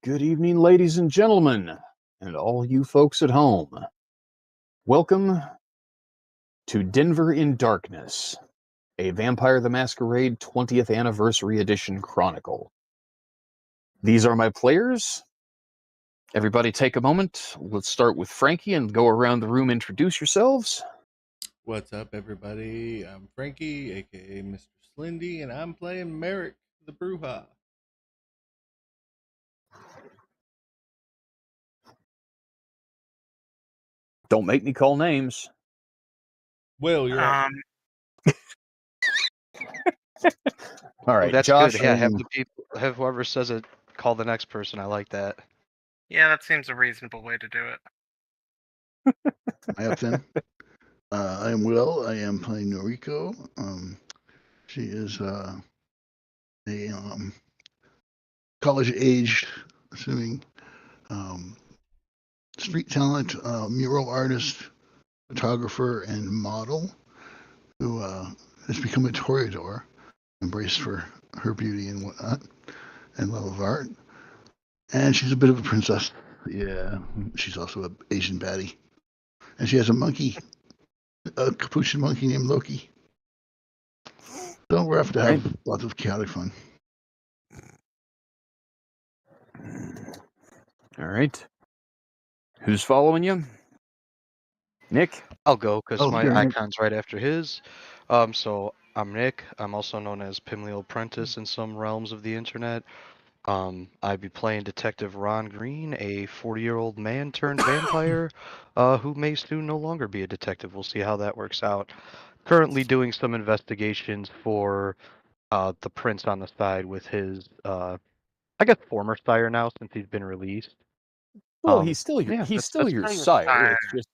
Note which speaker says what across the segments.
Speaker 1: Good evening, ladies and gentlemen, and all you folks at home. Welcome to Denver in Darkness, a Vampire the Masquerade 20th Anniversary Edition Chronicle. These are my players. Everybody take a moment. Let's start with Frankie and go around the room, introduce yourselves.
Speaker 2: What's up, everybody? I'm Frankie, aka Mr. Slindy, and I'm playing Merrick the Bruja.
Speaker 1: Don't make me call names.
Speaker 2: Will, you're up.
Speaker 1: All
Speaker 3: Oh,
Speaker 1: right,
Speaker 3: that's
Speaker 1: Josh.
Speaker 3: good. Yeah, have whoever says it call the next person. I like that.
Speaker 4: Yeah, that seems a reasonable way to do it.
Speaker 5: Hi up then. I am Will. I am playing Noriko. She is a college-aged, assuming, street talent, mural artist, photographer, and model who has become a toreador, embraced for her beauty and whatnot, and love of art. And she's a bit of a princess. Yeah, she's also an Asian baddie. And she has a monkey, a capuchin monkey named Loki. So we're have to have lots of chaotic fun.
Speaker 1: All right. Who's following you? Nick?
Speaker 3: I'll go because my
Speaker 5: sure.
Speaker 3: icon's right after his. So I'm Nick. I'm also known as Pimliel Prentice in some realms of the internet. I'd be playing Detective Ron Green, a 40-year-old man turned vampire, who may soon no longer be a detective. We'll see how that works out. Currently doing some investigations for the prince on the side with his, I guess, former sire now since he's been released.
Speaker 1: Well, he's still your your sire. It's just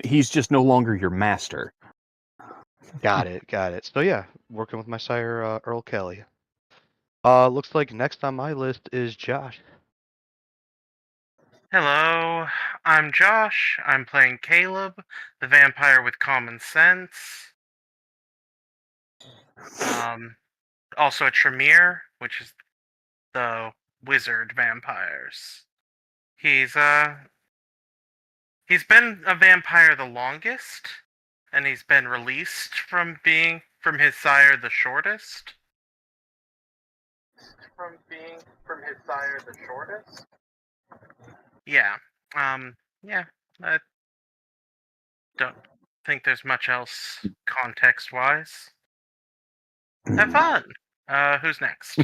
Speaker 1: he's just no longer your master.
Speaker 3: Got it. So yeah, working with my sire, Earl Kelly. Looks like next on my list is Josh.
Speaker 4: Hello, I'm Josh. I'm playing Caleb, the vampire with common sense. Also a Tremere, which is the wizard vampires. He's been a vampire the longest, and he's been released from his sire the shortest. Yeah. Yeah. I don't think there's much else context-wise. Have fun. Who's next?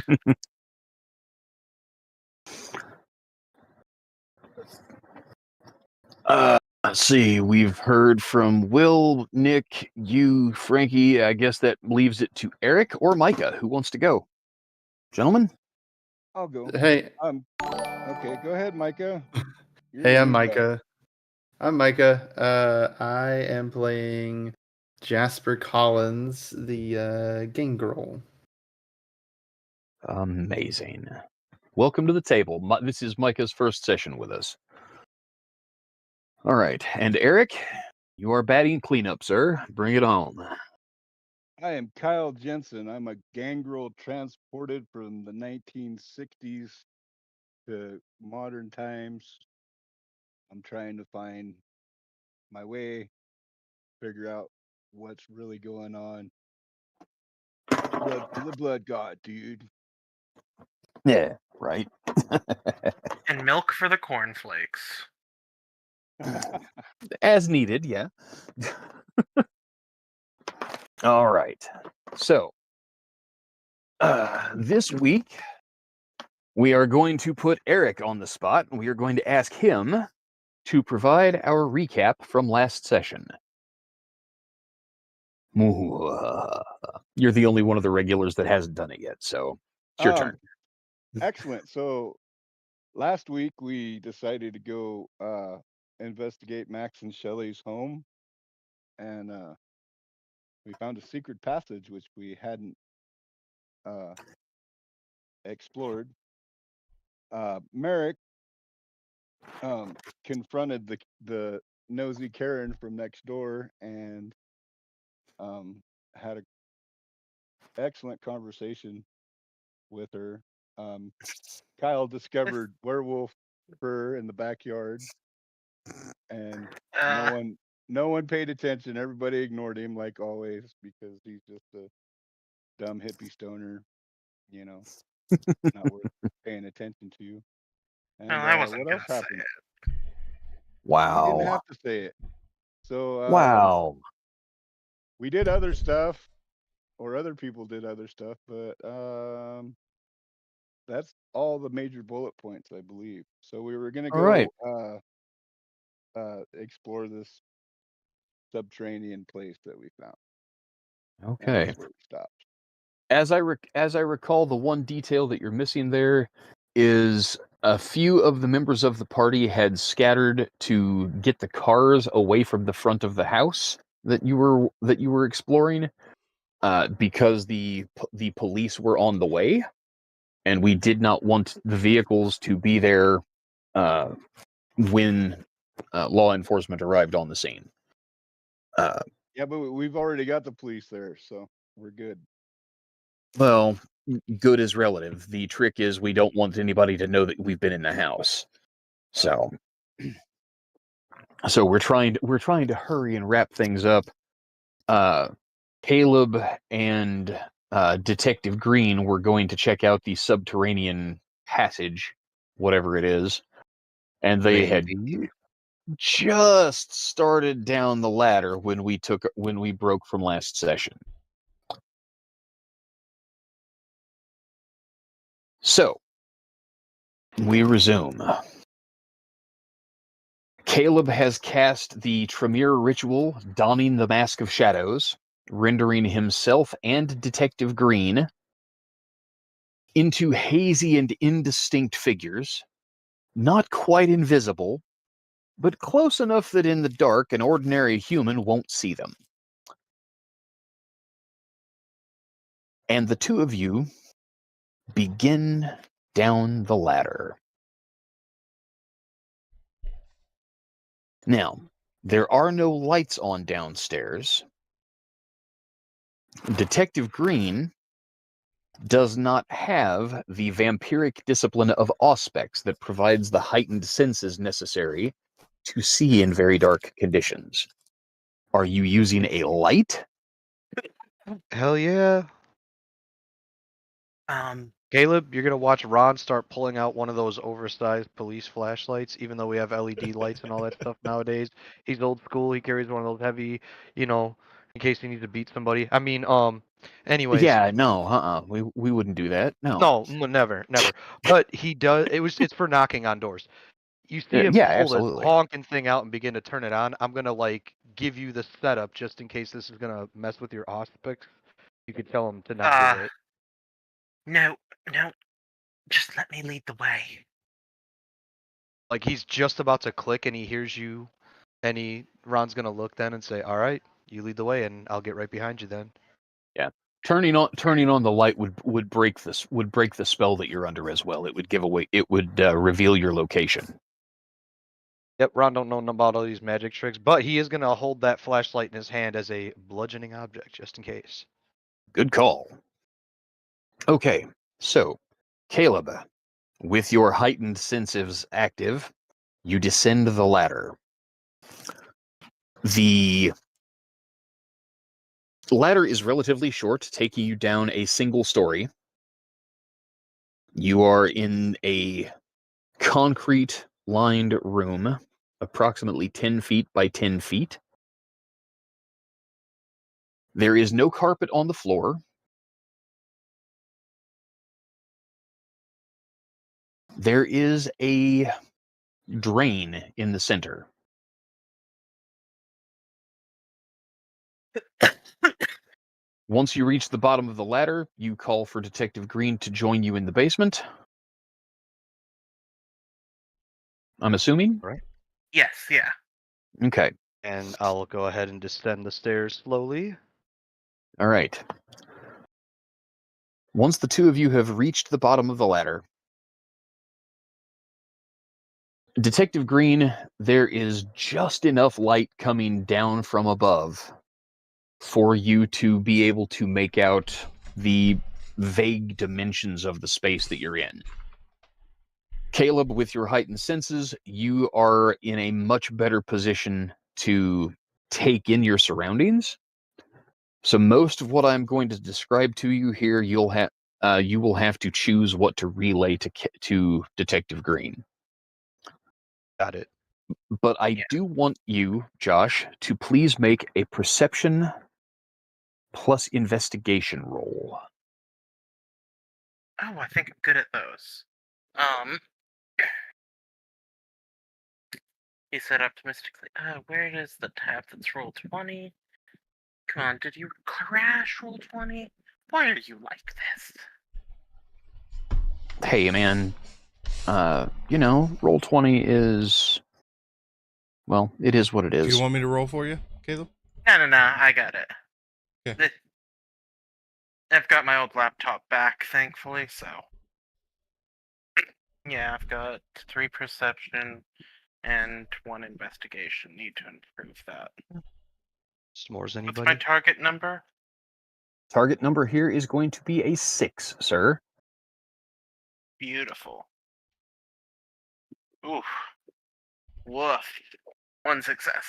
Speaker 1: Let's see. We've heard from Will, Nick, you, Frankie. I guess that leaves it to Eric or Micah. Who wants to go? Gentlemen?
Speaker 6: I'll go.
Speaker 7: Hey.
Speaker 6: Okay, go ahead, Micah.
Speaker 7: Hey, I'm Micah. I am playing Jasper Collins, the gangrel.
Speaker 1: Amazing. Welcome to the table. This is Micah's first session with us. All right. And Eric, you are batting cleanup, sir. Bring it on.
Speaker 6: I am Kyle Jensen. I'm a gangrel transported from the 1960s to modern times. I'm trying to find my way, figure out what's really going on. Blood for the blood god, dude.
Speaker 1: Yeah, right.
Speaker 4: And milk for the cornflakes.
Speaker 1: As needed, yeah. All right. So, this week, we are going to put Eric on the spot, and we are going to ask him to provide our recap from last session. You're the only one of the regulars that hasn't done it yet, so it's your turn.
Speaker 6: Excellent. So, last week we decided to go investigate Max and Shelley's home, and we found a secret passage which we hadn't explored. Merrick confronted the nosy Karen from next door and had an excellent conversation with her. Kyle discovered werewolf fur in the backyard, and no one paid attention. Everybody ignored him like always because he's just a dumb hippie stoner, you know, not worth paying attention to. And
Speaker 4: well, I wasn't
Speaker 6: what
Speaker 4: gonna
Speaker 6: else
Speaker 4: say
Speaker 6: happened?
Speaker 4: it.
Speaker 6: You didn't
Speaker 1: Wow.
Speaker 6: have to say it. So
Speaker 1: Wow.
Speaker 6: we did other stuff, or other people did other stuff, but that's all the major bullet points, I believe. So we were gonna
Speaker 1: All right.
Speaker 6: go explore this subterranean place that we found. And
Speaker 1: Okay.
Speaker 6: that's where we stopped.
Speaker 1: As I recall, the one detail that you're missing there is a few of the members of the party had scattered to get the cars away from the front of the house that you were exploring, because the police were on the way, and we did not want the vehicles to be there when law enforcement arrived on the scene.
Speaker 6: Yeah, but we've already got the police there, so we're good.
Speaker 1: Well, good is relative. The trick is we don't want anybody to know that we've been in the house. So we're trying to hurry and wrap things up. Caleb and Detective Green were going to check out the subterranean passage, whatever it is, and they had just started down the ladder when we broke from last session. So we resume. Caleb has cast the Tremere ritual, donning the Mask of Shadows, rendering himself and Detective Green into hazy and indistinct figures, not quite invisible, but close enough that in the dark an ordinary human won't see them. And the two of you begin down the ladder. Now, there are no lights on downstairs. Detective Green does not have the vampiric discipline of Auspex that provides the heightened senses necessary to see in very dark conditions. Are you using a light?
Speaker 3: Hell yeah. Caleb, you're gonna watch Ron start pulling out one of those oversized police flashlights, even though we have LED lights and all that stuff nowadays. He's old school. He carries one of those heavy, in case he needs to beat somebody. I mean, anyways.
Speaker 1: Yeah, no, we wouldn't do that. No.
Speaker 3: No, never, never. But he does. It's for knocking on doors. You see him
Speaker 1: Yeah,
Speaker 3: pull this
Speaker 1: absolutely.
Speaker 3: honking thing out and begin to turn it on. I'm gonna give you the setup just in case this is gonna mess with your Auspex. You could tell him to not do it.
Speaker 4: No, just let me lead the way.
Speaker 3: Like he's just about to click and he hears you, and Ron's gonna look then and say, "All right, you lead the way, and I'll get right behind you then."
Speaker 1: Yeah, turning on the light would break the spell that you're under as well. It would reveal your location.
Speaker 3: Yep, Ron don't know about all these magic tricks, but he is gonna hold that flashlight in his hand as a bludgeoning object just in case.
Speaker 1: Good call. Okay, so Caleb, with your heightened senses active, you descend the ladder. The ladder is relatively short, taking you down a single story. You are in a concrete-lined room, approximately 10 feet by 10 feet. There is no carpet on the floor. There is a drain in the center. Once you reach the bottom of the ladder, you call for Detective Green to join you in the basement. I'm assuming?
Speaker 3: Right.
Speaker 4: Yes, yeah.
Speaker 1: Okay.
Speaker 3: And I'll go ahead and descend the stairs slowly.
Speaker 1: All right. Once the two of you have reached the bottom of the ladder, Detective Green, there is just enough light coming down from above for you to be able to make out the vague dimensions of the space that you're in. Caleb, with your heightened senses, you are in a much better position to take in your surroundings. So most of what I'm going to describe to you here, you will have to choose what to relay to Detective Green.
Speaker 3: Got it.
Speaker 1: But I do want you, Josh, to please make a perception plus investigation roll.
Speaker 4: Oh, I think I'm good at those. He said optimistically, where is the tab that's roll 20? Come on, did you crash roll 20? Why are you like this?
Speaker 1: Hey, man, roll 20 is, well, it is what it is.
Speaker 2: Do you want me to roll for you, Caleb?
Speaker 4: No, I got it.
Speaker 2: Okay.
Speaker 4: I've got my old laptop back, thankfully, so. Yeah, I've got 3 perception and 1 investigation. Need to improve that.
Speaker 3: S'mores,
Speaker 4: What's
Speaker 3: anybody?
Speaker 4: my target number?
Speaker 1: Target number here is going to be a 6, sir.
Speaker 4: Beautiful. Oof. Woof. 1 success.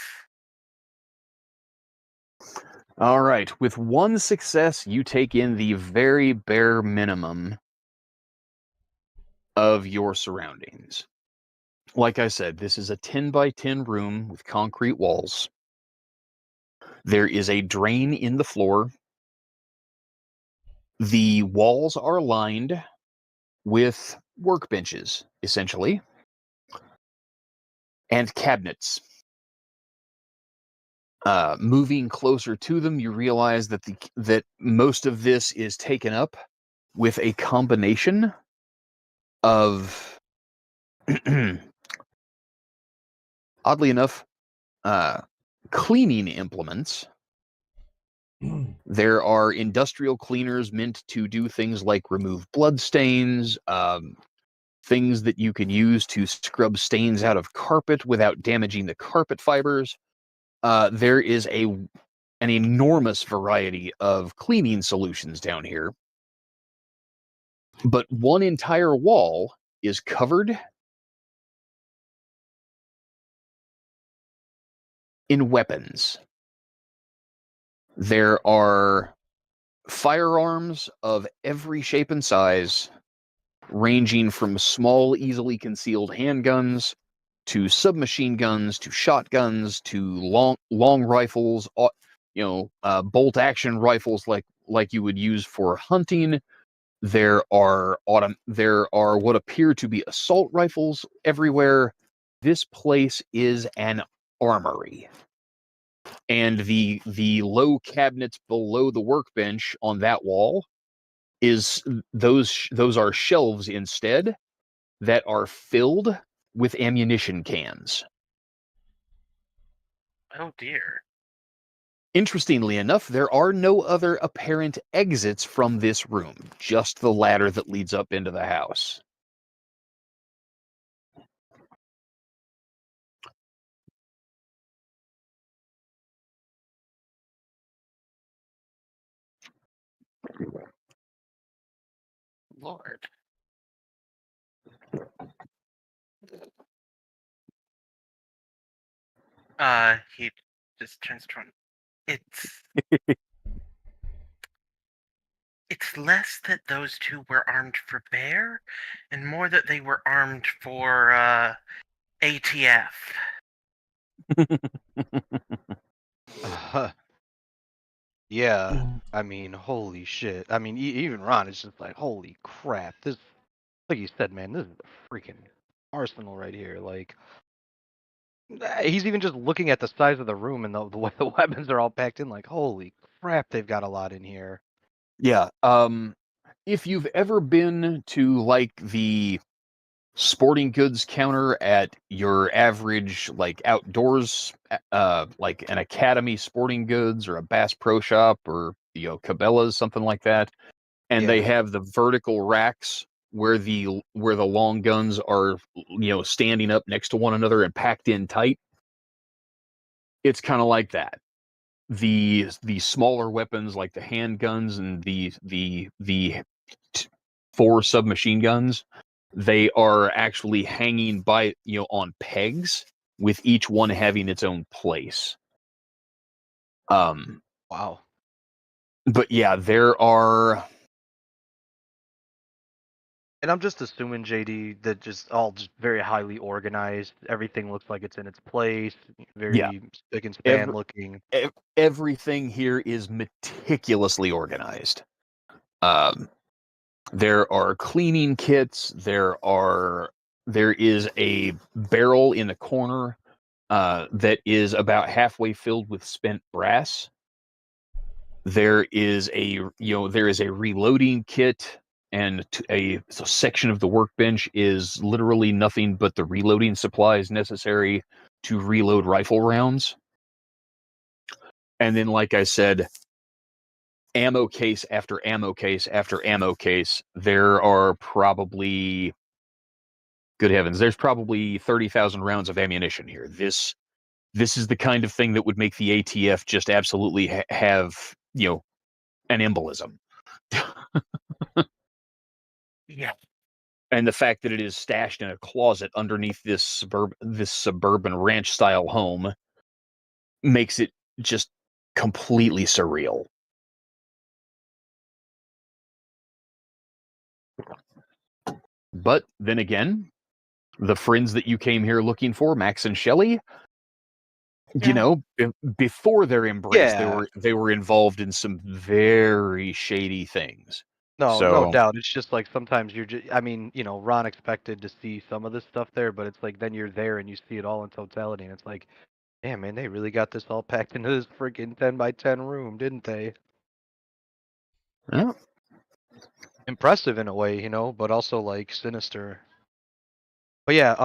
Speaker 1: All right, with 1 success, you take in the very bare minimum of your surroundings. Like I said, this is a 10 by 10 room with concrete walls. There is a drain in the floor. The walls are lined with workbenches, essentially, and cabinets. Moving closer to them, you realize that most of this is taken up with a combination of, oddly enough, cleaning implements. There are industrial cleaners meant to do things like remove blood stains, things that you can use to scrub stains out of carpet without damaging the carpet fibers. There is an enormous variety of cleaning solutions down here. But one entire wall is covered in weapons. There are firearms of every shape and size, ranging from small, easily concealed handguns to submachine guns to shotguns to long rifles, bolt action rifles like you would use for hunting. There are what appear to be assault rifles everywhere. This place is an armory. And the low cabinets below the workbench on that wall is those are shelves instead that are filled with ammunition cans.
Speaker 4: Oh dear.
Speaker 1: Interestingly enough, there are no other apparent exits from this room, just the ladder that leads up into the house.
Speaker 4: Lord. He just turns to him. It's less that those two were armed for bear, and more that they were armed for, ATF.
Speaker 3: Yeah, I mean, holy shit. I mean, even Ron is just like, holy crap. This, like you said, man, this is a freaking arsenal right here. Like, he's even just looking at the size of the room and the way the weapons are all packed in. Like, holy crap, they've got a lot in here.
Speaker 1: Yeah. If you've ever been to like the sporting goods counter at your average like outdoors, like an Academy Sporting Goods or a Bass Pro Shop or Cabela's, something like that, and they
Speaker 3: Yeah.
Speaker 1: have the vertical racks where the long guns are standing up next to one another and packed in tight. It's kind of like that. The smaller weapons like the handguns and the 4 submachine guns. They are actually hanging by, on pegs, with each one having its own place.
Speaker 3: Wow.
Speaker 1: But yeah, there are.
Speaker 3: And I'm just assuming, JD, that just very highly organized. Everything looks like it's in its place. Very spick and span looking.
Speaker 1: Everything here is meticulously organized. There are cleaning kits. There is a barrel in the corner that is about halfway filled with spent brass. There is a reloading kit, and a section of the workbench is literally nothing but the reloading supplies necessary to reload rifle rounds. And then, like I said, ammo case after ammo case after ammo case. There are probably, good heavens, there's probably 30,000 rounds of ammunition here. This is the kind of thing that would make the ATF just absolutely have, an embolism.
Speaker 4: Yeah.
Speaker 1: And the fact that it is stashed in a closet underneath this suburban ranch style home makes it just completely surreal. But then again, the friends that you came here looking for, Max and Shelley, before their embrace, they were involved in some very shady things.
Speaker 3: No doubt. It's just like sometimes you're just, Ron expected to see some of this stuff there, but it's like then you're there and you see it all in totality, and it's like, damn, man, they really got this all packed into this freaking 10 by 10 room, didn't they?
Speaker 1: Yeah.
Speaker 3: Impressive in a way, but also like sinister. But yeah,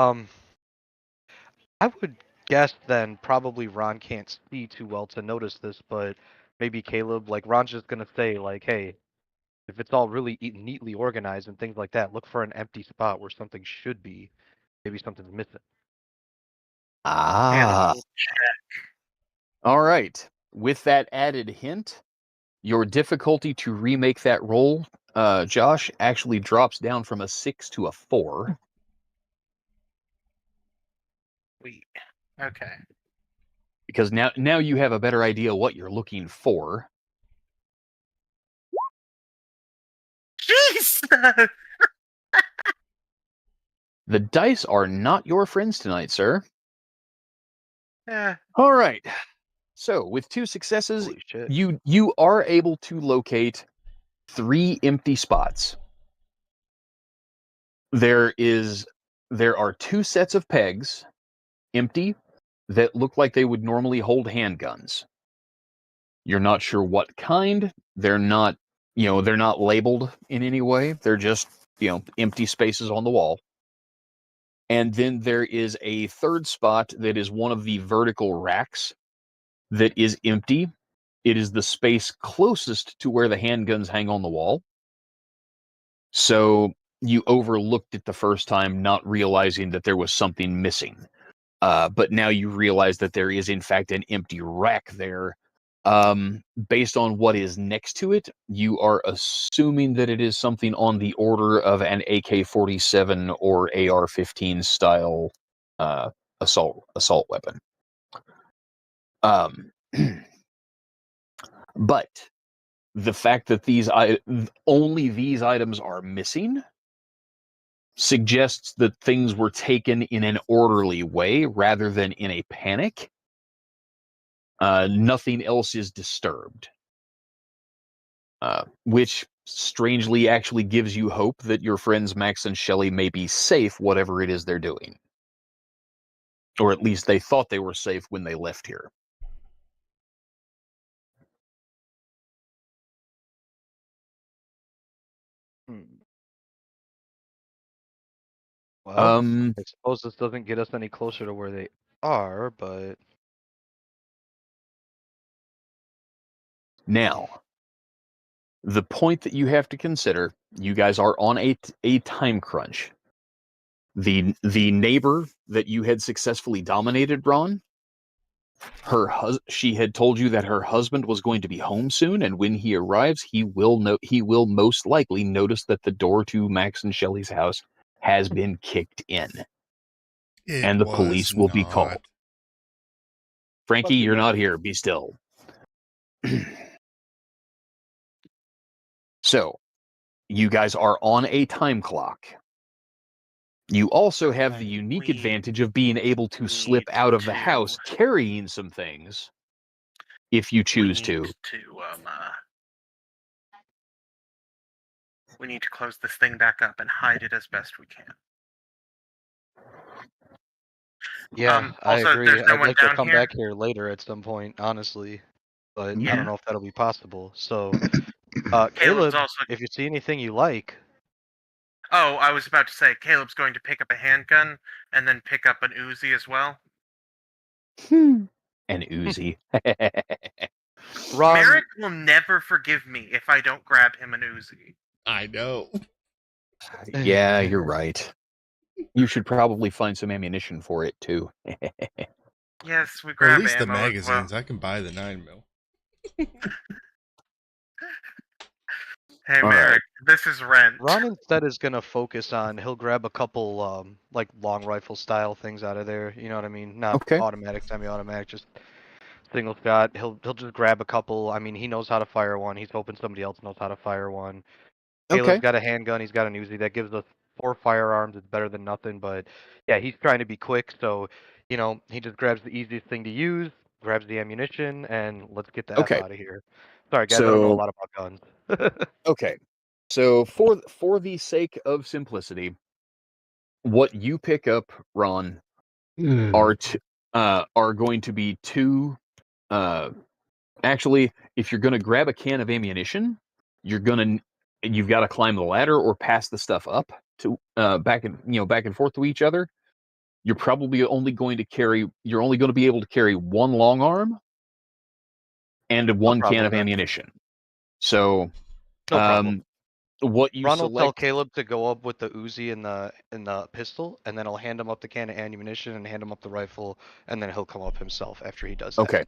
Speaker 3: I would guess then probably Ron can't see too well to notice this, but maybe Caleb, like Ron's just gonna say like, hey, if it's all really neatly organized and things like that, look for an empty spot where something should be. Maybe something's missing.
Speaker 1: Ah. All right. With that added hint, your difficulty to remake that roll, Josh, actually drops down from a 6 to a 4.
Speaker 4: Sweet. Okay.
Speaker 1: Because now you have a better idea what you're looking for.
Speaker 4: Jesus!
Speaker 1: The dice are not your friends tonight, sir.
Speaker 4: Yeah.
Speaker 1: All right. So, with 2 successes,
Speaker 3: Holy shit.
Speaker 1: you are able to locate 3 empty spots. There are 2 sets of pegs, empty, that look like they would normally hold handguns. You're not sure what kind. They're not labeled in any way. They're just, empty spaces on the wall. And then there is a third spot that is one of the vertical racks that is empty. It is the space closest to where the handguns hang on the wall. So you overlooked it the first time, not realizing that there was something missing. But now you realize that there is, in fact, an empty rack there. Based on what is next to it, you are assuming that it is something on the order of an AK-47 or AR-15 style assault weapon. But the fact that only these items are missing suggests that things were taken in an orderly way rather than in a panic. Nothing else is disturbed, which strangely actually gives you hope that your friends Max and Shelley may be safe, whatever it is they're doing. Or at least they thought they were safe when they left here.
Speaker 3: Well, I suppose this doesn't get us any closer to where they are, but...
Speaker 1: Now, the point that you have to consider, you guys are on a time crunch. The neighbor that you had successfully dominated, Ron, she had told you that her husband was going to be home soon, and when he arrives, he will most likely notice that the door to Max and Shelley's house has been kicked in, and the police will be called. Frankie,
Speaker 6: Lucky
Speaker 1: you're not
Speaker 6: man.
Speaker 1: here. Be still. So, you guys are on a time clock. You also have the
Speaker 2: Right.
Speaker 1: unique
Speaker 4: We
Speaker 1: advantage of being able to slip
Speaker 4: need
Speaker 1: out of the
Speaker 4: to-
Speaker 1: house carrying some things if you choose to.
Speaker 4: We need to close this thing back up and hide it as best we can.
Speaker 3: Yeah, I
Speaker 4: Also,
Speaker 3: agree.
Speaker 4: there's no
Speaker 3: I'd
Speaker 4: one
Speaker 3: like to
Speaker 4: down
Speaker 3: come
Speaker 4: here.
Speaker 3: back here later at some point, honestly, but I
Speaker 4: Yeah.
Speaker 3: don't know if that'll be possible. So,
Speaker 4: Caleb's
Speaker 3: Caleb,
Speaker 4: also.
Speaker 3: if you see anything you like,
Speaker 4: Oh, I was about to say Caleb's going to pick up a handgun and then pick up an Uzi as well.
Speaker 1: An Uzi.
Speaker 3: Ron,
Speaker 4: Merrick will never forgive me if I don't grab him an Uzi.
Speaker 2: I know.
Speaker 1: Yeah, you're right. You should probably find some ammunition for it too.
Speaker 4: Yes, we
Speaker 2: Or
Speaker 4: grab
Speaker 2: at least the
Speaker 4: ammo as well.
Speaker 2: magazines. I can buy the 9mm.
Speaker 4: Hey,
Speaker 1: All
Speaker 4: Merrick,
Speaker 1: right.
Speaker 4: this is rent.
Speaker 3: Ron instead is gonna focus on he'll grab a couple like long rifle style things out of there. You know what I mean? Not
Speaker 1: Okay.
Speaker 3: automatic, semi-automatic, just single shot. He'll just grab a couple. I mean, he knows how to fire one. He's hoping somebody else knows how to fire one. Caleb's
Speaker 1: Okay.
Speaker 3: got a handgun. He's got an Uzi. That gives us 4 firearms. It's better than nothing. But yeah, he's trying to be quick. So, you know, he just grabs the easiest thing to use, grabs the ammunition, and let's get the F
Speaker 1: Okay.
Speaker 3: out of here. Sorry, guys. I don't know a
Speaker 1: So
Speaker 3: lot about guns.
Speaker 1: okay. So for the sake of simplicity, what you pick up, Ron, are going to be two. Actually, if you're going to grab a can of ammunition, you've got to climb the ladder or pass the stuff up to back and forth to each other. You're probably only going to be able to carry one long arm and one can
Speaker 3: problem
Speaker 1: of
Speaker 3: then.
Speaker 1: ammunition. So,
Speaker 3: No problem.
Speaker 1: what you
Speaker 3: Ron will tell
Speaker 1: select?
Speaker 3: Caleb to go up with the Uzi and the pistol, and then I'll hand him up the can of ammunition and hand him up the rifle, and then he'll come up himself after he does that.
Speaker 1: Okay.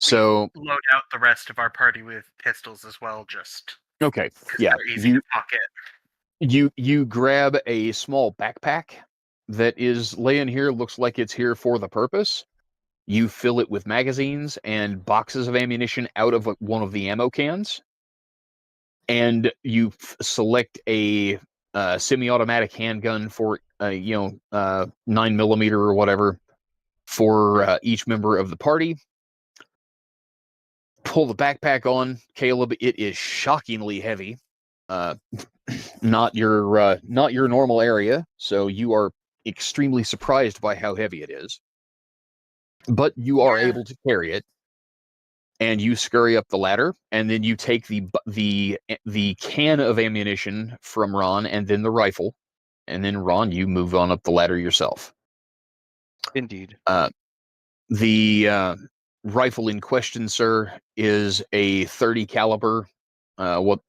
Speaker 1: So
Speaker 4: we load out the rest of our party with pistols as well, just
Speaker 1: okay,
Speaker 4: 'cause
Speaker 1: yeah,
Speaker 4: they're easy to pocket.
Speaker 1: you grab a small backpack that is laying here. Looks like it's here for the purpose. You fill it with magazines and boxes of ammunition out of one of the ammo cans, and you select a semi-automatic handgun for 9mm or whatever for each member of the party. Pull the backpack on, Caleb. It is shockingly heavy. Not your normal area, so you are extremely surprised by how heavy it is. But you are able to carry it, and you scurry up the ladder, and then you take the can of ammunition from Ron, and then the rifle, and then Ron, you move on up the ladder yourself.
Speaker 3: Indeed.
Speaker 1: The rifle in question, sir, is a 30 caliber. What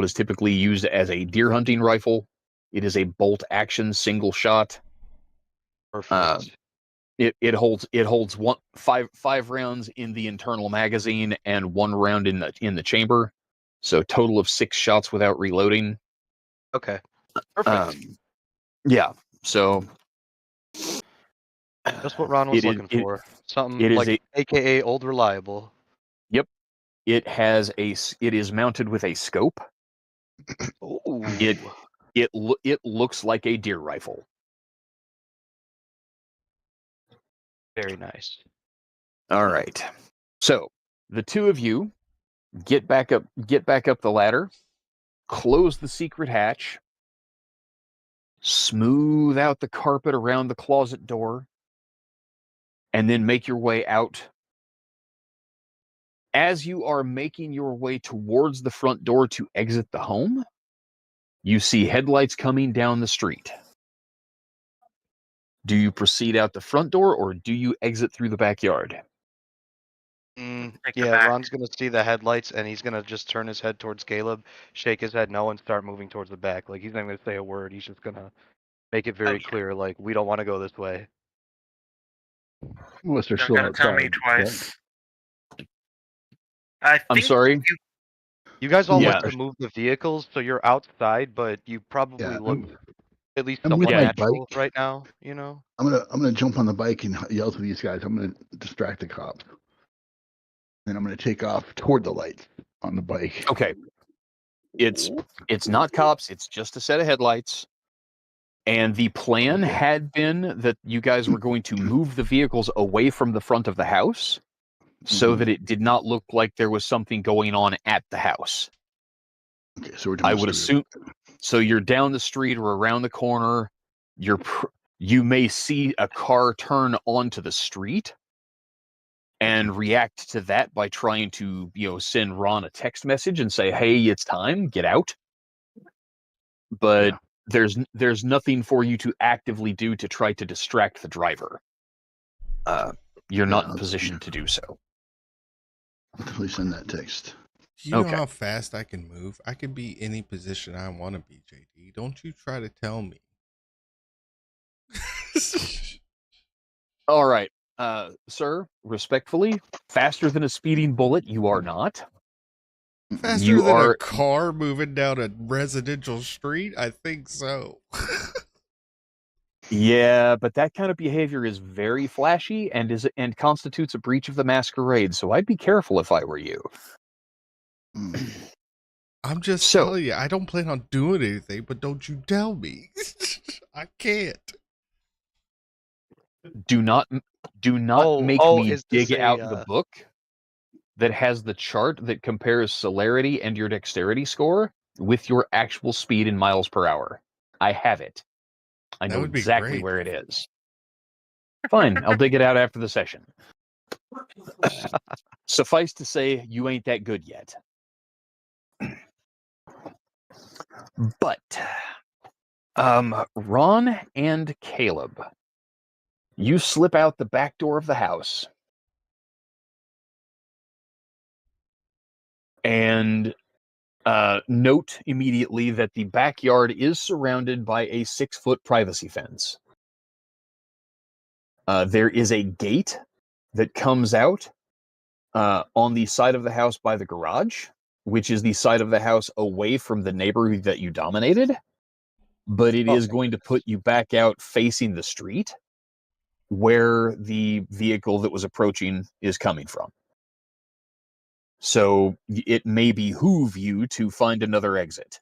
Speaker 1: is typically used as a deer hunting rifle. It is a bolt action single shot.
Speaker 3: Perfect.
Speaker 1: It holds five rounds in the internal magazine and 1 round in the chamber, so total of 6 shots without reloading.
Speaker 3: Okay. Perfect.
Speaker 1: Yeah. So
Speaker 3: That's what Ron was looking for. Something like AKA old reliable.
Speaker 1: Yep. It is mounted with a scope.
Speaker 3: Ooh.
Speaker 1: It looks like a deer rifle.
Speaker 3: Very nice.
Speaker 1: All right. So the two of you get back up the ladder, close the secret hatch, smooth out the carpet around the closet door, and then make your way out. As you are making your way towards the front door to exit the home, you see headlights coming down the street. Do you proceed out the front door or do you exit through the backyard?
Speaker 3: Yeah, Ron's gonna see the headlights and he's gonna just turn his head towards Caleb, shake his head no, and start moving towards the back. Like he's not gonna say a word. He's just gonna make it very clear, like we don't want to go this way.
Speaker 5: Unless they're
Speaker 4: Don't
Speaker 5: still
Speaker 4: gotta tell me
Speaker 5: outside.
Speaker 4: twice. I
Speaker 1: I'm
Speaker 4: think
Speaker 1: sorry.
Speaker 3: You guys all
Speaker 1: Yeah.
Speaker 3: look to move the vehicles, so you're outside, but you probably
Speaker 5: Yeah,
Speaker 3: look at least
Speaker 5: I'm with
Speaker 3: somewhat
Speaker 5: my
Speaker 3: natural
Speaker 5: bike.
Speaker 3: right now, you know?
Speaker 5: I'm gonna jump on the bike and yell to these guys. I'm gonna distract the cops. And I'm gonna take off toward the lights on the bike.
Speaker 1: Okay. It's not cops. It's just a set of headlights. And the plan
Speaker 5: Okay.
Speaker 1: had been that you guys were going to move the vehicles away from the front of the house so
Speaker 5: Mhm.
Speaker 1: that it did not look like there was something going on at the house.
Speaker 5: Okay, so we're down
Speaker 1: I
Speaker 5: the
Speaker 1: would
Speaker 5: street.
Speaker 1: assume. So you're down the street or around the corner. You may see a car turn onto the street and react to that by trying to, send Ron a text message and say, "Hey, it's time, get out." But
Speaker 5: Yeah.
Speaker 1: there's nothing for you to actively do to try to distract the driver. You're not in position to do so.
Speaker 5: I'll definitely send that text.
Speaker 2: Do you know
Speaker 1: Okay.
Speaker 2: how fast I can move? I can be any position I want to be, JD. Don't you try to tell me.
Speaker 1: All right, sir, respectfully, faster than a speeding bullet, you are not.
Speaker 2: Faster
Speaker 1: You
Speaker 2: than a
Speaker 1: are,
Speaker 2: car moving down a residential street? I think so.
Speaker 1: yeah, but that kind of behavior is very flashy and constitutes a breach of the masquerade. So I'd be careful if I were you.
Speaker 5: Mm.
Speaker 2: I'm just
Speaker 1: So-
Speaker 2: telling you, I don't plan on doing anything, but don't you tell me. I can't.
Speaker 1: Do not make me
Speaker 3: is
Speaker 1: dig
Speaker 3: this
Speaker 1: out the book that has the chart that compares celerity and your dexterity score with your actual speed in miles per hour. I have it. I
Speaker 2: That
Speaker 1: know
Speaker 2: would be
Speaker 1: exactly
Speaker 2: great.
Speaker 1: where it is. Fine, I'll dig it out after the session. Suffice to say, you ain't that good yet. But, Ron and Caleb, you slip out the back door of the house. And note immediately that the backyard is surrounded by a 6-foot privacy fence. There is a gate that comes out on the side of the house by the garage, which is the side of the house away from the neighborhood that you dominated. But it is going to put you back out facing the street where the vehicle that was approaching is coming from. So it may behoove you to find another exit.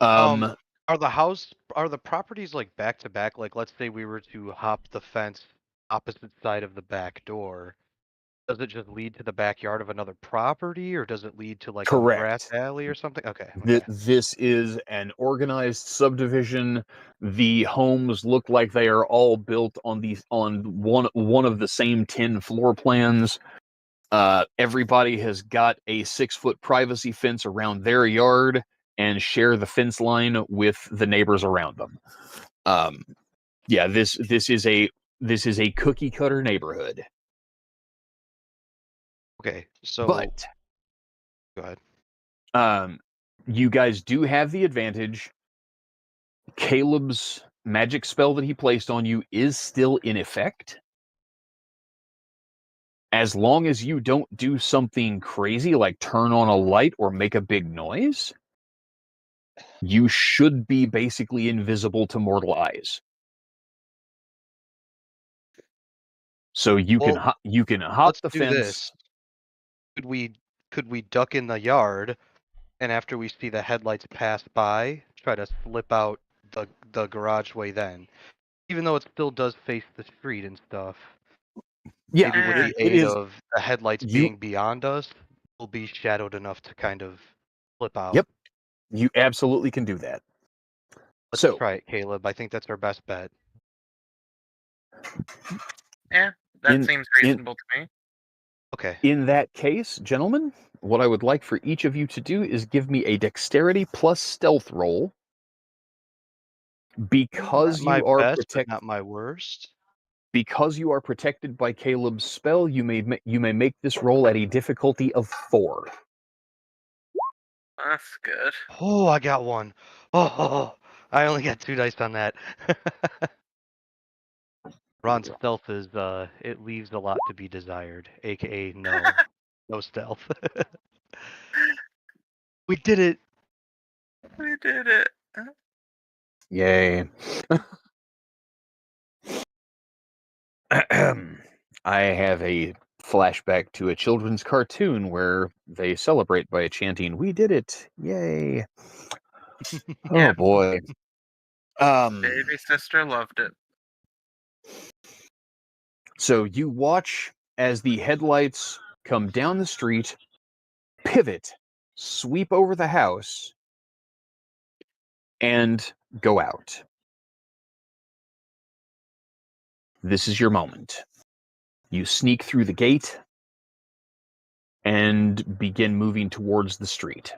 Speaker 3: Are the properties like back to back? Like, let's say we were to hop the fence opposite side of the back door. Does it just lead to the backyard of another property, or does it lead to like a grass
Speaker 1: Correct.
Speaker 3: alley or something? Okay.
Speaker 1: This is an organized subdivision. The homes look like they are all built on one of the same 10 floor plans. Everybody has got a 6-foot privacy fence around their yard and share the fence line with the neighbors around them. Yeah, this is a cookie cutter neighborhood.
Speaker 3: Okay, so
Speaker 1: But
Speaker 3: go ahead.
Speaker 1: you guys do have the advantage. Caleb's magic spell that he placed on you is still in effect. As long as you don't do something crazy like turn on a light or make a big noise, you should be basically invisible to mortal eyes. So you can
Speaker 3: Well,
Speaker 1: hop
Speaker 3: let's
Speaker 1: the
Speaker 3: do
Speaker 1: fence.
Speaker 3: this. Could we duck in the yard, and after we see the headlights pass by, try to slip out the garage way then? Even though it still does face the street and stuff.
Speaker 1: Yeah,
Speaker 3: Maybe with the
Speaker 1: it
Speaker 3: aid
Speaker 1: is.
Speaker 3: of the headlights being beyond us, we'll be shadowed enough to kind of flip out.
Speaker 1: Yep, you absolutely can do that.
Speaker 3: Let's
Speaker 1: So
Speaker 3: try it, Caleb. I think that's our best bet.
Speaker 4: Yeah, that seems reasonable to me.
Speaker 3: Okay.
Speaker 1: In that case, gentlemen, what I would like for each of you to do is give me a dexterity plus stealth roll. Because
Speaker 3: Not my
Speaker 1: you are
Speaker 3: best, but not my worst.
Speaker 1: Because you are protected by Caleb's spell, you may make this roll at a difficulty of 4.
Speaker 4: That's good.
Speaker 3: Oh, I got one. Oh, I only got 2 dice on that. Ron's stealth is it leaves a lot to be desired, aka no stealth. We did it.
Speaker 4: We did it.
Speaker 1: Yay. I have a flashback to a children's cartoon where they celebrate by chanting, "We did it! Yay!" Oh
Speaker 4: Yeah.
Speaker 1: boy.
Speaker 4: Baby sister loved it.
Speaker 1: So you watch as the headlights come down the street, pivot, sweep over the house, and go out. This is your moment. You sneak through the gate and begin moving towards the street.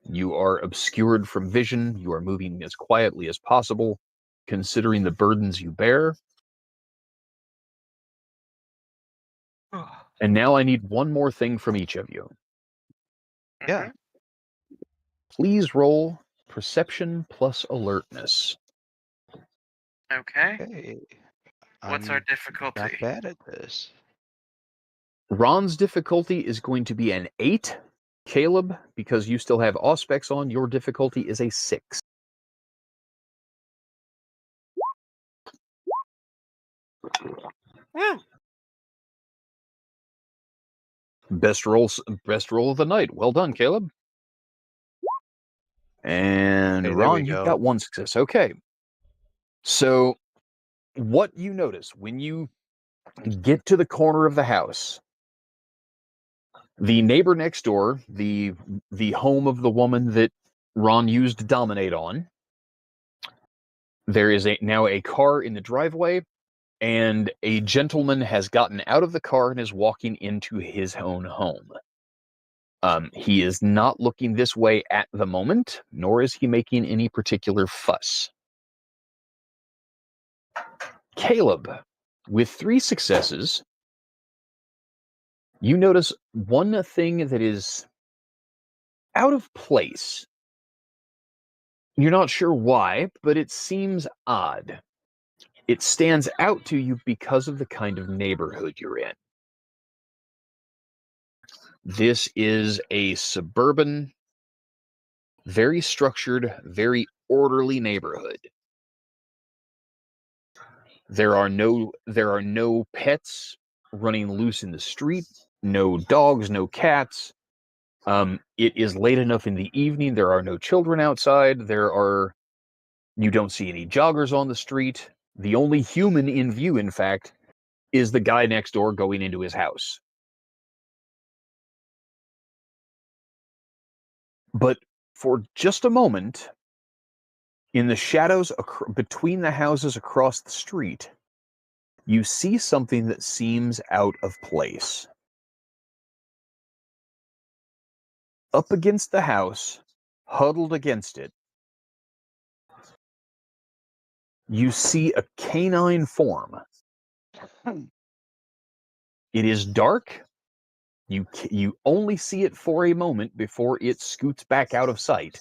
Speaker 1: You are obscured from vision. You are moving as quietly as possible, considering the burdens you bear. And now I need one more thing from each of you.
Speaker 3: Yeah.
Speaker 1: Please roll perception plus alertness.
Speaker 4: Okay.
Speaker 3: Hey,
Speaker 4: What's
Speaker 3: I'm
Speaker 4: our difficulty?
Speaker 3: not bad at this.
Speaker 1: Ron's difficulty is going to be an 8. Caleb, because you still have Auspex on, your difficulty is a 6.
Speaker 4: Woo!
Speaker 1: Best roll of the night. Well done, Caleb. And
Speaker 3: Hey, there we
Speaker 1: Ron, you've
Speaker 3: go.
Speaker 1: got 1 success. Okay. So what you notice when you get to the corner of the house, the neighbor next door, the home of the woman that Ron used to dominate on, there is now a car in the driveway, and a gentleman has gotten out of the car and is walking into his own home. He is not looking this way at the moment, nor is he making any particular fuss. Caleb, with 3 successes, you notice one thing that is out of place. You're not sure why, but it seems odd. It stands out to you because of the kind of neighborhood you're in. This is a suburban, very structured, very orderly neighborhood. There are no pets running loose in the street, no dogs, no cats. It is late enough in the evening. There are no children outside. You don't see any joggers on the street. The only human in view, in fact, is the guy next door going into his house. But for just a moment, in the shadows between the houses across the street, you see something that seems out of place. Up against the house, huddled against it, you see a canine form. It is dark. You only see it for a moment before it scoots back out of sight.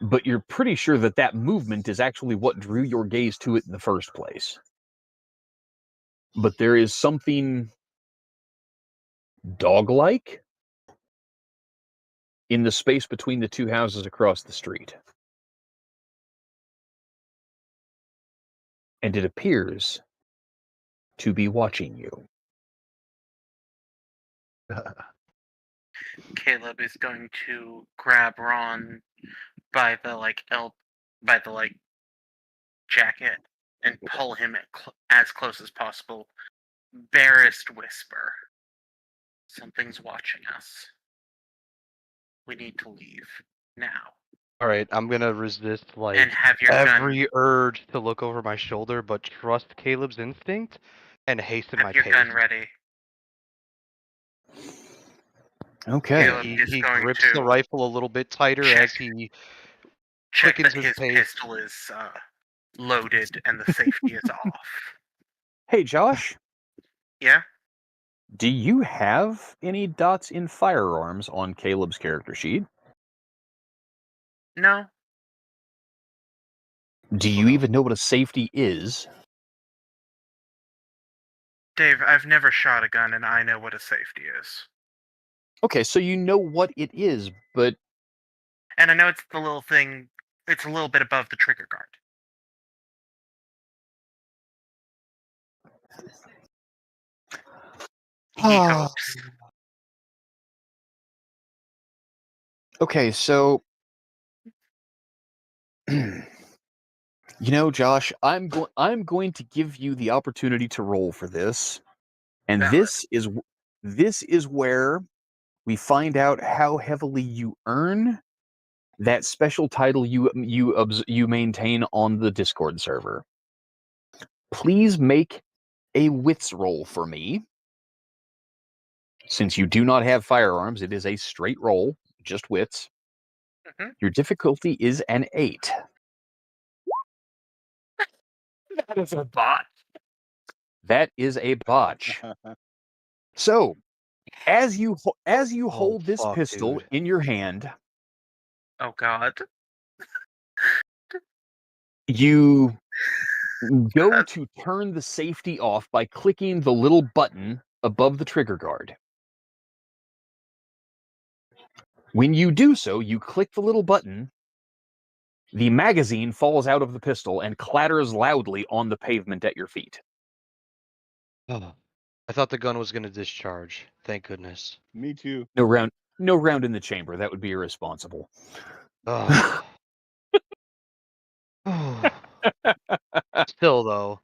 Speaker 1: But you're pretty sure that movement is actually what drew your gaze to it in the first place. But there is something dog-like in the space between the 2 houses across the street. And it appears to be watching you.
Speaker 4: Caleb is going to grab Ron by the jacket and pull him as close as possible. Barest whisper. Something's watching us. We need to leave now.
Speaker 3: All right, I'm gonna resist
Speaker 4: And have your
Speaker 3: every urge to look over my shoulder, but trust Caleb's instinct and hasten my
Speaker 4: Have your
Speaker 3: pace.
Speaker 4: gun ready.
Speaker 1: Okay.
Speaker 4: Caleb
Speaker 3: He
Speaker 4: is going
Speaker 3: grips
Speaker 4: to
Speaker 3: the rifle a little bit tighter as he
Speaker 4: check
Speaker 3: quickens
Speaker 4: that
Speaker 3: his
Speaker 4: his
Speaker 3: pace.
Speaker 4: pistol is loaded and the safety is off.
Speaker 1: Hey, Josh,
Speaker 4: Yeah?
Speaker 1: do you have any dots in firearms on Caleb's character sheet?
Speaker 4: No?
Speaker 1: Do you even know what a safety is?
Speaker 4: Dave, I've never shot a gun, and I know what a safety is.
Speaker 1: Okay, so you know what it is, but
Speaker 4: And I know it's the little thing, it's a little bit above the trigger guard. He hopes.
Speaker 1: Okay, so you know, Josh, I'm going to give you the opportunity to roll for this, and
Speaker 4: Valid.
Speaker 1: this is where we find out how heavily you earn that special title you maintain on the Discord server. Please make a wits roll for me. Since you do not have firearms, it is a straight roll, just wits.
Speaker 4: Mhm.
Speaker 1: Your difficulty is an 8.
Speaker 4: That is a bot.
Speaker 1: That is a botch. So, as you hold this
Speaker 3: fuck,
Speaker 1: pistol
Speaker 3: dude.
Speaker 1: in your hand,
Speaker 4: Oh God.
Speaker 1: you go to turn the safety off by clicking the little button above the trigger guard. When you do so, you click the little button, the magazine falls out of the pistol and clatters loudly on the pavement at your feet.
Speaker 3: Oh, I thought the gun was going to discharge. Thank goodness.
Speaker 6: Me too.
Speaker 1: No round in the chamber. That would be irresponsible.
Speaker 3: Oh. Still, though,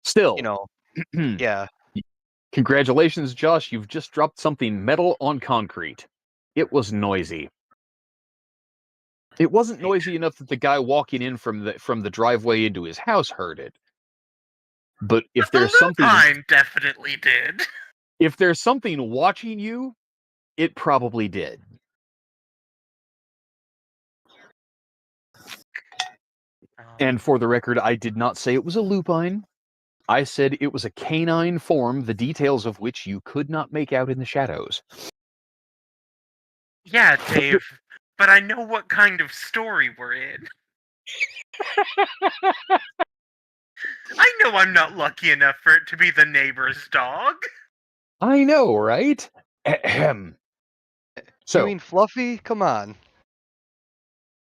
Speaker 1: Still,
Speaker 3: you know, yeah.
Speaker 1: congratulations, Josh. You've just dropped something metal on concrete. It was noisy. It wasn't noisy enough that the guy walking in from the driveway into his house heard it. But if
Speaker 4: The
Speaker 1: there's something
Speaker 4: lupine definitely did.
Speaker 1: if there's something watching you, it probably did. And for the record, I did not say it was a lupine. I said it was a canine form, the details of which you could not make out in the shadows.
Speaker 4: Yeah, Dave, but I know what kind of story we're in. I know I'm not lucky enough for it to be the neighbor's dog.
Speaker 1: I know, right? Ahem.
Speaker 3: You
Speaker 1: So,
Speaker 3: mean Fluffy? Come on.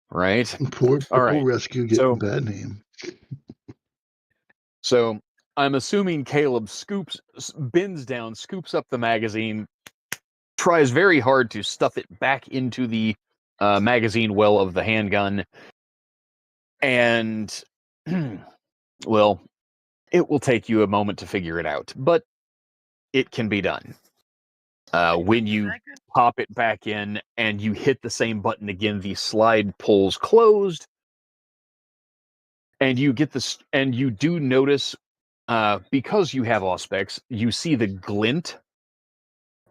Speaker 1: right?
Speaker 5: Poor
Speaker 1: All right.
Speaker 5: rescue getting a bad name.
Speaker 1: So, I'm assuming Caleb bends down, scoops up the magazine, tries very hard to stuff it back into the magazine well of the handgun, and, well, it will take you a moment to figure it out, but it can be done. When you pop it back in and you hit the same button again, the slide pulls closed, and you get this, and you do notice, because you have auspex, you see the glint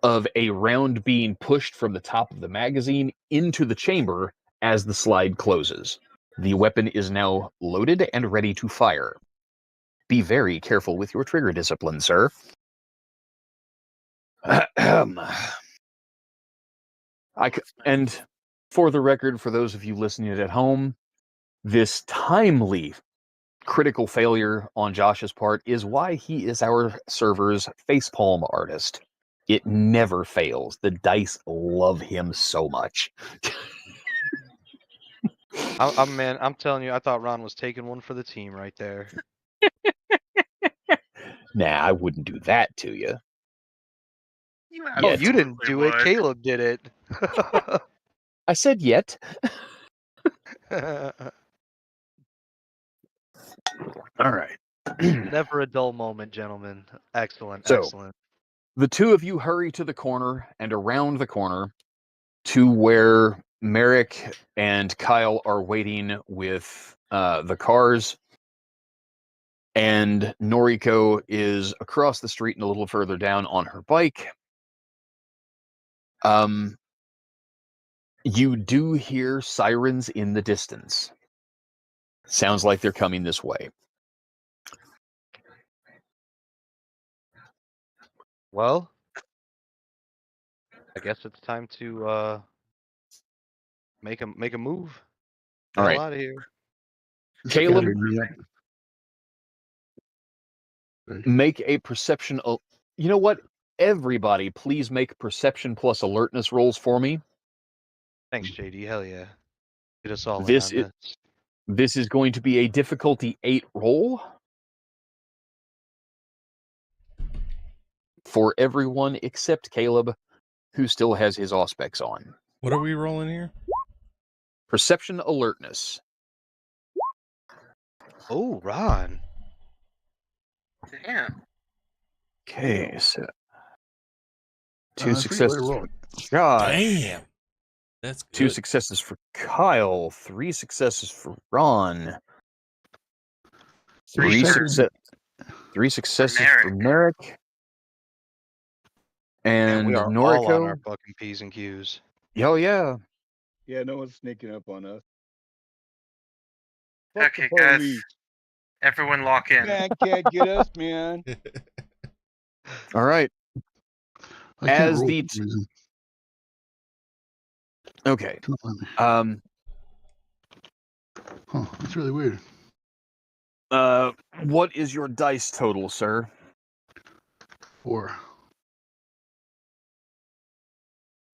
Speaker 1: of a round being pushed from the top of the magazine into the chamber as the slide closes. The weapon is now loaded and ready to fire. Be very careful with your trigger discipline, sir. And for the record, for those of you listening at home, this timely critical failure on Josh's part is why he is our server's facepalm artist. It never fails. The dice love him so much.
Speaker 3: Man, I'm telling you, I thought Ron was taking one for the team right there.
Speaker 1: Nah, I wouldn't do that to you.
Speaker 3: Oh, you didn't do it. Caleb did it.
Speaker 1: I said yet. All right.
Speaker 3: Never a dull moment, gentlemen. Excellent,
Speaker 1: So,
Speaker 3: excellent.
Speaker 1: the two of you hurry to the corner and around the corner to where Merrick and Kyle are waiting with the cars, and Noriko is across the street and a little further down on her bike. You do hear sirens in the distance. Sounds like they're coming this way.
Speaker 3: Well, I guess it's time to make a move. Get
Speaker 1: All
Speaker 3: the
Speaker 1: right.
Speaker 3: hell out of here.
Speaker 1: Caleb,
Speaker 5: Scattered me up.
Speaker 1: make a perception. You know what? Everybody, please make perception plus alertness rolls for me.
Speaker 3: Thanks, JD. Hell yeah. Get us all in
Speaker 1: This
Speaker 3: on
Speaker 1: is
Speaker 3: this.
Speaker 1: this is going to be a difficulty 8 roll for everyone except Caleb, who still has his auspex on.
Speaker 2: What are we rolling here?
Speaker 1: Perception alertness.
Speaker 3: Oh, Ron.
Speaker 4: Damn.
Speaker 1: Okay, so two
Speaker 5: That's pretty good
Speaker 1: successes
Speaker 5: roll.
Speaker 1: for Josh.
Speaker 2: Damn. That's good.
Speaker 1: 2 successes for Kyle. 3 successes for Ron.
Speaker 4: Three for-
Speaker 1: 3 successes
Speaker 4: Merrick.
Speaker 1: for Merrick.
Speaker 3: And
Speaker 1: And
Speaker 3: we are all on our
Speaker 1: Noriko.
Speaker 3: fucking P's and Q's.
Speaker 1: Oh, yeah.
Speaker 6: Yeah, no one's sneaking up on us. Fuck
Speaker 4: Okay,
Speaker 6: the
Speaker 4: guys.
Speaker 6: police.
Speaker 4: Everyone lock in.
Speaker 6: Man can't get us, man.
Speaker 1: All right.
Speaker 5: I can't
Speaker 1: As
Speaker 5: roll
Speaker 1: the
Speaker 5: for some reason.
Speaker 1: Okay.
Speaker 5: It's not letting me. Huh, that's really weird.
Speaker 1: What is your dice total, sir?
Speaker 5: 4.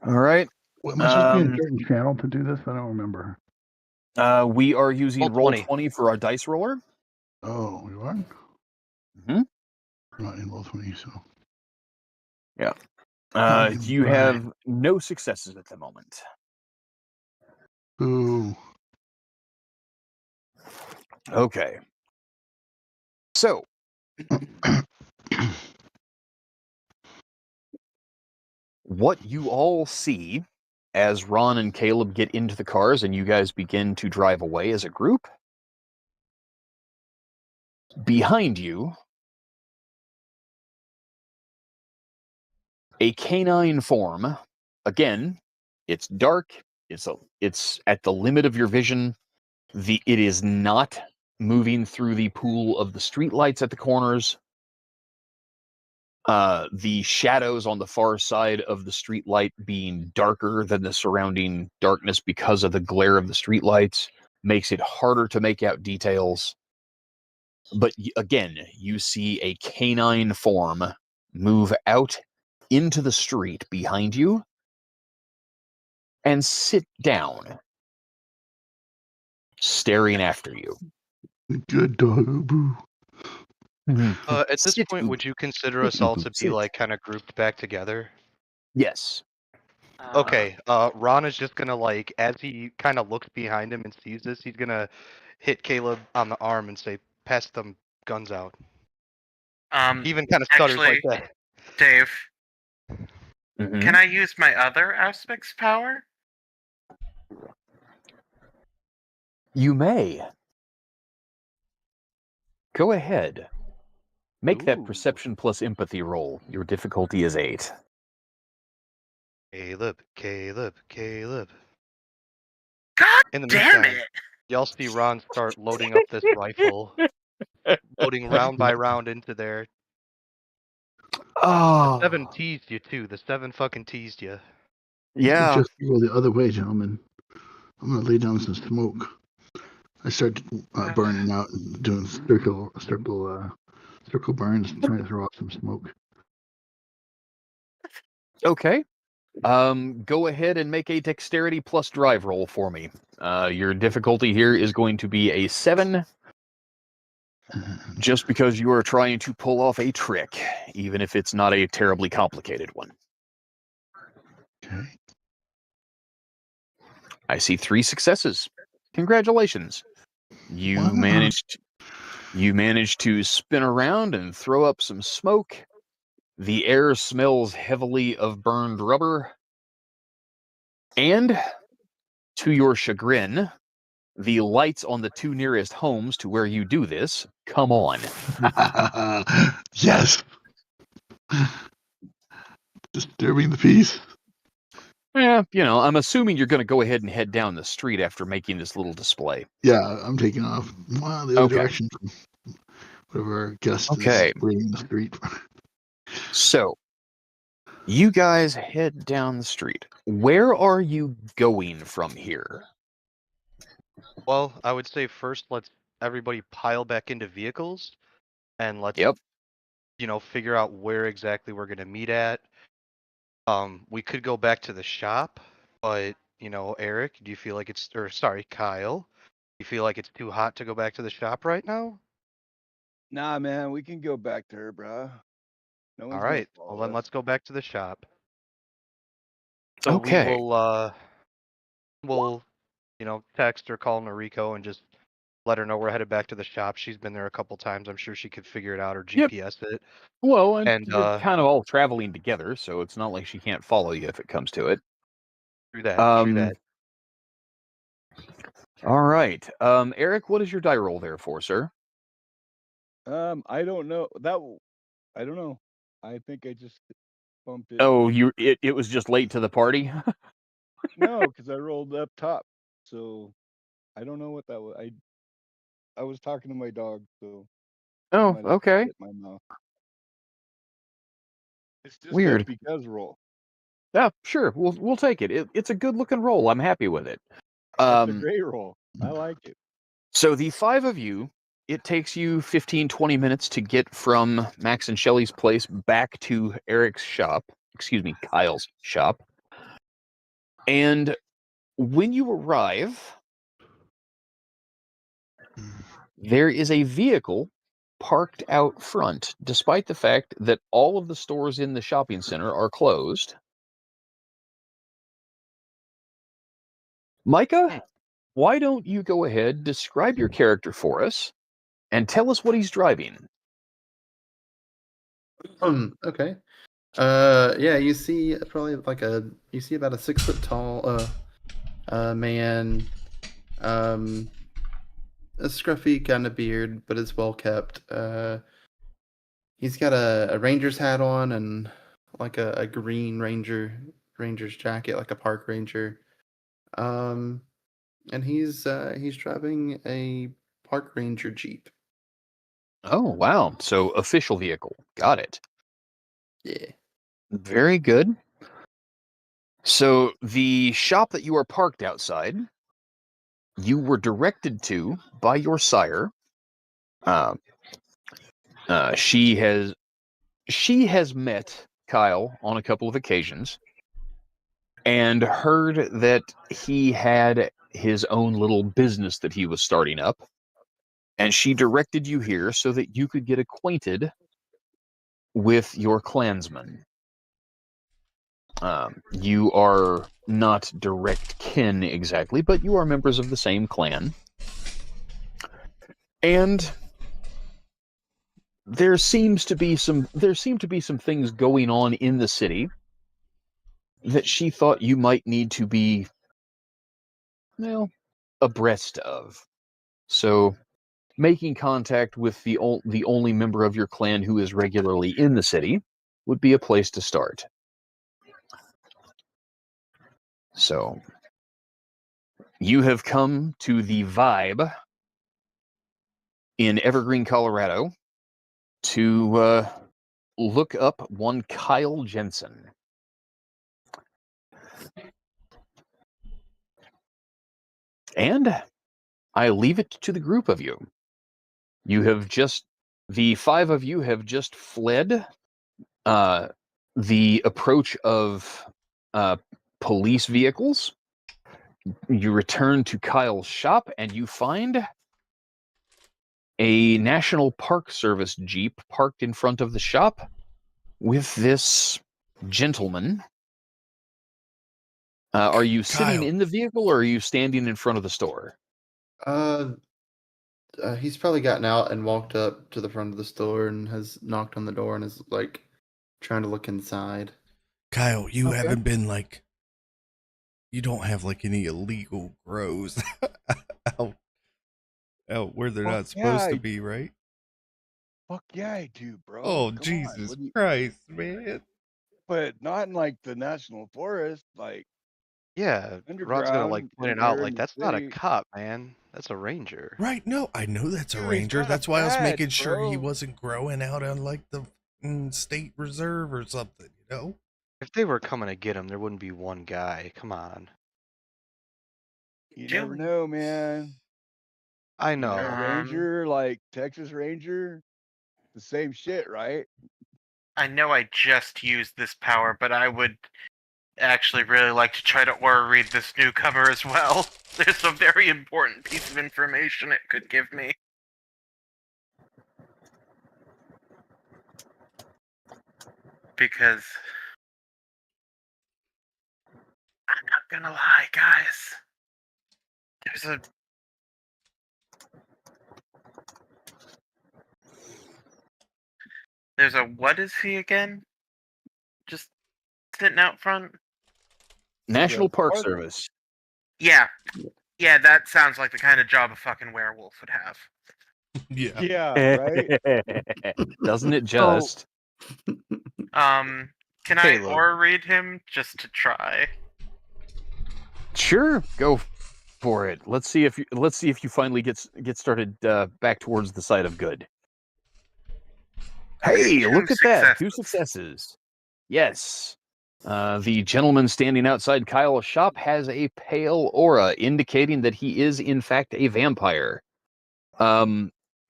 Speaker 1: All right.
Speaker 5: What, am I supposed to be in a certain channel to do this? I don't remember.
Speaker 1: We are using
Speaker 3: Roll20.
Speaker 1: Roll20 for our dice roller.
Speaker 5: Oh, you are?
Speaker 1: Mhm.
Speaker 5: I'm not in Roll20, so.
Speaker 1: You have no successes at the moment.
Speaker 5: Ooh.
Speaker 1: Okay. So, what you all see as Ron and Caleb get into the cars and you guys begin to drive away as a group, behind you, a canine form. Again, it's dark. It's at the limit of your vision. It is not moving through the pool of the streetlights at the corners. The shadows on the far side of the streetlight being darker than the surrounding darkness because of the glare of the streetlights makes it harder to make out details. But again, you see a canine form move out into the street behind you and sit down, staring after you.
Speaker 5: Good dog. Boo.
Speaker 3: At this
Speaker 1: Sit,
Speaker 3: point,
Speaker 1: Oop.
Speaker 3: would you consider
Speaker 1: Sit,
Speaker 3: us all
Speaker 1: Oop,
Speaker 3: to be
Speaker 1: sit.
Speaker 3: like kind of grouped back together?
Speaker 1: Yes.
Speaker 3: Okay, Ron is just gonna like, as he kind of looks behind him and sees this, he's gonna hit Caleb on the arm and say, "Pass them guns out." He even kind of stutters like
Speaker 4: Actually,
Speaker 3: that.
Speaker 4: Dave,
Speaker 1: Mhm.
Speaker 4: can I use my other aspect's power?
Speaker 1: You may. Go ahead. Make that
Speaker 3: Ooh.
Speaker 1: perception plus empathy roll. Your difficulty is 8.
Speaker 3: Caleb, Caleb, Caleb.
Speaker 4: God
Speaker 3: In the
Speaker 4: damn
Speaker 3: meantime,
Speaker 4: it!
Speaker 3: y'all see Ron start loading up this rifle, loading round by round into there. The 7
Speaker 1: Oh,
Speaker 3: teased you too. The 7 fucking teased you.
Speaker 1: yeah.
Speaker 5: Just go the other way, gentlemen. I'm going to lay down some smoke. I start burning out and doing circle burns, trying to throw off some smoke.
Speaker 1: Okay. Go ahead and make a dexterity plus drive roll for me. Your difficulty here is going to be a 7, just because you are trying to pull off a trick, even if it's not a terribly complicated one.
Speaker 5: Okay.
Speaker 1: I see 3 successes. Congratulations. You
Speaker 5: Wow.
Speaker 1: managed to spin around and throw up some smoke. The air smells heavily of burned rubber. And, to your chagrin, the lights on the 2 nearest homes to where you do this come on.
Speaker 5: Yes. Disturbing the peace.
Speaker 1: Yeah, I'm assuming you're going to go ahead and head down the street after making this little display.
Speaker 5: Yeah, I'm taking off. Wow, the other
Speaker 1: Okay.
Speaker 5: direction from whatever our guest
Speaker 1: Okay.
Speaker 5: is bringing the street.
Speaker 1: So, you guys head down the street. Where are you going from here?
Speaker 3: Well, I would say first let's everybody pile back into vehicles and let's,
Speaker 1: Yep.
Speaker 3: figure out where exactly we're gonna meet at. We could go back to the shop, but Eric, do you feel like Kyle, do you feel like it's too hot to go back to the shop right now?
Speaker 6: Nah, man, we can go back to her, bro. No
Speaker 3: All
Speaker 6: one's gonna
Speaker 3: right, well
Speaker 6: follow
Speaker 3: then
Speaker 6: us.
Speaker 3: let's go back to the shop. So we
Speaker 1: Okay.
Speaker 3: will text or call Noriko and just let her know we're headed back to the shop. She's been there a couple times. I'm sure she could figure it out or
Speaker 1: Yep.
Speaker 3: GPS it.
Speaker 1: Well, and
Speaker 3: And
Speaker 1: you're kind of all traveling together, so it's not like she can't follow you if it comes to it.
Speaker 3: True that.
Speaker 1: All right. Eric, what is your die roll there for, sir?
Speaker 6: I don't know I don't know. I think I just bumped it.
Speaker 1: Oh, it was just late to the party.
Speaker 6: No, because I rolled up top. So I don't know what that was. I was talking to my dog, so I
Speaker 1: Oh,
Speaker 6: might have
Speaker 1: okay.
Speaker 6: hit my mouth. It's just a
Speaker 1: Weird.
Speaker 6: because roll.
Speaker 1: Yeah, sure. We'll take it. It's a good looking roll. I'm happy with it.
Speaker 6: It's a great roll. I like it.
Speaker 1: So the 5 of you, it takes you 15, 20 minutes to get from Max and Shelley's place back to Eric's shop. Excuse me, Kyle's shop. And when you arrive, there is a vehicle parked out front, despite the fact that all of the stores in the shopping center are closed. Micah, why don't you go ahead, describe your character for us, and tell us what he's driving?
Speaker 7: Okay. Yeah, you see probably you see about a 6 foot tall man, a scruffy kind of beard, but it's well kept. He's got a ranger's hat on and like a green ranger's jacket, like a park ranger. And he's driving a park ranger Jeep.
Speaker 1: Oh, wow. So official vehicle. Got it.
Speaker 7: Yeah.
Speaker 1: Very good. So the shop that you are parked outside, you were directed to by your sire. Uh, she has met Kyle on a couple of occasions and heard that he had his own little business that he was starting up. And she directed you here so that you could get acquainted with your clansmen. You are not direct kin exactly, but you are members of the same clan. And there seem to be some things going on in the city that she thought you might need to be, well, abreast of. So making contact with the only member of your clan who is regularly in the city would be a place to start. So you have come to the Vibe in Evergreen, Colorado, to look up one Kyle Jensen. And I leave it to the group of you. The 5 of you have just fled the approach of police vehicles. You return to Kyle's shop and you find a National Park Service Jeep parked in front of the shop with this gentleman. Are you sitting
Speaker 2: Kyle.
Speaker 1: in the vehicle or are you standing in front of the store?
Speaker 7: He's probably gotten out and walked up to the front of the store and has knocked on the door and is like trying to look inside.
Speaker 2: Kyle, you
Speaker 1: Okay.
Speaker 2: haven't been you don't have any illegal grows out where they're not supposed to be, right?
Speaker 6: Fuck yeah, I do, bro.
Speaker 2: Oh,
Speaker 6: Come
Speaker 2: Jesus
Speaker 6: on.
Speaker 2: Christ, man.
Speaker 6: But not in the national forest,
Speaker 3: Yeah, Rod's gonna
Speaker 6: underground
Speaker 3: point
Speaker 6: and
Speaker 3: it out
Speaker 6: here in the
Speaker 3: that's not a
Speaker 6: city.
Speaker 3: cop, man. That's a ranger.
Speaker 2: Right, no, I know that's a
Speaker 6: Dude, he's
Speaker 2: ranger.
Speaker 6: got a
Speaker 2: That's why I was
Speaker 6: badge,
Speaker 2: making sure he
Speaker 6: bro.
Speaker 2: wasn't growing out on the state reserve or something,
Speaker 3: If they were coming to get him, there wouldn't be one guy. Come on.
Speaker 6: You never know, man.
Speaker 3: I know.
Speaker 6: Ranger, like Texas Ranger, the same shit, right?
Speaker 4: I know I just used this power, but I would actually really like to try to aura read this newcomer as well. There's a very important piece of information it could give me. Because I'm not gonna lie, guys. There's a what is he again? Just sitting out front?
Speaker 1: National Park
Speaker 6: park-
Speaker 1: Service.
Speaker 4: Yeah. Yeah, that sounds like the kind of job a fucking werewolf would have.
Speaker 2: Yeah.
Speaker 6: Yeah, right.
Speaker 1: Doesn't it just?
Speaker 4: Can I
Speaker 3: Caleb.
Speaker 4: aura read him just to try?
Speaker 1: Sure, go for it. Let's see if you finally get started back towards the side of good.
Speaker 4: Okay,
Speaker 1: Hey, look
Speaker 4: two
Speaker 1: at that! 2
Speaker 4: successes.
Speaker 1: successes. Yes. The gentleman standing outside Kyle's shop has a pale aura, indicating that he is in fact a vampire.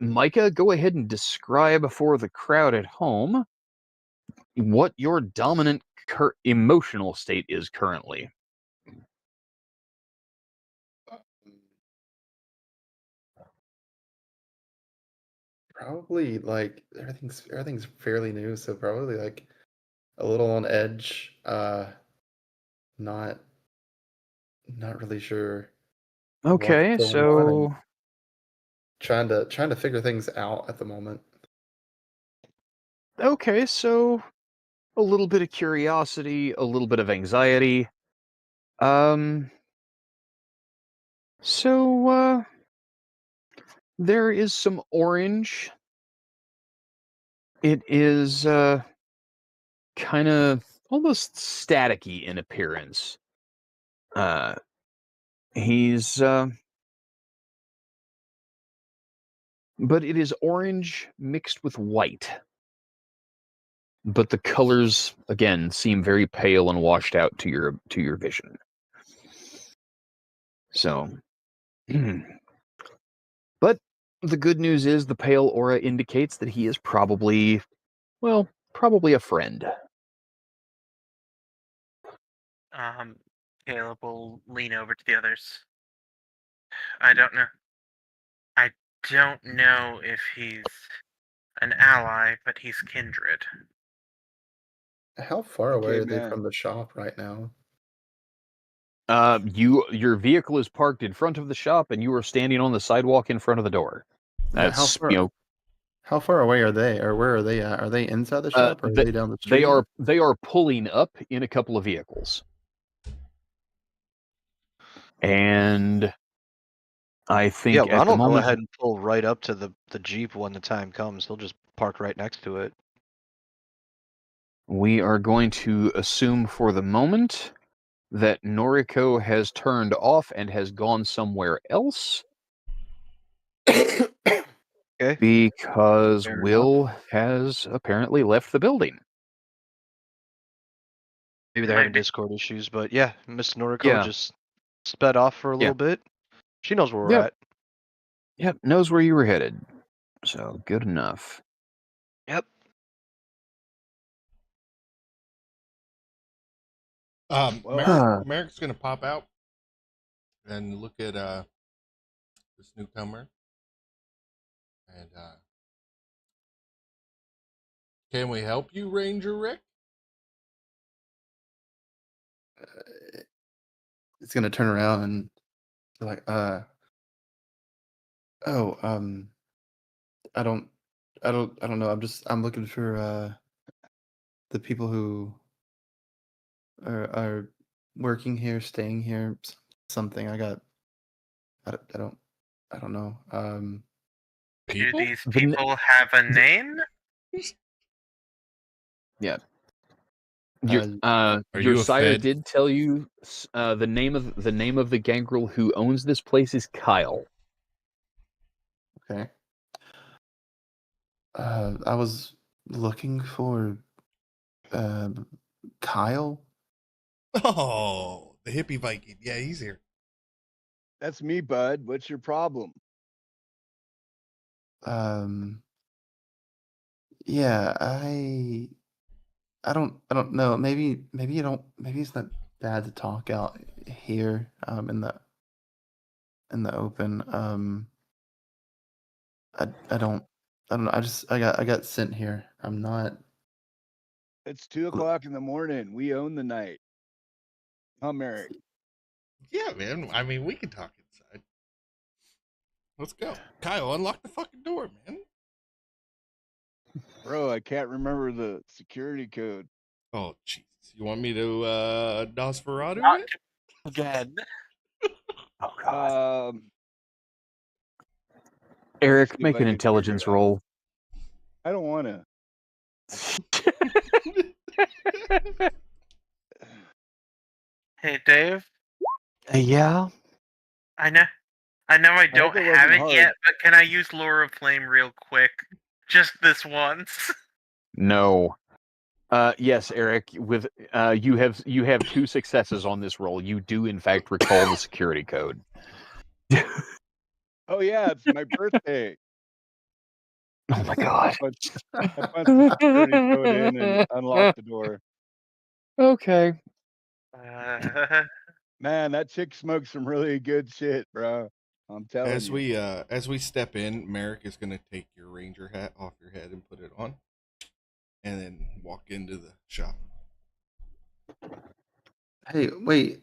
Speaker 1: Micah, go ahead and describe for the crowd at home what your dominant emotional state is currently.
Speaker 7: Probably like everything's fairly new, so probably like a little on edge. Not really sure
Speaker 1: Okay,
Speaker 7: what's going on and trying to figure things out at the moment.
Speaker 1: Okay, so a little bit of curiosity, a little bit of anxiety. So there is some orange. It is kind of almost staticky in appearance. He's but it is orange mixed with white. But the colors again seem very pale and washed out to your vision. So but the good news is the pale aura indicates that he is probably a friend.
Speaker 4: Caleb will lean over to the others. I don't know. I don't know if he's an ally, but he's kindred.
Speaker 7: How far away
Speaker 6: Okay,
Speaker 7: are they
Speaker 6: man.
Speaker 7: from the shop right now?
Speaker 1: Your vehicle is parked in front of the shop, and you are standing on the sidewalk in front of the door.
Speaker 7: Yeah,
Speaker 1: That's
Speaker 7: how far away are they, or where are they at? Are they inside the shop, or are they down the street?
Speaker 1: They are pulling up in a couple of vehicles, and I think at
Speaker 3: Ron
Speaker 1: the
Speaker 3: will go
Speaker 1: moment
Speaker 3: ahead and pull right up to the Jeep when the time comes. He'll just park right next to it.
Speaker 1: we are going to assume for the moment that Noriko has turned off and has gone somewhere else.
Speaker 3: Okay.
Speaker 1: Because
Speaker 3: Fair
Speaker 1: Will has apparently left the building.
Speaker 3: Maybe they're having Discord issues, but yeah, Miss Noriko
Speaker 1: Yeah.
Speaker 3: just sped off for a little bit. She knows where we're at.
Speaker 1: Yep, knows where you were headed. So good enough.
Speaker 3: Yep.
Speaker 2: Merrick's gonna pop out and look at this newcomer, and can we help you, Ranger Rick?
Speaker 7: It's gonna turn around and be like, I don't know. I'm looking for the people who are working here, staying here, something. I don't know.
Speaker 4: Do these people have a name?
Speaker 1: Yeah.
Speaker 2: Are
Speaker 1: Your
Speaker 2: you a
Speaker 1: sire
Speaker 2: Fed?
Speaker 1: did tell you the name of the gangrel who owns this place is Kyle.
Speaker 7: Okay. I was looking for Kyle.
Speaker 2: Oh, the hippie Viking. Yeah, he's here.
Speaker 6: That's me, bud. What's your problem?
Speaker 7: Yeah, I don't know. Maybe you don't. Maybe it's not bad to talk out here, in the open. I don't know. I got sent here. I'm not.
Speaker 6: It's 2 o'clock in the morning. We own the night. Come, Eric.
Speaker 2: Yeah, man. I mean, we can talk inside. Let's go. Kyle, unlock the fucking door, man.
Speaker 6: Bro, I can't remember the security code.
Speaker 2: Oh, Jesus. You want me to Nosferatu
Speaker 4: Not
Speaker 2: it?
Speaker 4: again.
Speaker 1: Oh god.
Speaker 6: Let me
Speaker 1: Eric,
Speaker 6: see if
Speaker 1: make
Speaker 6: I
Speaker 1: an
Speaker 6: can figure
Speaker 1: intelligence
Speaker 6: it out.
Speaker 1: roll.
Speaker 6: I don't want to.
Speaker 4: Hey, Dave.
Speaker 1: Yeah.
Speaker 4: I know I
Speaker 6: hope
Speaker 4: don't
Speaker 6: it
Speaker 4: have
Speaker 6: wasn't
Speaker 4: it
Speaker 6: hard.
Speaker 4: yet, but can I use Lure of Flame real quick? Just this once.
Speaker 1: No. Yes, Eric. With you have 2 successes on this roll. You do in fact recall the security code.
Speaker 6: Oh yeah, it's my birthday.
Speaker 1: Oh my god.
Speaker 6: I punched the security code in and unlocked the door.
Speaker 1: Okay.
Speaker 6: Man, that chick smoked some really good shit, bro. I'm telling
Speaker 2: As
Speaker 6: you.
Speaker 2: we step in, Merrick is gonna take your ranger hat off your head and put it on, and then walk into the shop.
Speaker 7: Hey, wait.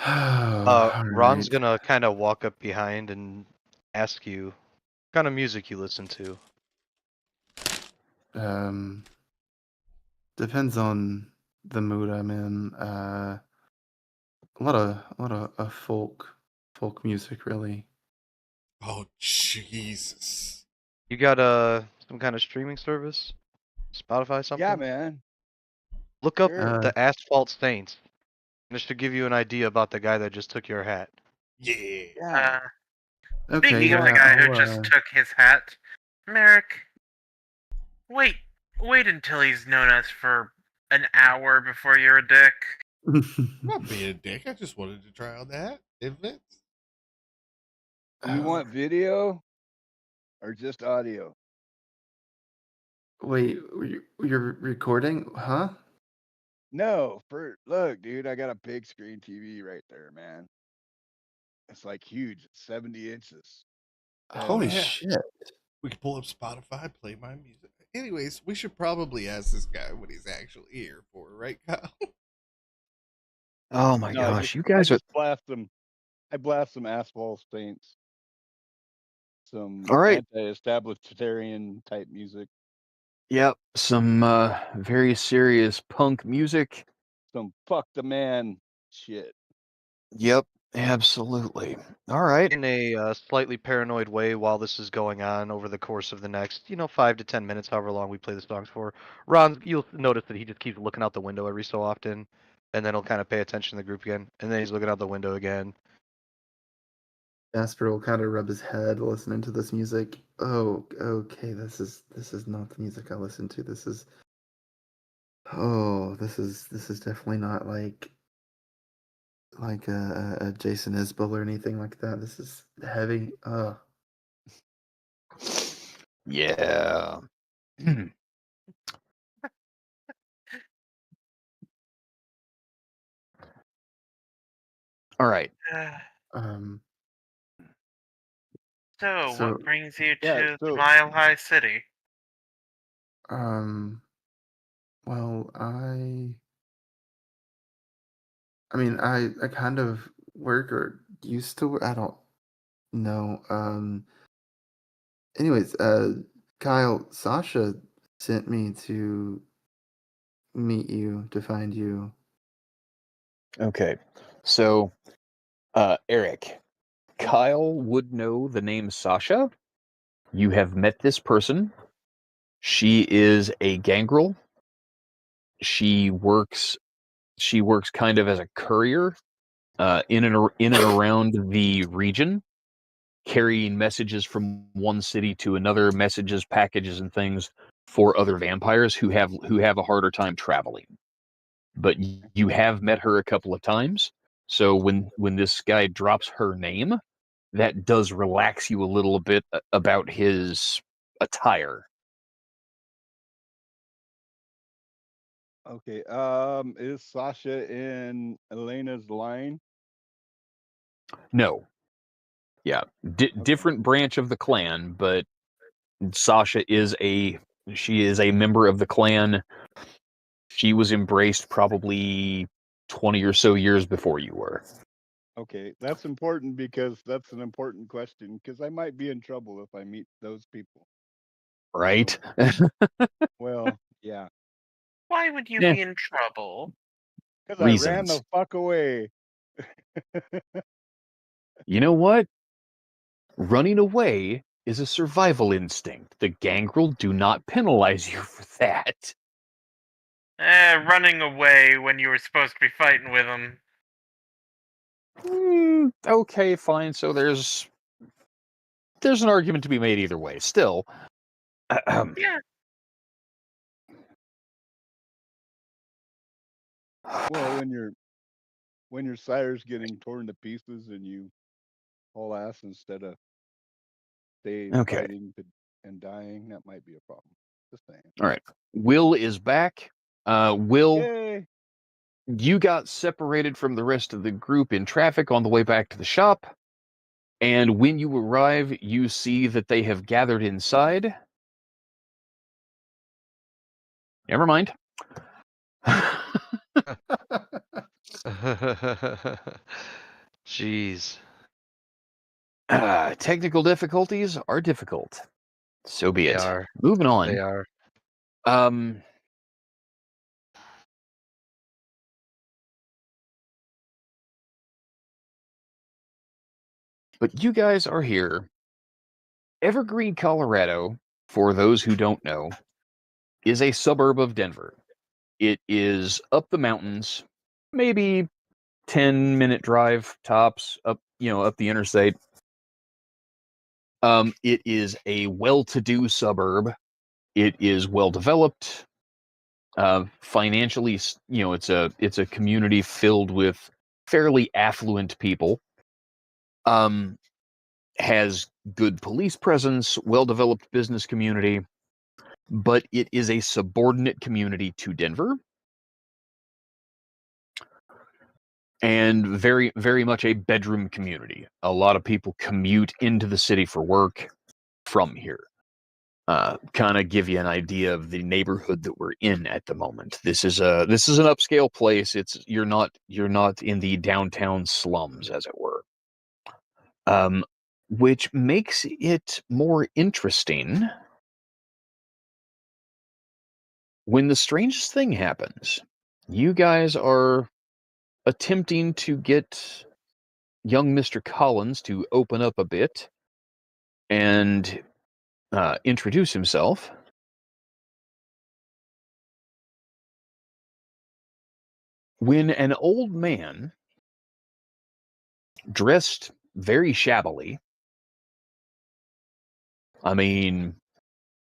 Speaker 3: Ron's
Speaker 7: Alright.
Speaker 3: gonna kind of walk up behind and ask you what kind of music you listen to.
Speaker 7: Depends on the mood I'm in. A lot of folk music, really.
Speaker 2: Oh, Jesus.
Speaker 3: You got some kind of streaming service? Spotify something?
Speaker 6: Yeah, man.
Speaker 3: Look up
Speaker 6: Sure.
Speaker 3: the Asphalt Saints. This should give you an idea about the guy that just took your hat.
Speaker 2: Yeah.
Speaker 6: Yeah.
Speaker 7: Okay,
Speaker 4: Speaking of
Speaker 7: yeah,
Speaker 4: the guy who
Speaker 7: I'll,
Speaker 4: just took his hat, Merrick, wait until he's known us for an hour before you're a dick.
Speaker 2: I'm not being a dick. I just wanted to try out the hat. It fits.
Speaker 6: You want video or just audio?
Speaker 7: Wait, you're recording? Huh?
Speaker 6: No, look, dude, I got a big screen TV right there, man. It's like huge, 70 inches.
Speaker 7: Holy
Speaker 2: Yeah.
Speaker 7: shit.
Speaker 2: We can pull up Spotify, play my music. Anyways, we should probably ask this guy what he's actually here for, right, Kyle?
Speaker 1: Oh my
Speaker 6: No,
Speaker 1: gosh, you guys are
Speaker 6: I blast some Asphalt Saints, some
Speaker 1: all right.
Speaker 6: anti-establishmentarian type music,
Speaker 1: Yep, some very serious punk music.
Speaker 6: some fuck the man shit.
Speaker 1: Yep, absolutely. All right.
Speaker 3: In a slightly paranoid way, while this is going on over the course of the next, 5 to 10 minutes, however long we play the songs for, Ron, you'll notice that he just keeps looking out the window every so often, and then he'll kind of pay attention to the group again, and then he's looking out the window again.
Speaker 7: Jasper will kind of rub his head listening to this music. Oh, okay, this is not the music I listen to. This is definitely not like a Jason Isbell or anything like that. This is heavy.
Speaker 1: Yeah. All right.
Speaker 7: Um,
Speaker 4: So,
Speaker 7: So-
Speaker 4: what brings you
Speaker 6: Yeah,
Speaker 4: to
Speaker 6: so-
Speaker 4: Mile High City?
Speaker 7: well, I mean, I kind of work or used to. I don't know. Anyways, Kyle, Sasha sent me to meet you, to find you.
Speaker 1: Okay. So, Eric, Kyle would know the name Sasha. You have met this person. She is a gangrel. She works kind of as a courier in and around the region, carrying messages from one city to another, messages, packages, and things for other vampires who have a harder time traveling. But you have met her a couple of times. So when this guy drops her name, that does relax you a little bit about his attire.
Speaker 6: Okay. Is Sasha in Elena's line?
Speaker 1: No. Yeah. Different branch of the clan, but Sasha is a member of the clan. She was embraced probably 20 or so years before you were.
Speaker 6: Okay, that's important because that's an important question because I might be in trouble if I meet those people.
Speaker 1: Right?
Speaker 6: Well, yeah,
Speaker 4: Why would you
Speaker 1: Yeah.
Speaker 4: be in trouble?
Speaker 6: because I ran
Speaker 1: Reasons.
Speaker 6: the fuck away.
Speaker 1: You know what? Running away is a survival instinct. The gangrel do not penalize you for that.
Speaker 4: Running away when you were supposed to be fighting with them.
Speaker 1: Okay, fine. So there's an argument to be made either way. Still,
Speaker 4: Yeah.
Speaker 6: Well, when your sire's getting torn to pieces and you haul ass instead of stay
Speaker 1: Okay.
Speaker 6: fighting and dying, that might be a problem. Just saying.
Speaker 1: All right. Will is back. Will,
Speaker 6: Yay!
Speaker 1: you got separated from the rest of the group in traffic on the way back to the shop. And when you arrive, you see that they have gathered inside. Never mind.
Speaker 3: Jeez.
Speaker 1: Technical difficulties are difficult. So be
Speaker 3: They
Speaker 1: it.
Speaker 3: are.
Speaker 1: Moving on.
Speaker 3: They are.
Speaker 1: But you guys are here. Evergreen, Colorado, for those who don't know, is a suburb of Denver. It is up the mountains, maybe 10-minute drive tops up the interstate. It is a well-to-do suburb. It is well developed. Financially, it's a community filled with fairly affluent people. Has good police presence, well-developed business community, but it is a subordinate community to Denver. And very, very much a bedroom community. A lot of people commute into the city for work from here. Kind of give you an idea of the neighborhood that we're in at the moment. This is an upscale place. You're not in the downtown slums, as it were. Which makes it more interesting when the strangest thing happens. You guys are attempting to get young Mr. Collins to open up a bit and introduce himself. When an old man, dressed very shabbily, I mean,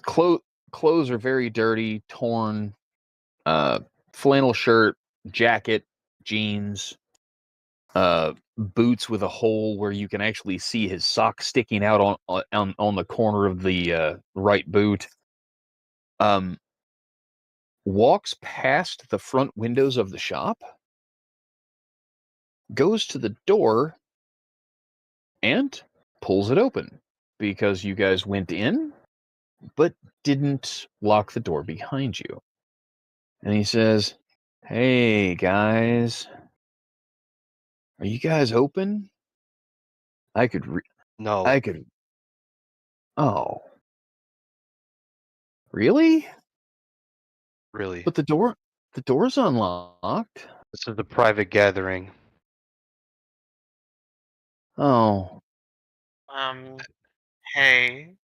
Speaker 1: clothes are very dirty, torn, flannel shirt, jacket, jeans, boots with a hole where you can actually see his sock sticking out on the corner of the right boot. Walks past the front windows of the shop, goes to the door, and pulls it open because you guys went in, but didn't lock the door behind you. And he says, "Hey guys, are you guys open? I could
Speaker 3: No,
Speaker 1: I could. Oh, really?
Speaker 3: really.
Speaker 1: But the door's unlocked.
Speaker 3: This is a private gathering.
Speaker 1: Oh,
Speaker 4: Hey.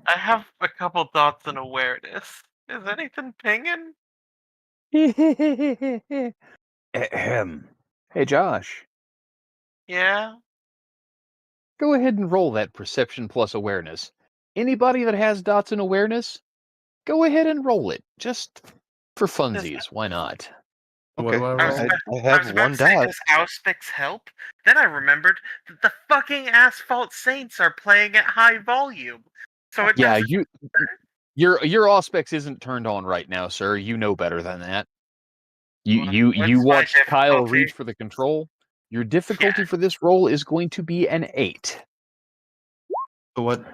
Speaker 4: I have a couple thoughts and awareness. Is anything pinging?
Speaker 1: ahem. Hey Josh,
Speaker 4: Yeah?
Speaker 1: go ahead and roll that perception plus awareness. Anybody that has dots in awareness, go ahead and roll it. Just for funsies, why not?
Speaker 7: What
Speaker 3: Okay.
Speaker 7: do I
Speaker 4: I was
Speaker 7: roll?
Speaker 4: about,
Speaker 3: I
Speaker 4: I
Speaker 3: have
Speaker 4: was about
Speaker 3: one
Speaker 4: to say,
Speaker 3: dot.
Speaker 4: does Auspics help? Then I remembered that the fucking Asphalt Saints are playing at high volume. So it
Speaker 1: Yeah,
Speaker 4: doesn't
Speaker 1: your Auspex isn't turned on right now, sir. You know better than that. You
Speaker 4: What's my
Speaker 1: watched Kyle
Speaker 4: difficulty?
Speaker 1: reach for the control. Your difficulty
Speaker 4: Yeah.
Speaker 1: for this roll is going to be an 8.
Speaker 7: So what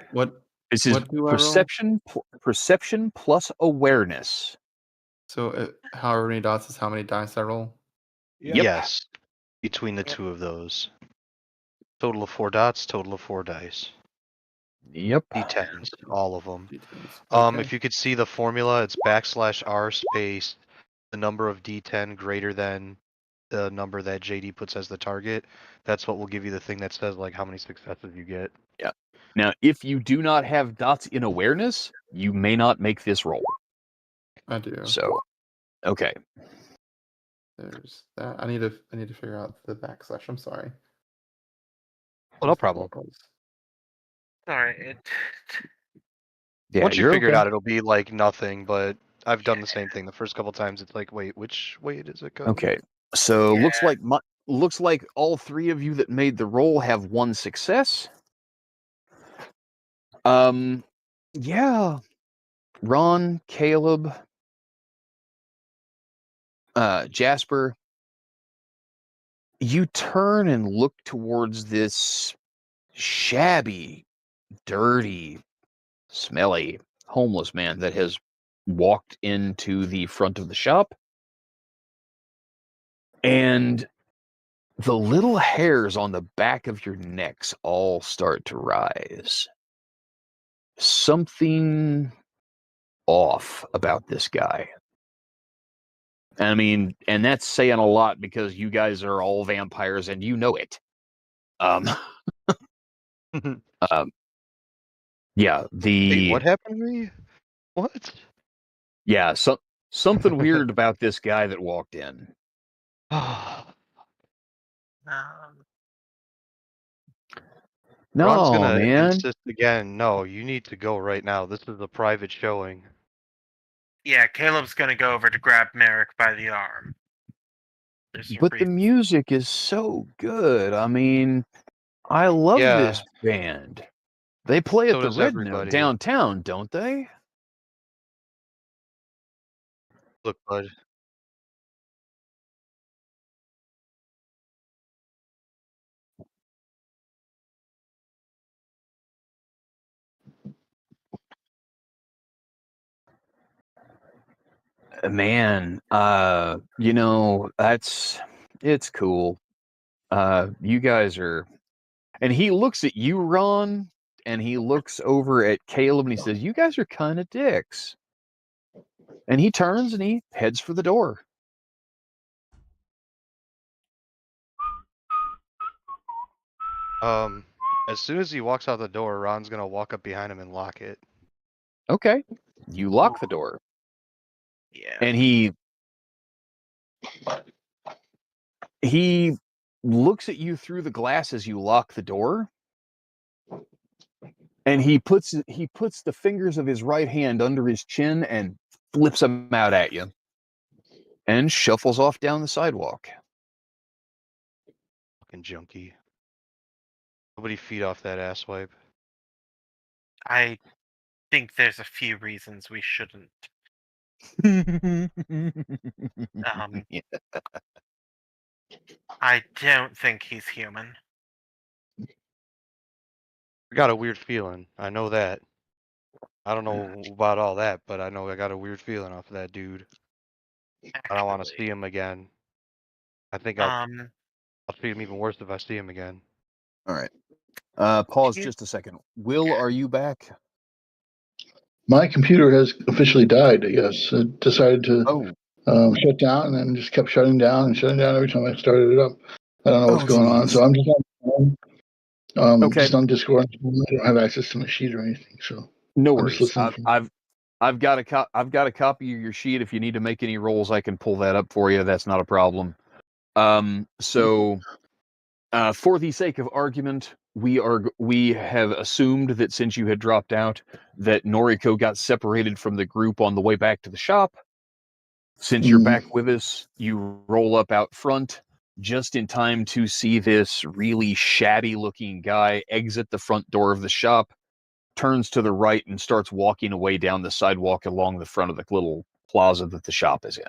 Speaker 1: This is
Speaker 7: do I roll?
Speaker 1: perception plus awareness.
Speaker 7: So however many dots is how many dice I roll.
Speaker 6: Yep.
Speaker 3: Yes. Between the two of those. Total of 4 dots, total of 4 dice.
Speaker 1: Yep.
Speaker 3: D10s, all of them.
Speaker 7: D10s. Okay.
Speaker 3: If you could see the formula, it's \r space the number of D10 greater than the number that JD puts as the target. That's what will give you the thing that says like how many successes you get.
Speaker 1: Yeah. Now, if you do not have dots in awareness, you may not make this roll.
Speaker 7: I do.
Speaker 1: So, okay.
Speaker 7: There's that. I need to figure out the backslash. I'm sorry.
Speaker 3: Oh, no problem.
Speaker 4: Sorry,
Speaker 1: Yeah,
Speaker 3: Once you
Speaker 1: you're
Speaker 3: figure it
Speaker 1: okay.
Speaker 3: out, it'll be like nothing, but I've done the same thing. The first couple times, it's like, wait, which way does it go?
Speaker 1: Okay. So
Speaker 4: Yeah.
Speaker 1: looks like all three of you that made the roll have one success. Yeah. Ron, Caleb, Jasper, you turn and look towards this shabby, dirty, smelly, homeless man that has walked into the front of the shop. And the little hairs on the back of your necks all start to rise. Something off about this guy. I mean, and that's saying a lot because you guys are all vampires and you know it. Yeah,
Speaker 3: Wait, what happened to me? What?
Speaker 1: yeah, something weird about this guy that walked in.
Speaker 3: Ron's
Speaker 1: No,
Speaker 3: gonna
Speaker 1: man.
Speaker 3: insist again. No, you need to go right now. This is a private showing.
Speaker 4: yeah, Caleb's gonna go over to grab Merrick by the arm. There's your
Speaker 1: But the
Speaker 4: reason.
Speaker 1: music is so good. I mean, I love
Speaker 3: Yeah.
Speaker 1: this band. They play
Speaker 3: So
Speaker 1: at the
Speaker 3: does
Speaker 1: Red Note
Speaker 3: everybody.
Speaker 1: downtown, don't they?
Speaker 3: Look, bud.
Speaker 1: Man, you know, it's cool. You guys are, and he looks at you, Ron, and he looks over at Caleb and he says, "You guys are kind of dicks." And he turns and he heads for the door.
Speaker 3: As soon as he walks out the door, Ron's gonna walk up behind him and lock it.
Speaker 1: Okay. You lock the door.
Speaker 4: Yeah.
Speaker 1: And he looks at you through the glass as you lock the door. And he puts the fingers of his right hand under his chin and flips them out at you. And shuffles off down the sidewalk.
Speaker 3: Fucking junkie. Nobody feed off that asswipe.
Speaker 4: I think there's a few reasons we shouldn't.
Speaker 1: Yeah.
Speaker 4: I don't think he's human.
Speaker 3: I got a weird feeling. I know that. I don't know about all that, but I know I got a weird feeling off of that dude. I don't want to see him again. I think I'll treat him even worse if I see him again.
Speaker 1: All right. Pause just a second. Will, are you back?
Speaker 5: My computer has officially died, I guess. It decided to shut down and then just kept shutting down and shutting down every time I started it up. I don't know what's going on. So I'm just on
Speaker 1: Okay.
Speaker 5: just on Discord. I don't have access to my sheet or anything. So
Speaker 1: No
Speaker 5: I'm just
Speaker 1: worries.
Speaker 5: listening.
Speaker 1: I've got a copy of your sheet. If you need to make any rolls, I can pull that up for you. That's not a problem. So for the sake of argument, we have assumed that since you had dropped out, that Noriko got separated from the group on the way back to the shop. Since you're back with us, you roll up out front just in time to see this really shabby-looking guy exit the front door of the shop, turns to the right, and starts walking away down the sidewalk along the front of the little plaza that the shop is in.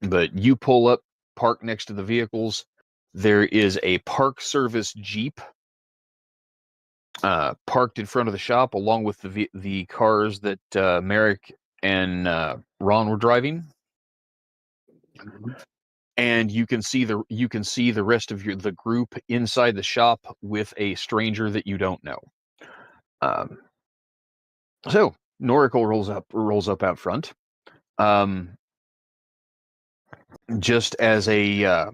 Speaker 1: But you pull up, park next to the vehicles. There is a Park Service Jeep parked in front of the shop, along with the cars that Merrick and Ron were driving. And you can see the rest of the group inside the shop with a stranger that you don't know. So Noriko rolls up out front. Just as a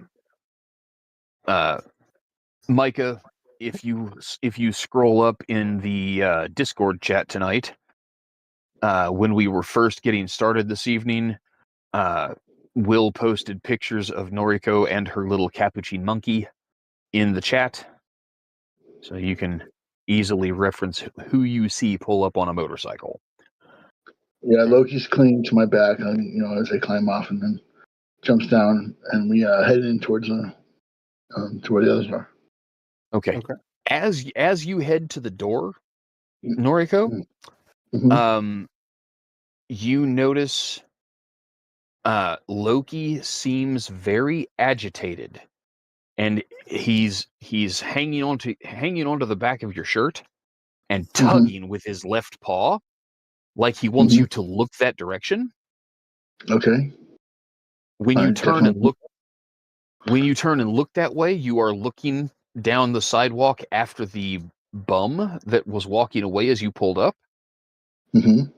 Speaker 1: Micah, if you scroll up in the Discord chat tonight, when we were first getting started this evening, Will posted pictures of Noriko and her little capuchin monkey in the chat, so you can easily reference who you see pull up on a motorcycle.
Speaker 5: Yeah, Loki's clinging to my back, as I climb off, and then jumps down, and we head in towards to where the others are.
Speaker 1: Okay. As you head to the door, Noriko,
Speaker 5: Mm-hmm.
Speaker 1: you notice Loki seems very agitated, and he's hanging onto the back of your shirt and tugging with his left paw, like he wants you to look that direction.
Speaker 5: Okay.
Speaker 1: When you turn and look that way, you are looking down the sidewalk after the bum that was walking away as you pulled up.
Speaker 5: Mm-hmm.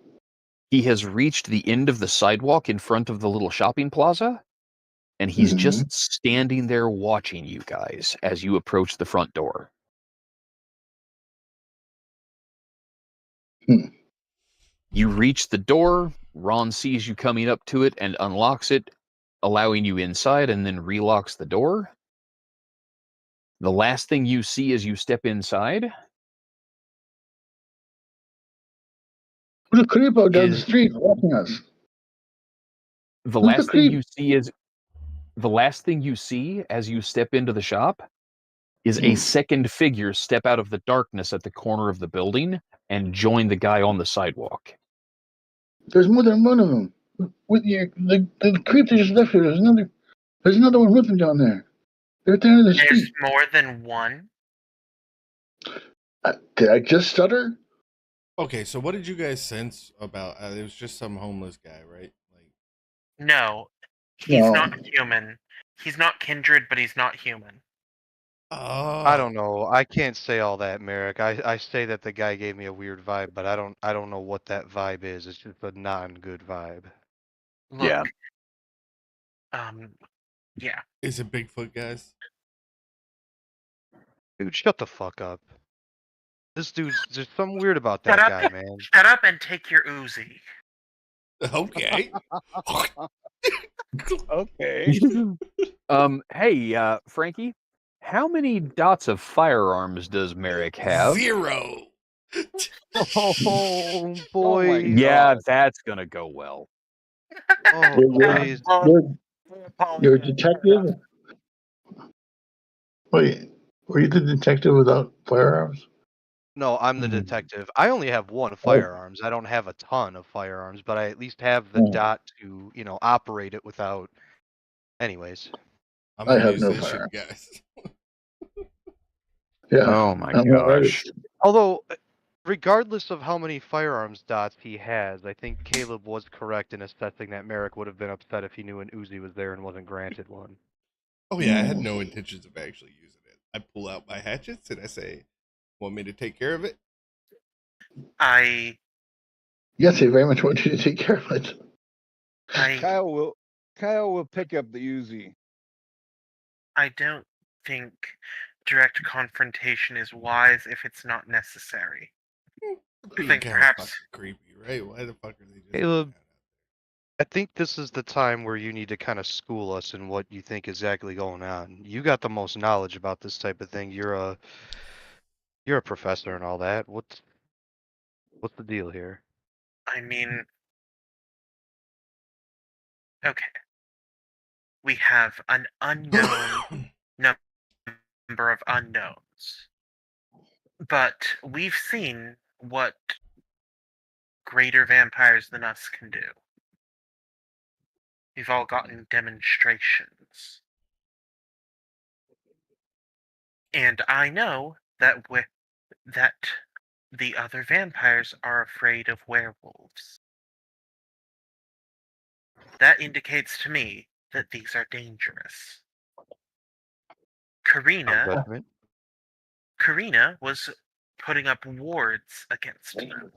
Speaker 1: He has reached the end of the sidewalk in front of the little shopping plaza, and he's just standing there watching you guys as you approach the front door. You reach the door. Ron sees you coming up to it and unlocks it, allowing you inside, and then relocks the door. The last thing you see as you step inside,
Speaker 5: Who's a creepo down the street watching us?
Speaker 1: The last thing you see as you step into the shop is a second figure step out of the darkness at the corner of the building and join the guy on the sidewalk.
Speaker 5: There's more than one of them. With the creep that just left here, there's another one with him down there. They're at the end of the street.
Speaker 4: There's more than one?
Speaker 5: Did I just stutter?
Speaker 2: Okay, so what did you guys sense about? It was just some homeless guy, right?
Speaker 4: No, he's not human. He's not kindred, but he's not human.
Speaker 3: I don't know. I can't say all that, Merrick. I say that the guy gave me a weird vibe, but I don't know what that vibe is. It's just a non-good vibe.
Speaker 4: Look,
Speaker 1: yeah.
Speaker 4: Yeah.
Speaker 2: Is it Bigfoot, guys?
Speaker 3: Dude, shut the fuck up. There's something weird about that guy, man.
Speaker 4: Shut up and take your Uzi.
Speaker 2: Okay.
Speaker 6: Okay.
Speaker 1: Hey, Frankie, how many dots of firearms does Merrick have?
Speaker 2: 0.
Speaker 3: Oh boy.
Speaker 6: Oh
Speaker 1: yeah, that's gonna go well.
Speaker 3: Oh, please.
Speaker 5: You're a detective? Wait, were you the detective without firearms?
Speaker 3: No, I'm the detective. I only have one firearms. I don't have a ton of firearms, but I at least have the dot to, operate it without. Anyways.
Speaker 2: I have no firearms, guys.
Speaker 5: Yeah.
Speaker 1: Oh my gosh.
Speaker 3: Although, regardless of how many firearms dots he has, I think Caleb was correct in assessing that Merrick would have been upset if he knew an Uzi was there and wasn't granted one.
Speaker 2: Oh yeah, I had no intentions of actually using it. I pull out my hatchets and I say, "Want me to take care of it?"
Speaker 5: Yes, I very much want you to take care of it.
Speaker 6: Kyle will pick up the Uzi.
Speaker 4: I don't think direct confrontation is wise if it's not necessary. I think perhaps
Speaker 2: creepy, right? Why the fuck are they just
Speaker 3: Caleb, I think this is the time where you need to kind of school us in what you think exactly going on. You got the most knowledge about this type of thing. You're a professor and all that. What's the deal here?
Speaker 4: I mean, Okay. We have an unknown number of unknowns. But we've seen what greater vampires than us can do. We've all gotten demonstrations. And I know that that the other vampires are afraid of werewolves. That indicates to me that these are dangerous. Karina was putting up wards against them.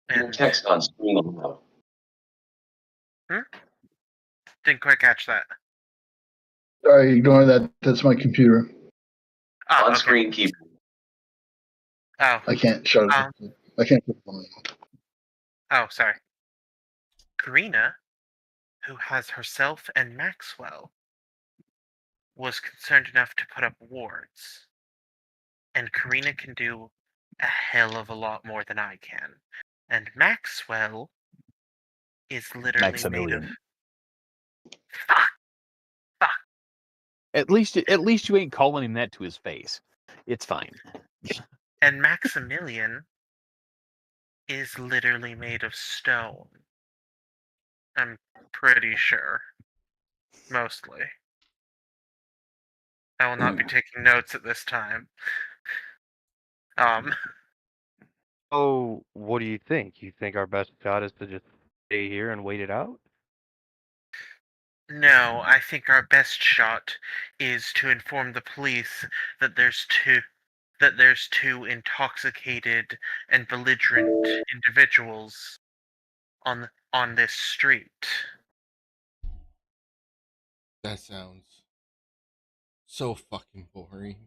Speaker 4: And
Speaker 8: text on screen now.
Speaker 4: Didn't quite catch that.
Speaker 5: Sorry, ignore that. That's my computer.
Speaker 4: Oh,
Speaker 8: On
Speaker 4: okay.
Speaker 8: screen keyboard.
Speaker 4: Oh,
Speaker 5: I can't shut it. I can't put it on.
Speaker 4: oh, sorry. Karina, who has herself and Maxwell, was concerned enough to put up wards. And Karina can do a hell of a lot more than I can. And Maxwell is literally made of...
Speaker 1: Maximilian.
Speaker 4: Fuck!
Speaker 1: At least you ain't calling him that to his face. It's fine.
Speaker 4: And Maximilian is literally made of stone. I'm pretty sure. Mostly. I will not be taking notes at this time.
Speaker 3: Oh, what do you think? You think our best shot is to just stay here and wait it out?
Speaker 4: No, I think our best shot is to inform the police that there's two intoxicated and belligerent individuals on this street.
Speaker 2: That sounds so fucking boring.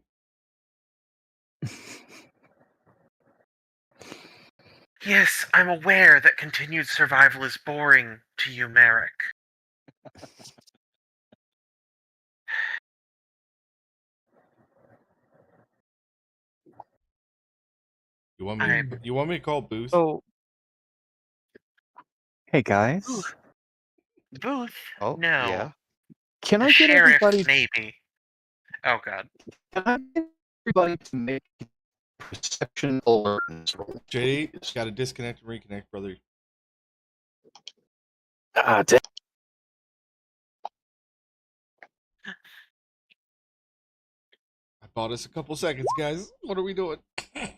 Speaker 4: Yes, I'm aware that continued survival is boring to you, Merrick.
Speaker 2: You want me to call Booth?
Speaker 3: Oh,
Speaker 1: Hey guys,
Speaker 4: Booth?
Speaker 3: oh,
Speaker 4: No.
Speaker 3: yeah.
Speaker 1: can
Speaker 4: The
Speaker 1: I get
Speaker 4: sheriff,
Speaker 1: everybody?
Speaker 4: maybe. Oh god.
Speaker 1: Can I get everybody to make perception alertness roll?
Speaker 2: JD, got to disconnect and reconnect, brother.
Speaker 1: Damn.
Speaker 2: I bought us a couple seconds, guys. What are we doing?
Speaker 1: Can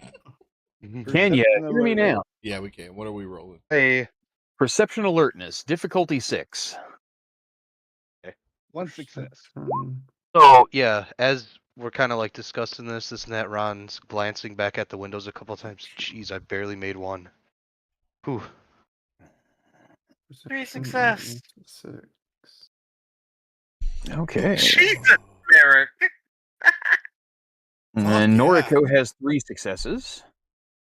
Speaker 1: you
Speaker 6: Perception
Speaker 1: hear me
Speaker 6: alert.
Speaker 1: now?
Speaker 2: Yeah, we can. What are we rolling?
Speaker 3: Hey.
Speaker 1: Perception alertness, difficulty 6.
Speaker 6: 1 success.
Speaker 3: So, yeah, as we're kind of like discussing this and that, Ron's glancing back at the windows a couple times. Jeez, I barely made one. Whew.
Speaker 4: 3 success.
Speaker 1: Okay.
Speaker 4: Jesus, Merrick.
Speaker 1: And
Speaker 2: yeah.
Speaker 1: Noriko has 3 successes.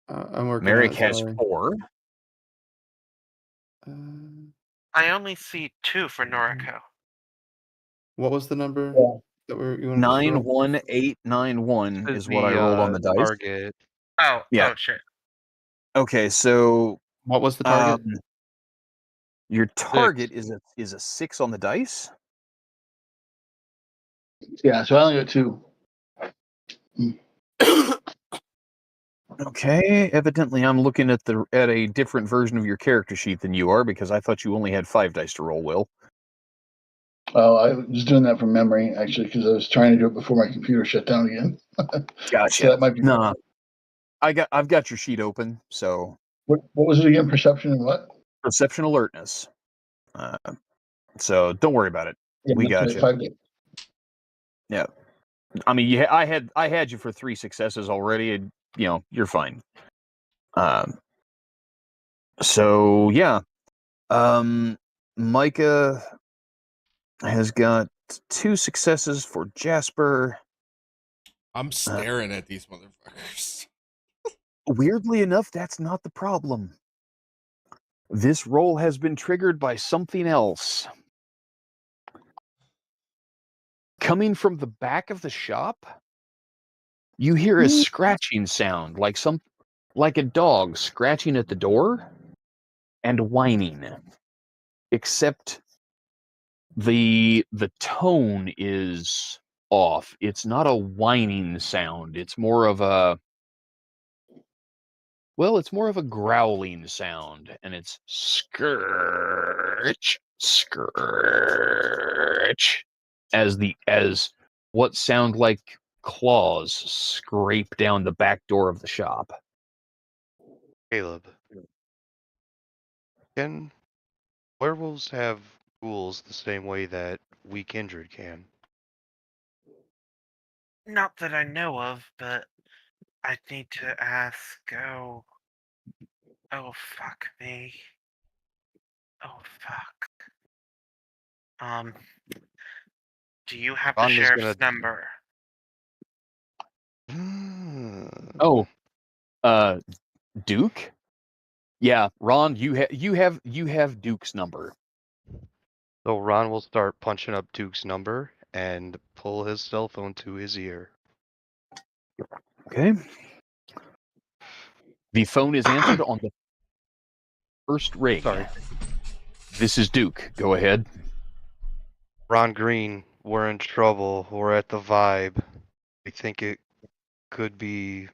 Speaker 7: I'm working.
Speaker 1: Merrick
Speaker 7: on it,
Speaker 1: has
Speaker 7: sorry.
Speaker 1: 4.
Speaker 4: I only see 2 for Noriko.
Speaker 7: What was the number that you wanted us to roll?
Speaker 1: 91891 is what I rolled on the dice.
Speaker 3: Target.
Speaker 4: Oh,
Speaker 1: Yeah.
Speaker 4: oh shit.
Speaker 1: Okay, so
Speaker 7: What was the target?
Speaker 1: your target is a 6 on the dice.
Speaker 5: Yeah, so I only got 2.
Speaker 1: Okay, evidently I'm looking at a different version of your character sheet than you are, because I thought you only had 5 dice to roll, Will.
Speaker 5: Oh, I was doing that from memory, actually, because I was trying to do it before my computer shut down again.
Speaker 1: Gotcha.
Speaker 5: So that might be.
Speaker 1: Nah, I've got your sheet open, so
Speaker 5: What was it again? Perception and what?
Speaker 1: perception alertness. So don't worry about it.
Speaker 5: Yeah,
Speaker 1: We
Speaker 5: that's
Speaker 1: got
Speaker 5: right,
Speaker 1: you.
Speaker 5: 5 days.
Speaker 1: Yeah, I mean, I had you for 3 successes already, and you're fine. So yeah, Micah has got 2 successes for Jasper.
Speaker 2: I'm staring at these motherfuckers.
Speaker 1: Weirdly enough, that's not the problem. This roll has been triggered by something else. Coming from the back of the shop, you hear a scratching sound, like a dog scratching at the door and whining. except the tone is off. It's not a whining sound. It's more of a growling sound, and it's scratch, scratch, as what sound like claws scrape down the back door of the shop.
Speaker 3: Caleb, can werewolves have ghouls the same way that we kindred can?
Speaker 4: Not that I know of, but I'd need to ask. Oh, fuck me. Oh, fuck. Do you have the
Speaker 3: Ron is
Speaker 4: sheriff's
Speaker 3: gonna.
Speaker 4: number?
Speaker 1: Oh, Duke? Yeah, Ron, you have Duke's number.
Speaker 3: So Ron will start punching up Duke's number and pull his cell phone to his ear.
Speaker 1: Okay. The phone is answered on the first ring.
Speaker 3: Sorry.
Speaker 1: This is Duke. Go ahead.
Speaker 3: Ron Green, we're in trouble. We're at the Vibe. We think it could be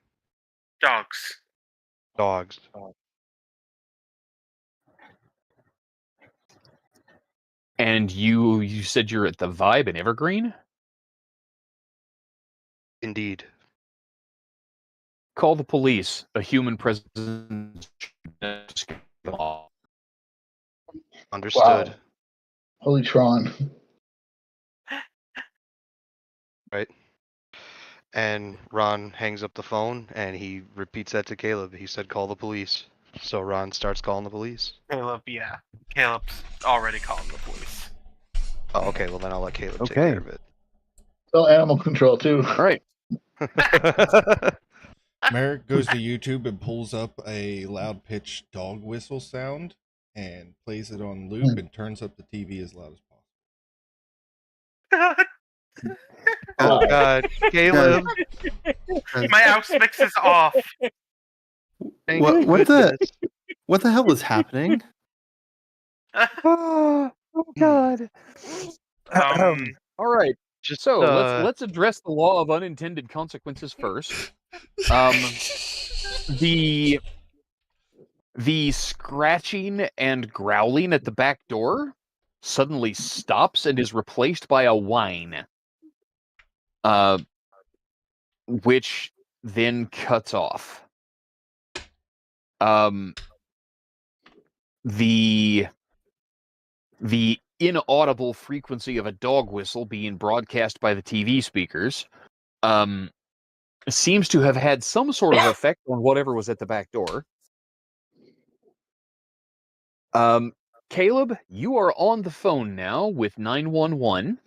Speaker 4: Dogs.
Speaker 3: dogs.
Speaker 1: And you said you're at the Vibe in Evergreen?
Speaker 3: Indeed.
Speaker 1: Call the police. A human presence.
Speaker 3: Understood.
Speaker 5: Wow. Holy Tron.
Speaker 3: Right? And Ron hangs up the phone and he repeats that to Caleb. He said, call the police. So Ron starts calling the police.
Speaker 4: Caleb, yeah. Caleb's already calling the police.
Speaker 3: Oh, okay. Well, then I'll let Caleb take
Speaker 1: Okay.
Speaker 3: care of it.
Speaker 5: So animal control too.
Speaker 1: All right.
Speaker 2: Merrick goes to YouTube and pulls up a loud pitched dog whistle sound and plays it on loop and turns up the TV as loud as possible.
Speaker 3: Oh God, Caleb!
Speaker 4: My house mix is off.
Speaker 3: Thank
Speaker 7: What
Speaker 3: goodness.
Speaker 7: the hell is happening?
Speaker 1: Oh God. All right.
Speaker 3: Just
Speaker 1: So let's address the law of unintended consequences first. The scratching and growling at the back door suddenly stops and is replaced by a whine, which then cuts off. The inaudible frequency of a dog whistle being broadcast by the TV speakers seems to have had some sort of effect on whatever was at the back door. Caleb, you are on the phone now with 911,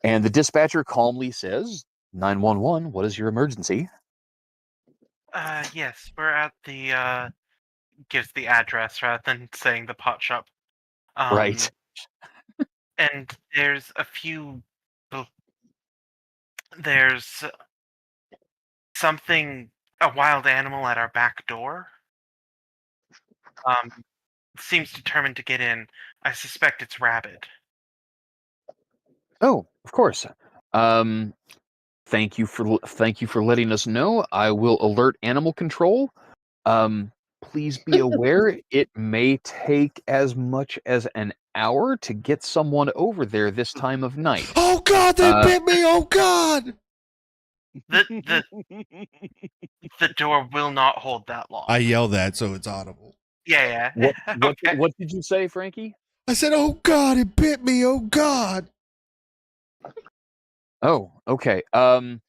Speaker 1: and the dispatcher calmly says, 911, what is your emergency?
Speaker 4: Yes, we're at the, gives the address rather than saying the pot shop.
Speaker 1: Right.
Speaker 4: And there's there's a wild animal at our back door. Seems determined to get in. I suspect it's rabid.
Speaker 1: Oh, of course. Thank you for letting us know. I will alert animal control. Please be aware it may take as much as an hour to get someone over there this time of night.
Speaker 2: Oh God, they bit me! Oh God!
Speaker 4: The door will not hold that long.
Speaker 2: I yell that so it's audible.
Speaker 4: Yeah.
Speaker 1: What did you say, Frankie?
Speaker 2: I said, "Oh God, it bit me! Oh God!"
Speaker 1: Oh, okay. I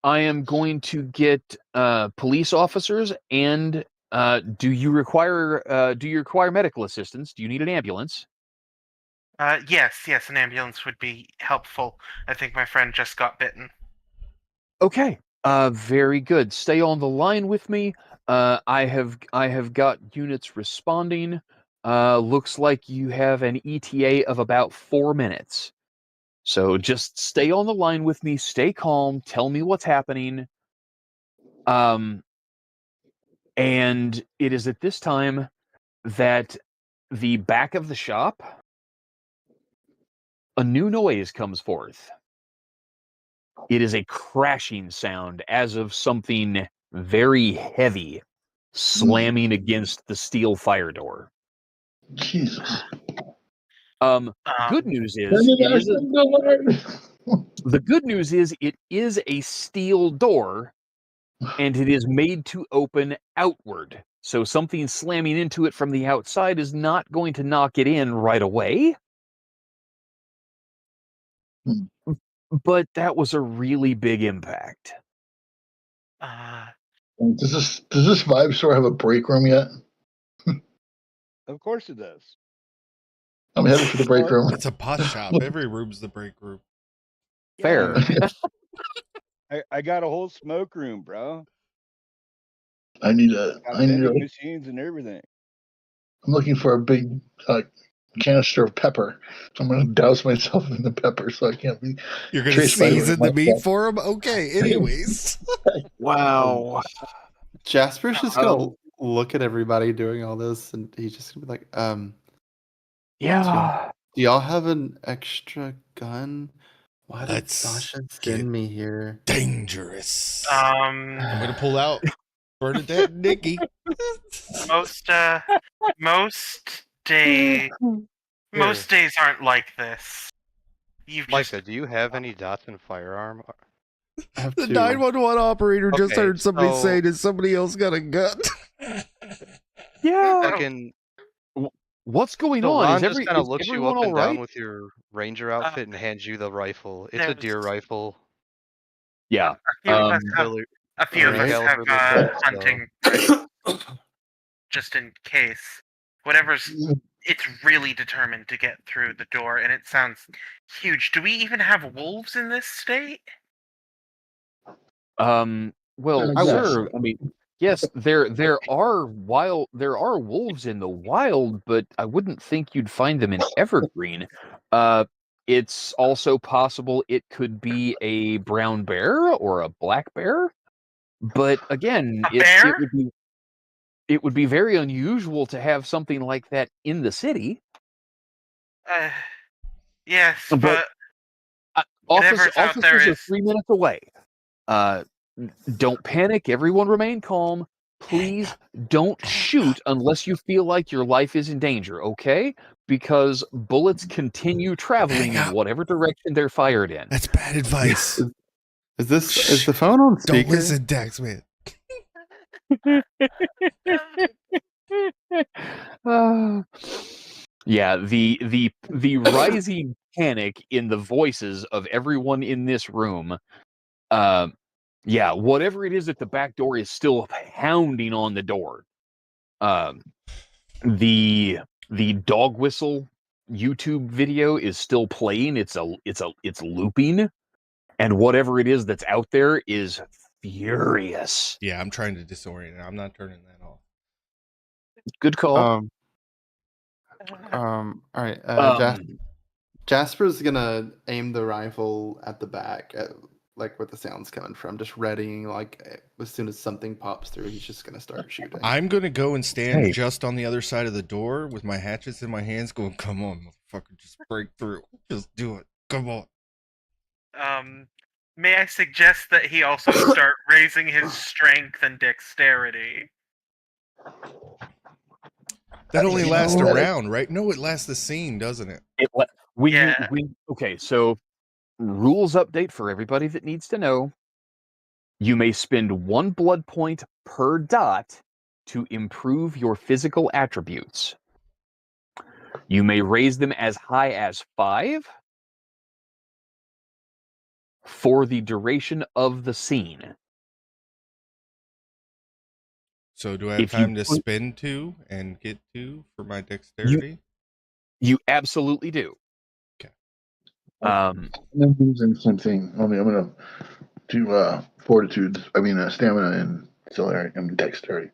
Speaker 1: am going to get police officers. And do you require medical assistance? Do you need an ambulance?
Speaker 4: Yes, an ambulance would be helpful. I think my friend just got bitten.
Speaker 1: Okay. Very good. Stay on the line with me. I have got units responding. Looks like you have an ETA of about 4 minutes. So just stay on the line with me. Stay calm. Tell me what's happening. And it is at this time that the back of the shop, a new noise comes forth. It is a crashing sound as of something very heavy slamming against the steel fire door.
Speaker 5: Jesus.
Speaker 1: Good news is the good news is it is a steel door, and it is made to open outward. So something slamming into it from the outside is not going to knock it in right away. But that was a really big impact.
Speaker 5: Does this vibe store have a break room yet?
Speaker 6: Of course it does.
Speaker 5: I'm headed for the break room.
Speaker 2: It's a pot shop. Every room's the break room.
Speaker 1: Fair.
Speaker 6: I got a whole smoke room, bro.
Speaker 5: I need
Speaker 6: vending machines and everything.
Speaker 5: I'm looking for a big canister of pepper. So I'm going to douse myself in the pepper so I can't be.
Speaker 2: You're going to season the meat for him? Okay, anyways.
Speaker 1: Wow.
Speaker 7: Jasper's just going to look at everybody doing all this, and he's just going to be like,
Speaker 1: yeah.
Speaker 7: Do y'all have an extra gun? Why did
Speaker 2: Let's
Speaker 7: Sasha send me here?
Speaker 2: Dangerous. I'm going to pull out Bernadette and Nikki.
Speaker 4: Most days aren't like this.
Speaker 3: Micah, do you have any Datsun firearm?
Speaker 7: I have
Speaker 2: The
Speaker 7: two.
Speaker 2: 911 operator just
Speaker 3: Okay,
Speaker 2: heard somebody
Speaker 3: so-
Speaker 2: say, "Does somebody else got a gun?"
Speaker 1: Yeah.
Speaker 3: Fucking,
Speaker 1: What's going
Speaker 3: so
Speaker 1: on?
Speaker 3: Ron
Speaker 1: Is
Speaker 3: just kind of looks you
Speaker 1: everyone
Speaker 3: up and
Speaker 1: all right?
Speaker 3: down with your ranger outfit and hands you the rifle. It's a deer rifle.
Speaker 1: Yeah.
Speaker 3: Really,
Speaker 4: A few of us have
Speaker 3: caliber this,
Speaker 4: hunting, just in case. It's really determined to get through the door, and it sounds huge. Do we even have wolves in this state?
Speaker 1: Well, sir, I mean, yes, there are wolves in the wild, but I wouldn't think you'd find them in Evergreen. It's also possible it could be a brown bear or a black bear, but again, it would be very unusual to have something like that in the city.
Speaker 4: Yes, but
Speaker 1: officers
Speaker 4: there
Speaker 1: are 3 minutes away. Don't panic. Everyone remain calm. Please don't shoot unless you feel like your life is in danger, okay? Because bullets continue traveling in whatever direction they're fired in.
Speaker 2: That's bad advice.
Speaker 7: Is the phone on speaker?
Speaker 2: Don't listen, Dax, man.
Speaker 1: Yeah, the rising panic in the voices of everyone in this room. Yeah, whatever it is at the back door is still pounding on the door. The dog whistle YouTube video is still playing. It's looping, and whatever it is that's out there is furious.
Speaker 2: Yeah, I'm trying to disorient. I'm not turning that off.
Speaker 1: Good call.
Speaker 7: All right. Jasper's gonna aim the rifle at the back, like where the sound's coming from, just readying. Like as soon as something pops through, he's just gonna start shooting.
Speaker 2: I'm gonna go and stand just on the other side of the door with my hatchets in my hands, going, "Come on, motherfucker, just break through. Just do it. Come on."
Speaker 4: May I suggest that he also start raising his strength and dexterity?
Speaker 2: That only lasts a round, right? No, it lasts the scene, doesn't it?
Speaker 1: Okay, so rules update for everybody that needs to know. You may spend 1 blood point per dot to improve your physical attributes. You may raise them as high as 5 for the duration of the scene.
Speaker 2: So do I have time to spend 2 and get 2 for my dexterity?
Speaker 1: You absolutely do.
Speaker 2: Okay.
Speaker 5: I'm using the same thing. I'm gonna do fortitude. Stamina and dexterity.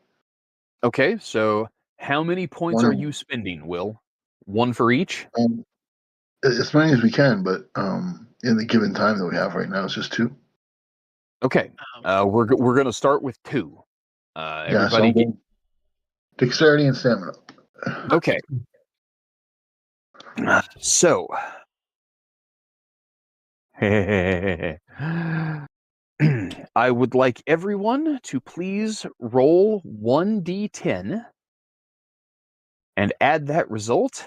Speaker 1: Okay, so how many points are you spending, Will? 1 for each?
Speaker 5: As many as we can, but in the given time that we have right now, it's just 2.
Speaker 1: Okay, we're going to start with 2. Everybody
Speaker 5: dexterity and stamina.
Speaker 1: Okay, So, I would like everyone to please roll 1d10 and add that result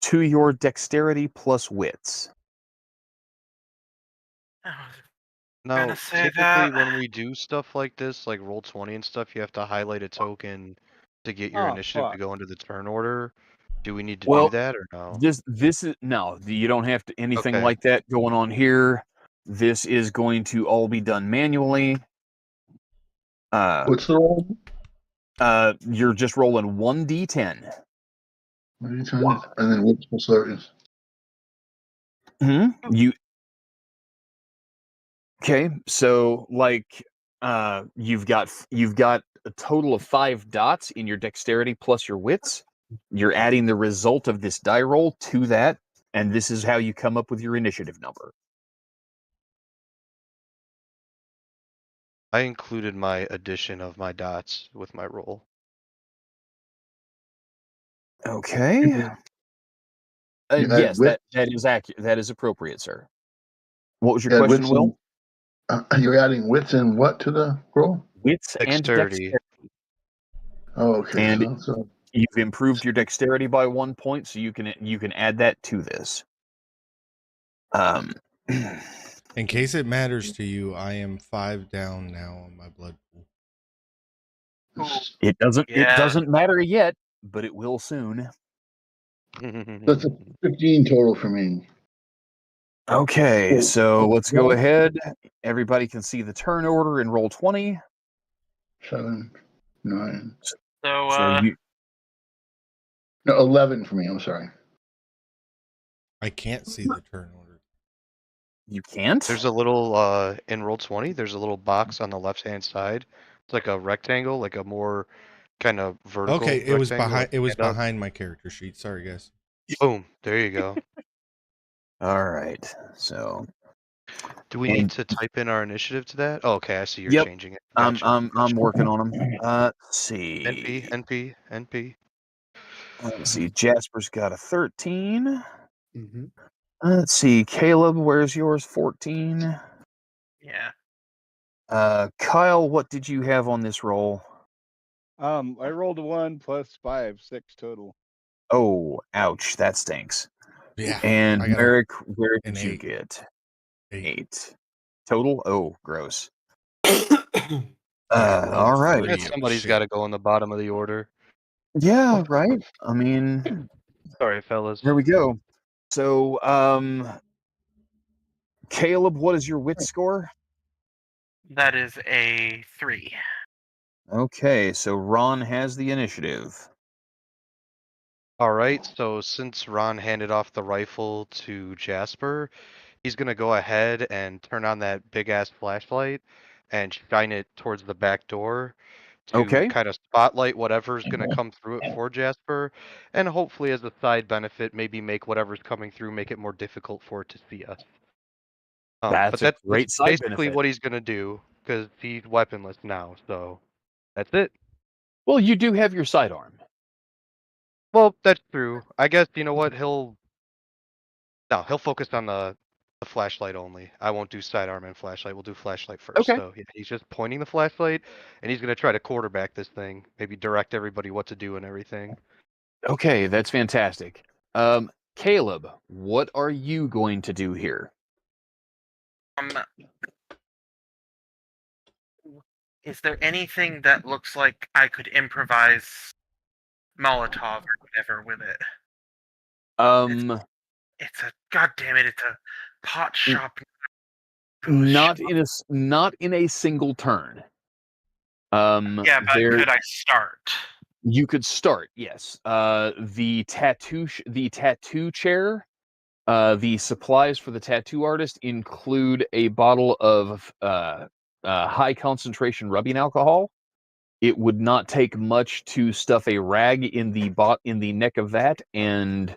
Speaker 1: to your dexterity plus wits.
Speaker 3: Now,
Speaker 4: Gonna say
Speaker 3: typically
Speaker 4: that.
Speaker 3: when we do stuff like this, like roll 20 and stuff, you have to highlight a token to get your
Speaker 6: Oh,
Speaker 3: initiative to
Speaker 6: fuck.
Speaker 3: go into the turn order. Do we need to
Speaker 1: Well,
Speaker 3: do that or no?
Speaker 1: This is no, you don't have to anything
Speaker 3: Okay.
Speaker 1: like that going on here. This is going to all be done manually.
Speaker 5: What's the roll?
Speaker 1: You're just rolling 1d10.
Speaker 5: And then what's the service?
Speaker 1: You okay? So like, you've got a total of 5 dots in your dexterity plus your wits. You're adding the result of this die roll to that, and this is how you come up with your initiative number.
Speaker 3: I included my addition of my dots with my roll.
Speaker 1: Okay.
Speaker 5: You add
Speaker 1: Yes,
Speaker 5: wits.
Speaker 1: that is accurate. That is appropriate, sir. What was your
Speaker 5: You add
Speaker 1: question,
Speaker 5: wits
Speaker 1: Will?
Speaker 5: you're adding wits and what to the roll?
Speaker 1: Wits and
Speaker 3: Dexterity.
Speaker 1: dexterity.
Speaker 5: Oh, okay.
Speaker 1: And
Speaker 5: So
Speaker 1: you've improved your dexterity by 1 point, so you can add that to this.
Speaker 2: In case it matters to you, I am 5 down now on my blood pool.
Speaker 1: It
Speaker 4: Yeah.
Speaker 1: doesn't matter yet, but it will soon.
Speaker 5: that's a 15 total for me.
Speaker 1: Okay, so let's go
Speaker 5: Roll
Speaker 1: ahead. Everybody can see the turn order and roll 20.
Speaker 5: 7, 9.
Speaker 4: So,
Speaker 5: No, 11 for me. I'm sorry.
Speaker 2: I can't see the turn order.
Speaker 1: You can't?
Speaker 3: There's a little in roll 20, there's a little box on the left-hand side. It's like a rectangle, like a more kind of vertical
Speaker 2: Okay, it was
Speaker 3: rectangle, like
Speaker 2: behind. It was
Speaker 3: stand up.
Speaker 2: behind my character sheet. Sorry, guys.
Speaker 3: Boom. There you go.
Speaker 1: All right. So,
Speaker 3: Do we need to type in our initiative to that? Oh, okay, I see you're
Speaker 1: yep,
Speaker 3: changing it.
Speaker 1: I'm
Speaker 3: Gotcha.
Speaker 1: working on them. Let's see.
Speaker 3: NP.
Speaker 1: Let's see. Jasper's got a 13.
Speaker 7: Mm-hmm.
Speaker 1: Let's see. Caleb, where's yours? 14.
Speaker 4: yeah.
Speaker 1: Kyle, what did you have on this roll?
Speaker 6: I rolled a 1 plus 5, 6 total.
Speaker 1: Oh, ouch. That stinks.
Speaker 2: Yeah.
Speaker 1: And
Speaker 2: I got
Speaker 1: Merrick, where
Speaker 2: an
Speaker 1: did you
Speaker 2: 8.
Speaker 1: get?
Speaker 2: 8.
Speaker 1: 8. Total? Oh, gross.
Speaker 2: I rolled
Speaker 1: All right.
Speaker 2: 3.
Speaker 3: Somebody's
Speaker 2: Shit.
Speaker 3: got to go in the bottom of the order.
Speaker 1: Yeah, right. I mean,
Speaker 3: Sorry, fellas.
Speaker 1: there we go. So, Caleb, what is your wit score?
Speaker 4: That is a 3.
Speaker 1: Okay, so Ron has the initiative.
Speaker 3: All right, so since Ron handed off the rifle to Jasper, he's gonna go ahead and turn on that big ass flashlight and shine it towards the back door to
Speaker 1: Okay.
Speaker 3: kind of spotlight whatever's gonna come through it for Jasper, and hopefully as a side benefit, maybe make whatever's coming through make it more difficult for it to see us. But
Speaker 1: That's a
Speaker 3: that's
Speaker 1: great side
Speaker 3: basically
Speaker 1: benefit.
Speaker 3: what he's gonna do because he's weaponless now. So that's it.
Speaker 1: Well, you do have your sidearm.
Speaker 3: Well, that's true. I guess you know what he'll focus on the flashlight only. I won't do sidearm and flashlight. We'll do flashlight first.
Speaker 1: Okay.
Speaker 3: So yeah, he's just pointing the flashlight, and he's gonna try to quarterback this thing. Maybe direct everybody what to do and everything.
Speaker 1: Okay, that's fantastic. Caleb, what are you going to do here?
Speaker 4: Is there anything that looks like I could improvise Molotov or whatever with it? It's a goddamn it! It's a pot shop.
Speaker 1: Not in a single turn.
Speaker 4: Yeah, but could I start?
Speaker 1: You could start, yes. The tattoo chair. The supplies for the tattoo artist include a bottle of high concentration rubbing alcohol. It would not take much to stuff a rag in the neck of that and,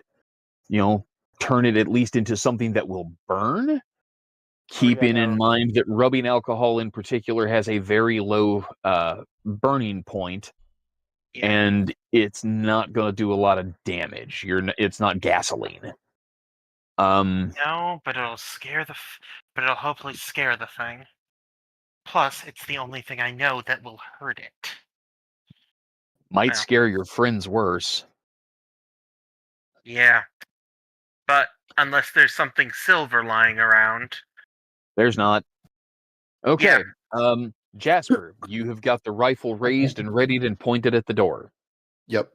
Speaker 1: turn it at least into something that will burn. Keeping in mind that rubbing alcohol in particular has a very low burning point. and it's not going to do a lot of damage. It's not gasoline.
Speaker 4: No, but it'll but it'll hopefully scare the thing. Plus, it's the only thing I know that will hurt it.
Speaker 1: Might
Speaker 4: Yeah.
Speaker 1: scare your friends worse.
Speaker 4: Yeah. But unless there's something silver lying around.
Speaker 1: There's not. Okay. Jasper, you have got the rifle raised and readied and pointed at the door.
Speaker 7: Yep.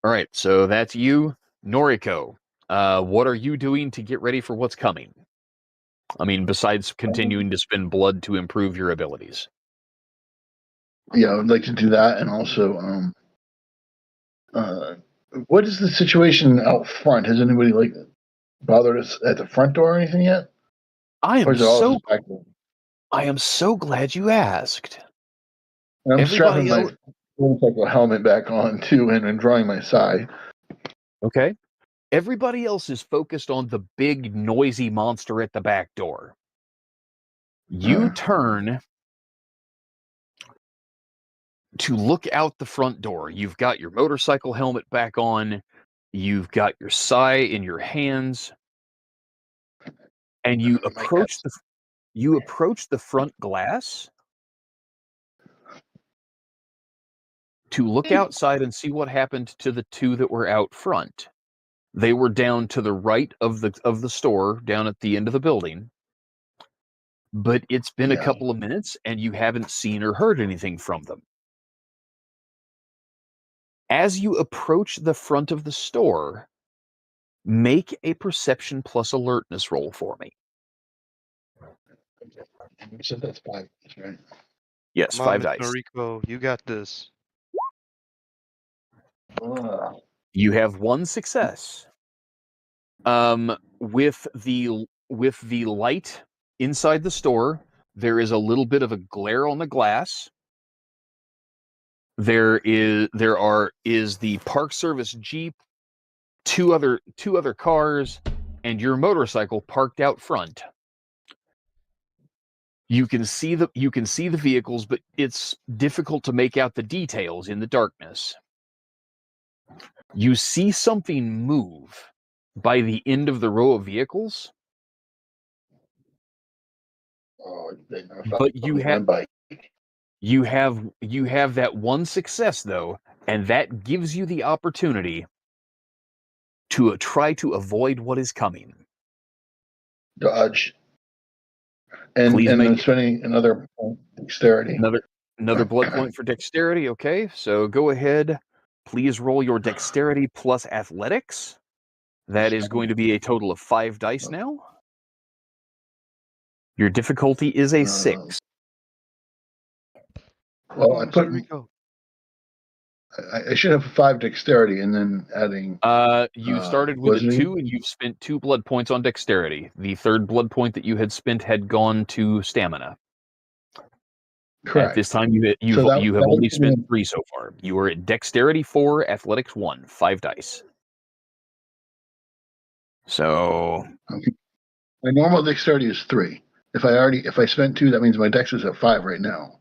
Speaker 1: All right, so that's you. Noriko, what are you doing to get ready for what's coming? I mean, besides continuing to spend blood to improve your abilities.
Speaker 5: Yeah, I would like to do that, and also, what is the situation out front? Has anybody bothered us at the front door or anything yet?
Speaker 1: I
Speaker 5: Or
Speaker 1: am
Speaker 5: is it all
Speaker 1: so
Speaker 5: just back door?
Speaker 1: I am so glad you asked.
Speaker 5: And I'm
Speaker 1: Everybody
Speaker 5: strapping my motorcycle helmet back on too, and drawing my sai.
Speaker 1: Okay. Everybody else is focused on the big noisy monster at the back door. You turn to look out the front door. You've got your motorcycle helmet back on. You've got your sai in your hands. And you approach the front glass to look outside and see what happened to the two that were out front. They were down to the right of the store, down at the end of the building. But it's been a couple of minutes and you haven't seen or heard anything from them. As you approach the front of the store, make a perception plus alertness roll for me.
Speaker 5: You said that's 5, right?
Speaker 1: Yes,
Speaker 3: Come on,
Speaker 1: 5
Speaker 3: Miss
Speaker 1: dice.
Speaker 3: Noriko, you got this.
Speaker 1: You have 1 success. With the light inside the store, there is a little bit of a glare on the glass. There is the Park Service Jeep, two other cars, and your motorcycle parked out front. You can see the vehicles, but it's difficult to make out the details in the darkness. You see something move by the end of the row of vehicles, but you have that 1 success though, and that gives you the opportunity to try to avoid what is coming.
Speaker 5: Dodge. And I'm spending another dexterity.
Speaker 1: Another blood point for dexterity. Okay, so go ahead. Please roll your dexterity plus athletics. That is going to be a total of 5 dice now. Your difficulty is a 6.
Speaker 5: Well, I should have 5 dexterity and then adding.
Speaker 1: You started with a 2 and you've spent 2 blood points on dexterity. The third blood point that you had spent had gone to stamina.
Speaker 5: Correct.
Speaker 1: At this time, you have only spent 3 so far. You are at dexterity 4, athletics 1, 5 dice. So
Speaker 5: my normal dexterity is 3. If I spent 2, that means my dex is at 5 right now.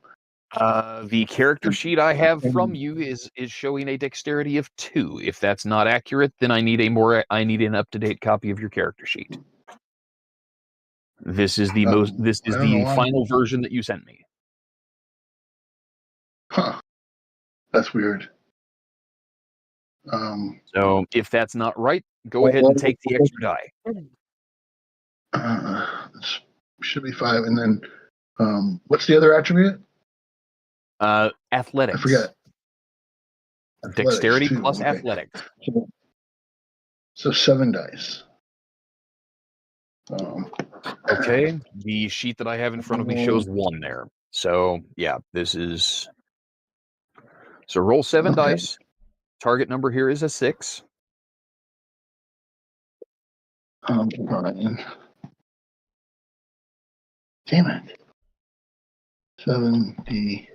Speaker 1: The character sheet I have from you is showing a dexterity of 2. If that's not accurate, then I need an up-to-date copy of your character sheet. This is the final version that you sent me.
Speaker 5: Huh. That's weird.
Speaker 1: So if that's not right, go ahead and take the extra
Speaker 5: die. This should be 5, and then what's the other attribute?
Speaker 1: Athletics.
Speaker 5: I forget.
Speaker 1: Dexterity plus athletics.
Speaker 5: So 7 dice.
Speaker 1: Okay, the sheet that I have in front of me shows 1 there. So yeah, this is. So roll 7 dice. Target number here is a 6.
Speaker 5: Fine. Damn it. 7D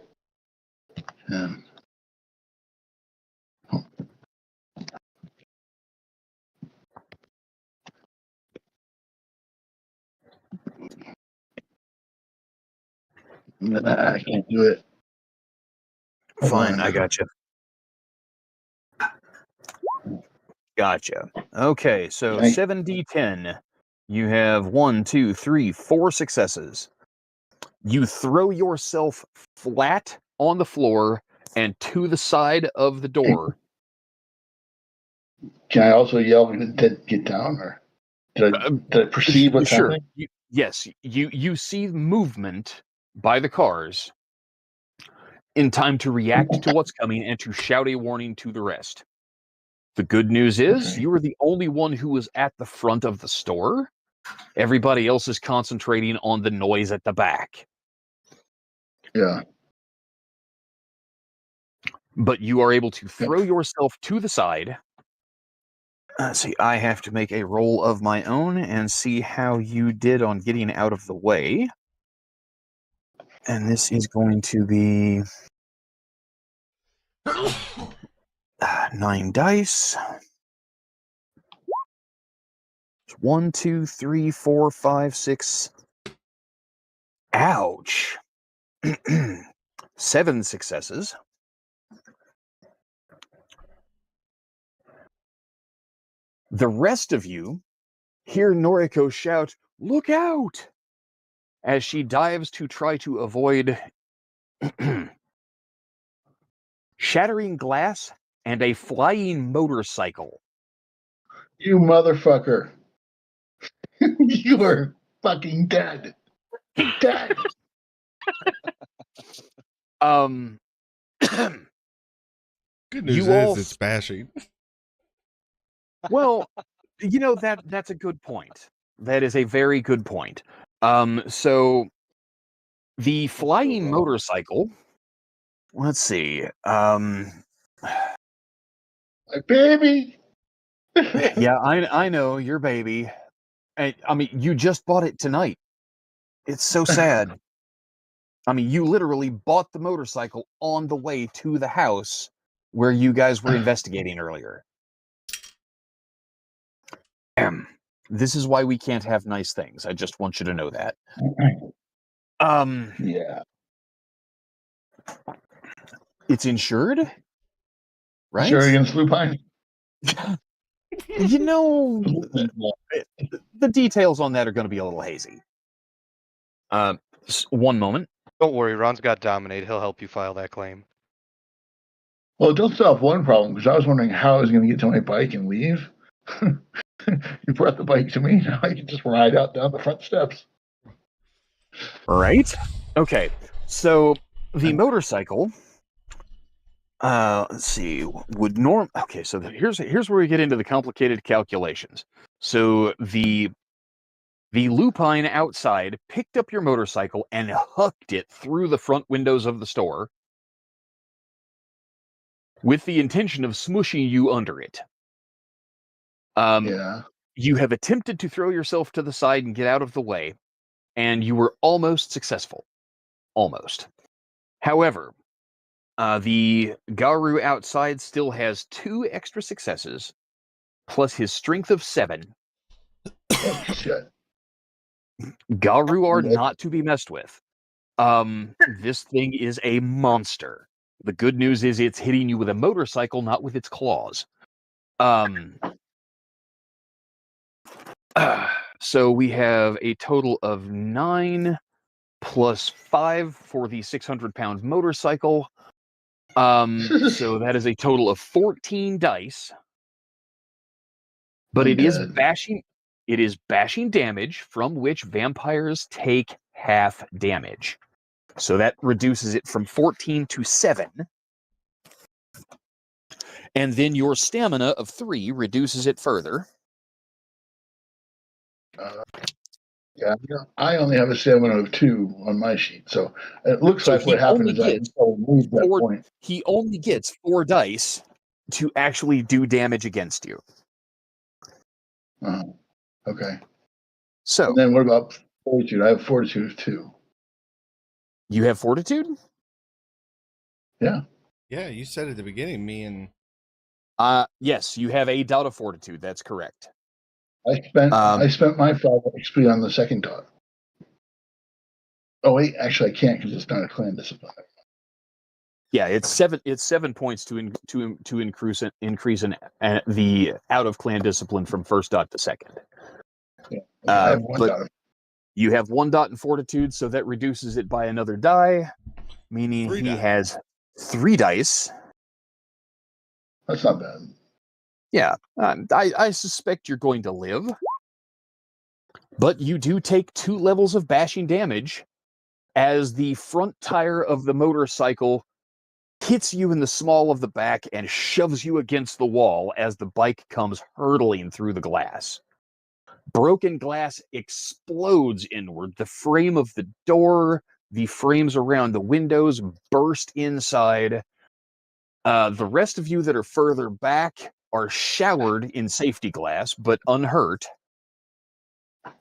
Speaker 5: 10. I can't do it.
Speaker 1: Fine, I got you. Gotcha. Okay, so
Speaker 5: Okay.
Speaker 1: 7d10. You have 1, 2, 3, 4 successes. You throw yourself flat on the floor and to the side of the door.
Speaker 5: Can I also yell to get down, or did I perceive what's
Speaker 1: Sure.
Speaker 5: happening?
Speaker 1: Yes, you see movement by the cars in time to react to what's coming and to shout a warning to the rest. The good news is
Speaker 5: Okay.
Speaker 1: you were the only one who was at the front of the store. Everybody else is concentrating on the noise at the back.
Speaker 5: Yeah.
Speaker 1: But you are able to throw yourself to the side. Let's see, I have to make a roll of my own and see how you did on getting out of the way. And this is going to be 9 dice. 1, 2, 3, 4, 5, 6. Ouch. 7 successes. The rest of you hear Noriko shout, "Look out!" as she dives to try to avoid shattering glass and a flying motorcycle.
Speaker 5: You motherfucker. You are fucking dead. Dead.
Speaker 2: Good news
Speaker 1: You all
Speaker 2: is it's bashing.
Speaker 1: Well, that's a good point. That is a very good point. So the flying motorcycle. Let's see.
Speaker 5: My baby.
Speaker 1: Yeah, I know your baby. I mean, you just bought it tonight. It's so sad. I mean, you literally bought the motorcycle on the way to the house where you guys were investigating earlier. This is why we can't have nice things. I just want you to know that.
Speaker 5: Yeah.
Speaker 1: It's insured, right?
Speaker 5: Sure against lupine?
Speaker 1: You know, the details on that are going to be a little hazy. One moment.
Speaker 3: Don't worry, Ron's got Dominate. He'll help you file that claim.
Speaker 5: Well, it does solve one problem, because I was wondering how I was going to get to my bike and leave. You brought the bike to me. Now I can just ride out down the front steps.
Speaker 1: Right? Okay. So the motorcycle. Let's see. Okay, so here's where we get into the complicated calculations. So the lupine outside picked up your motorcycle and hucked it through the front windows of the store with the intention of smushing you under it.
Speaker 5: Yeah.
Speaker 1: You have attempted to throw yourself to the side and get out of the way, and you were almost successful. Almost. However, the Garu outside still has 2 extra successes, plus his strength of 7.
Speaker 5: Oh, shit.
Speaker 1: Garu are not to be messed with. This thing is a monster. The good news is it's hitting you with a motorcycle, not with its claws. So we have a total of 9 plus 5 for the 600-pound motorcycle. So that is a total of 14 dice. But it is bashing damage from which vampires take half damage. So that reduces it from 14 to 7. And then your stamina of 3 reduces it further.
Speaker 5: Yeah, I only have a stamina of 2 on my sheet, so it looks like what happened is I moved that point.
Speaker 1: He only gets 4 dice to actually do damage against you.
Speaker 5: Okay.
Speaker 1: So
Speaker 5: and then what about fortitude? I have fortitude of 2.
Speaker 1: You have fortitude?
Speaker 5: Yeah.
Speaker 2: Yeah, you said at the beginning, me and...
Speaker 1: Yes, you have a dot of fortitude. That's correct.
Speaker 5: I spent my 5 XP on the second dot. Oh, wait, actually I can't because it's not a clan discipline.
Speaker 1: Yeah, it's 7 points to increase the out of clan discipline from first dot to second.
Speaker 5: Yeah, I have one
Speaker 1: But
Speaker 5: dot.
Speaker 1: you have 1 dot in fortitude, so that reduces it by another die, meaning
Speaker 2: 3
Speaker 1: he
Speaker 2: dice.
Speaker 1: has 3 dice.
Speaker 5: That's not bad.
Speaker 1: Yeah, I suspect you're going to live, but you do take 2 levels of bashing damage as the front tire of the motorcycle hits you in the small of the back and shoves you against the wall as the bike comes hurtling through the glass. Broken glass explodes inward. The frame of the door, the frames around the windows burst inside. The rest of you that are further back are showered in safety glass, but unhurt.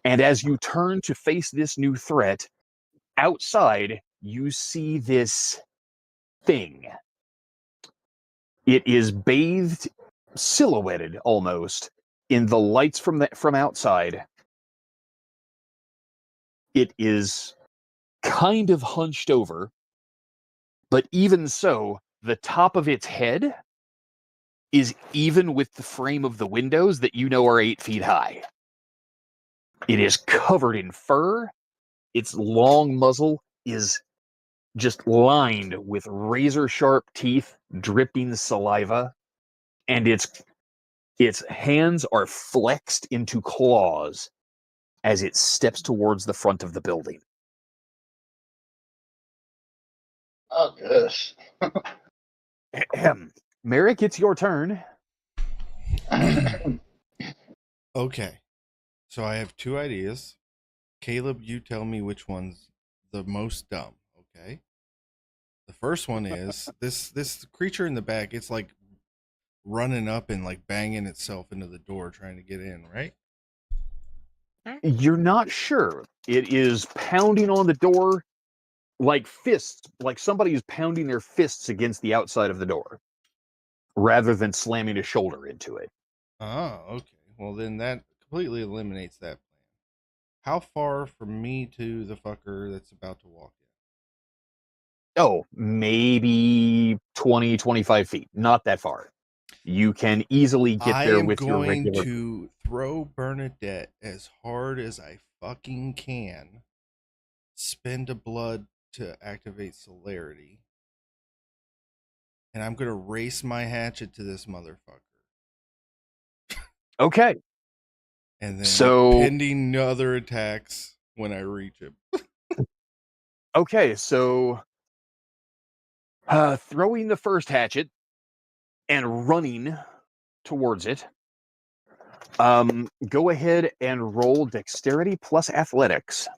Speaker 1: And as you turn to face this new threat, outside, you see this thing. It is bathed, silhouetted almost, in the lights from outside. It is kind of hunched over, but even so, the top of its head is even with the frame of the windows that you know are 8 feet high. It is covered in fur. Its long muzzle is just lined with razor-sharp teeth, dripping saliva, and its hands are flexed into claws as it steps towards the front of the building.
Speaker 5: Oh, yes.
Speaker 1: Merrick, it's your turn.
Speaker 2: Okay. So I have 2 ideas. Caleb, you tell me which one's the most dumb, okay? The first one is this creature in the back, it's like running up and like banging itself into the door trying to get in, right?
Speaker 1: You're not sure. It is pounding on the door like fists, like somebody is pounding their fists against the outside of the door, rather than slamming a shoulder into it.
Speaker 2: Oh, okay. Well, then that completely eliminates that plan. How far from me to the fucker that's about to walk in?
Speaker 1: Oh, maybe 20, 25 feet. Not that far. You can easily get
Speaker 2: I
Speaker 1: there
Speaker 2: am
Speaker 1: with your
Speaker 2: going
Speaker 1: regular...
Speaker 2: to throw Bernadette as hard as I fucking can. Spend a blood to activate celerity. And I'm going to race my hatchet to this motherfucker.
Speaker 1: Okay.
Speaker 2: And then
Speaker 1: So,
Speaker 2: pending other attacks when I reach him.
Speaker 1: okay, so throwing the first hatchet and running towards it. Go ahead and roll dexterity plus athletics.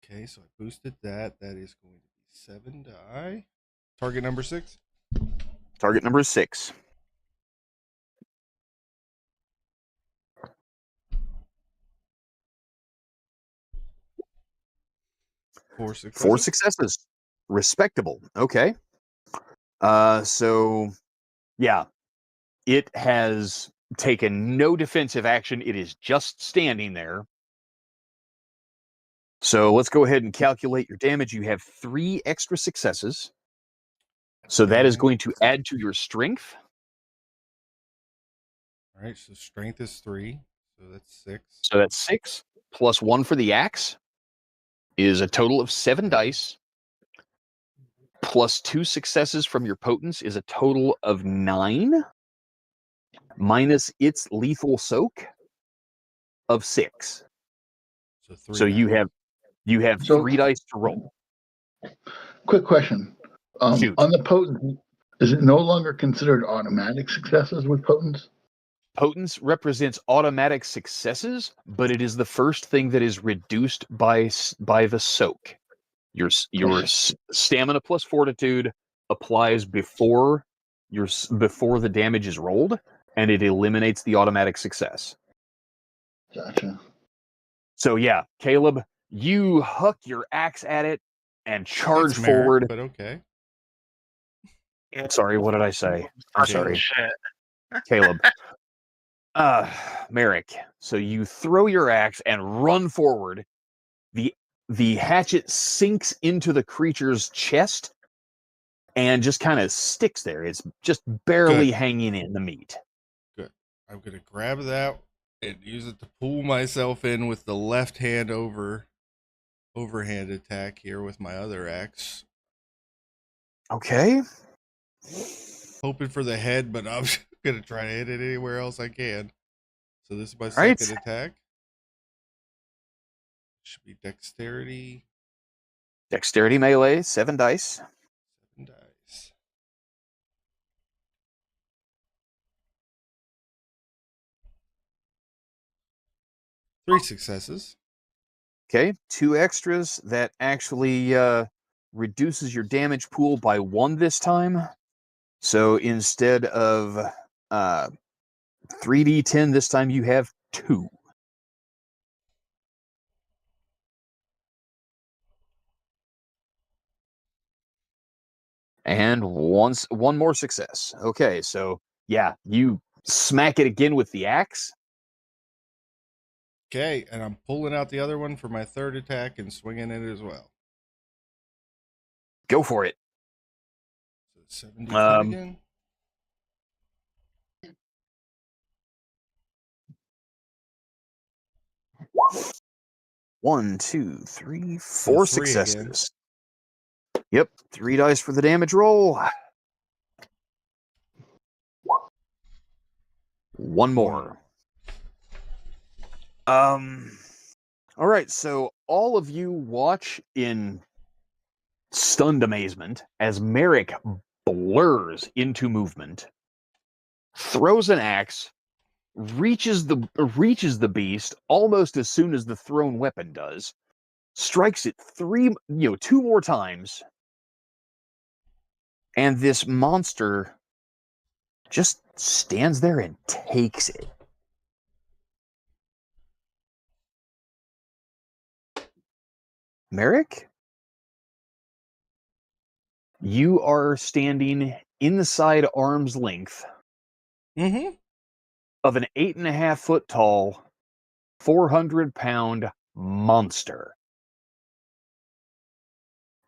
Speaker 2: Okay, so I boosted that. That is going to be 7 die. Target number 6.
Speaker 1: Target number 6.
Speaker 2: Four successes.
Speaker 1: 4 successes. Respectable. Okay. So, yeah. It has taken no defensive action. It is just standing there. So let's go ahead and calculate your damage. You have 3 extra successes. So that is
Speaker 2: Okay.
Speaker 1: going to add to your strength.
Speaker 2: All right, so strength is 3. So that's 6.
Speaker 1: So that's 6 plus 1 for the axe is a total of 7 dice. Plus 2 successes from your potence is a total of 9. Minus its lethal soak of 6.
Speaker 2: So 3
Speaker 1: So
Speaker 2: dice.
Speaker 1: you have
Speaker 5: So-
Speaker 1: 3 dice to roll.
Speaker 5: Quick question.
Speaker 1: Shoot.
Speaker 5: On the potent, is it no longer considered automatic successes with potence?
Speaker 1: Potence represents automatic successes, but it is the first thing that is reduced by the soak. Your stamina plus fortitude applies before the damage is rolled, and it eliminates the automatic success.
Speaker 5: Gotcha.
Speaker 1: So yeah, Caleb, you huck your axe at it and charge
Speaker 2: That's merit,
Speaker 1: forward.
Speaker 2: but okay.
Speaker 1: Sorry, what did I say? I'm sorry,
Speaker 4: Shit.
Speaker 1: Caleb. Merrick. So you throw your axe and run forward. The hatchet sinks into the creature's chest, and just kind of sticks there. It's just barely hanging in the meat.
Speaker 2: Good. I'm gonna grab that and use it to pull myself in with the left hand overhand attack here with my other axe.
Speaker 1: Okay.
Speaker 2: Hoping for the head, but I'm gonna try to hit it anywhere else I can. So this is my
Speaker 1: Right.
Speaker 2: second attack. Should be dexterity.
Speaker 1: Dexterity melee, 7 dice.
Speaker 2: 7 dice. Three successes.
Speaker 1: Okay, 2 extras. That actually reduces your damage pool by 1 this time. So instead of 3d10, this time you have 2. And one more success. Okay, so yeah, you smack it again with the axe.
Speaker 2: Okay, and I'm pulling out the other one for my third attack and swinging it as well.
Speaker 1: Go for it.
Speaker 2: So 7d10 again.
Speaker 1: One, two, three, four
Speaker 2: So 3
Speaker 1: successes.
Speaker 2: again.
Speaker 1: Yep, 3 dice for the damage roll. One more. All right, so all of you watch in stunned amazement as Merrick blurs into movement, throws an axe, reaches the beast almost as soon as the thrown weapon does, strikes it 2 more times, and this monster just stands there and takes it. Merrick, you are standing inside arm's length of an 8.5 foot tall, 400-pound monster.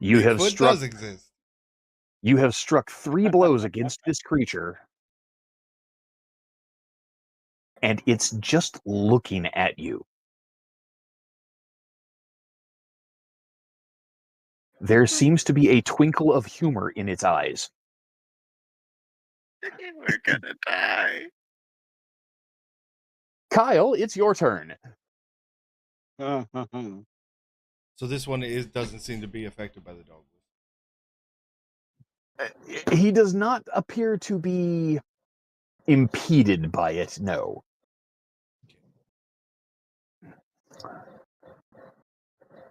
Speaker 1: You have
Speaker 2: Bigfoot
Speaker 1: struck.
Speaker 2: does exist.
Speaker 1: You have struck 3 blows against this creature, and it's just looking at you. There seems to be a twinkle of humor in its eyes.
Speaker 4: We're gonna die.
Speaker 1: Kyle, it's your turn.
Speaker 2: So this one doesn't seem to be affected by the dog.
Speaker 1: He does not appear to be impeded by it, no.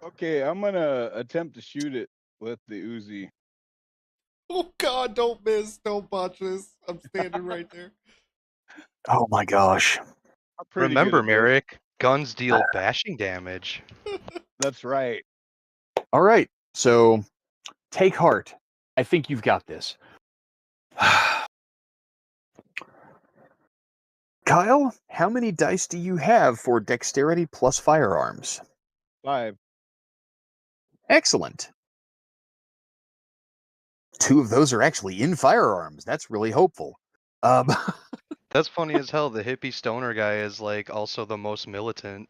Speaker 6: Okay, I'm gonna attempt to shoot it with the Uzi.
Speaker 2: Oh God, don't miss, don't botch this. I'm standing right there.
Speaker 1: Oh my gosh.
Speaker 6: I'm pretty good
Speaker 3: Remember,
Speaker 6: at this.
Speaker 3: Merrick, guns deal bashing damage.
Speaker 6: That's right.
Speaker 1: All right, so take heart. I think you've got this. Kyle, how many dice do you have for dexterity plus firearms?
Speaker 6: 5.
Speaker 1: Excellent. 2 of those are actually in firearms. That's really hopeful.
Speaker 3: That's funny as hell. The hippie stoner guy is like also the most militant.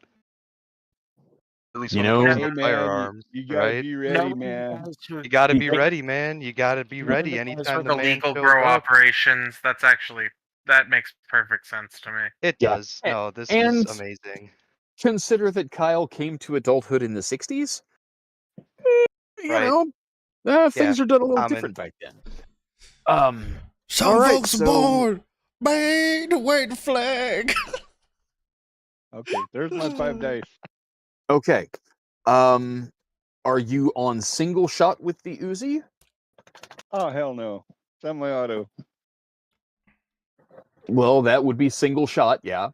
Speaker 3: At least
Speaker 1: You
Speaker 3: when it
Speaker 1: know-
Speaker 3: comes
Speaker 6: Hey
Speaker 3: to
Speaker 6: man,
Speaker 3: firearms,
Speaker 6: you gotta
Speaker 3: right?
Speaker 6: be ready, man.
Speaker 3: You gotta be
Speaker 1: Hey.
Speaker 3: ready, man. You gotta be ready anytime the
Speaker 4: the
Speaker 3: man
Speaker 4: legal
Speaker 3: shows
Speaker 4: grow
Speaker 3: up.
Speaker 4: operations. That makes perfect sense to me.
Speaker 3: It
Speaker 1: Yeah.
Speaker 3: does. No, this
Speaker 1: And-
Speaker 3: is amazing.
Speaker 1: Consider that Kyle came to adulthood in the 60s. You
Speaker 3: Right.
Speaker 1: know, things are done a little
Speaker 3: I'm in.
Speaker 1: different back then.
Speaker 2: Some
Speaker 1: all right,
Speaker 2: folks are born made to wave the flag.
Speaker 6: Okay, there's my 5 dice.
Speaker 1: Okay. Are you on single shot with the Uzi?
Speaker 6: Oh hell no. Semi-auto.
Speaker 1: Well, that would be single shot, yeah.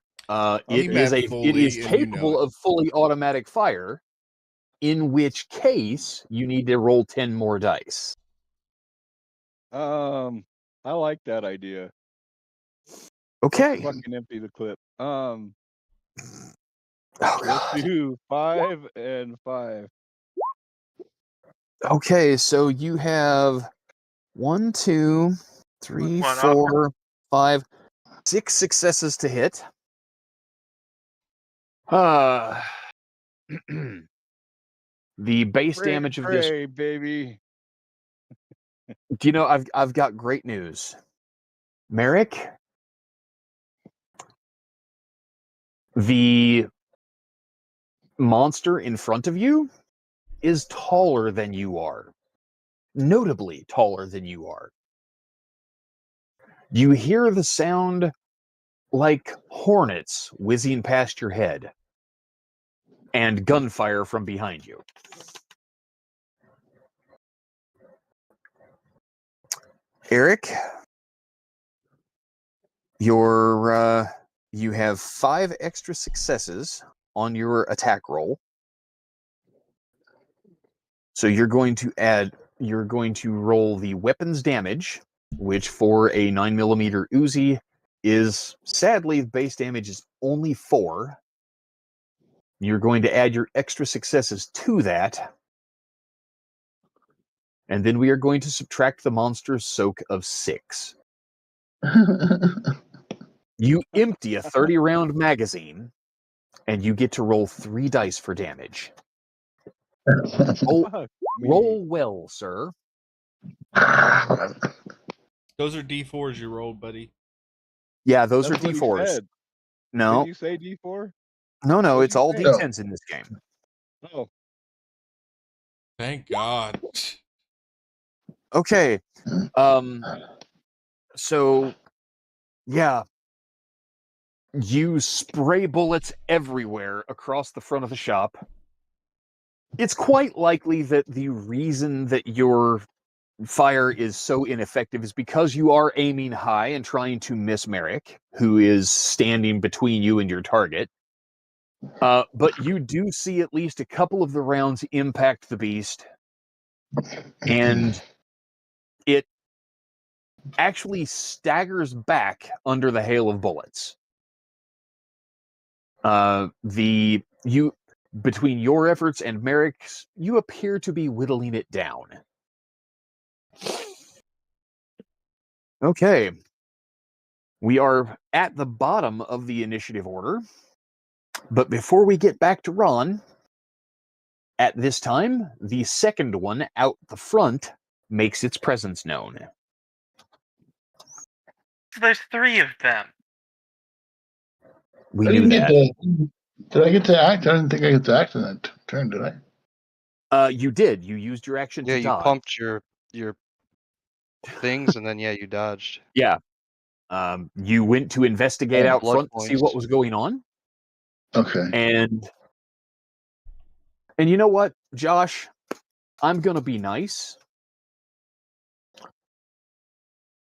Speaker 2: He meant
Speaker 1: It
Speaker 2: fully,
Speaker 1: is
Speaker 2: and you know
Speaker 1: capable
Speaker 2: it.
Speaker 1: of fully automatic fire, in which case you need to roll 10 more dice.
Speaker 6: I like that idea.
Speaker 1: Okay.
Speaker 6: Fucking empty the clip.
Speaker 1: Oh,
Speaker 6: Let's
Speaker 1: God.
Speaker 6: do 5 and 5.
Speaker 1: Okay, so you have 1, 2, 3,
Speaker 4: One up.
Speaker 1: 4, 5, 6 successes to hit. The base
Speaker 6: Pray,
Speaker 1: damage of this.
Speaker 6: pray, baby.
Speaker 1: Do you know I've got great news, Merrick? The monster in front of you is taller than you are, notably taller than you are. You hear the sound like hornets whizzing past your head and gunfire from behind you. Eric, you have 5 extra successes on your attack roll. So you're going to roll the weapons damage, which for a 9mm Uzi is, sadly, the base damage is only 4. You're going to add your extra successes to that. And then we are going to subtract the monster's soak of 6. You empty a 30-round magazine, and you get to roll 3 dice for damage.
Speaker 6: Fuck me.
Speaker 1: Roll well, sir.
Speaker 2: Those are D4s you rolled, buddy.
Speaker 1: Yeah, those
Speaker 6: That's
Speaker 1: are
Speaker 6: what he
Speaker 1: D4s.
Speaker 6: said.
Speaker 1: No,
Speaker 6: Did you say D4?
Speaker 1: no,
Speaker 6: What'd
Speaker 1: it's
Speaker 6: you
Speaker 1: all
Speaker 6: say?
Speaker 1: D10s in this game.
Speaker 6: Oh,
Speaker 2: Thank God.
Speaker 1: Okay. So, yeah. You spray bullets everywhere across the front of the shop. It's quite likely that the reason that your fire is so ineffective is because you are aiming high and trying to miss Merrick, who is standing between you and your target. But you do see at least a couple of the rounds impact the beast, and it actually staggers back under the hail of bullets. Between your efforts and Merrick's, you appear to be whittling it down. Okay. We are at the bottom of the initiative order. But before we get back to Ron, at this time, the second one out the front makes its presence known.
Speaker 4: So there's 3 of them.
Speaker 1: We
Speaker 5: I
Speaker 1: knew
Speaker 5: didn't get
Speaker 1: that.
Speaker 5: did I get to act? I didn't think I get to act in that turn, did I?
Speaker 1: You did. You used your action
Speaker 3: Yeah,
Speaker 1: to
Speaker 3: you
Speaker 1: dodge.
Speaker 3: pumped your things, and then you dodged.
Speaker 1: Yeah. You went to investigate out
Speaker 3: Blood
Speaker 1: front to see what
Speaker 3: points.
Speaker 1: was going on.
Speaker 5: Okay.
Speaker 1: And you know what, Josh? I'm going to be nice.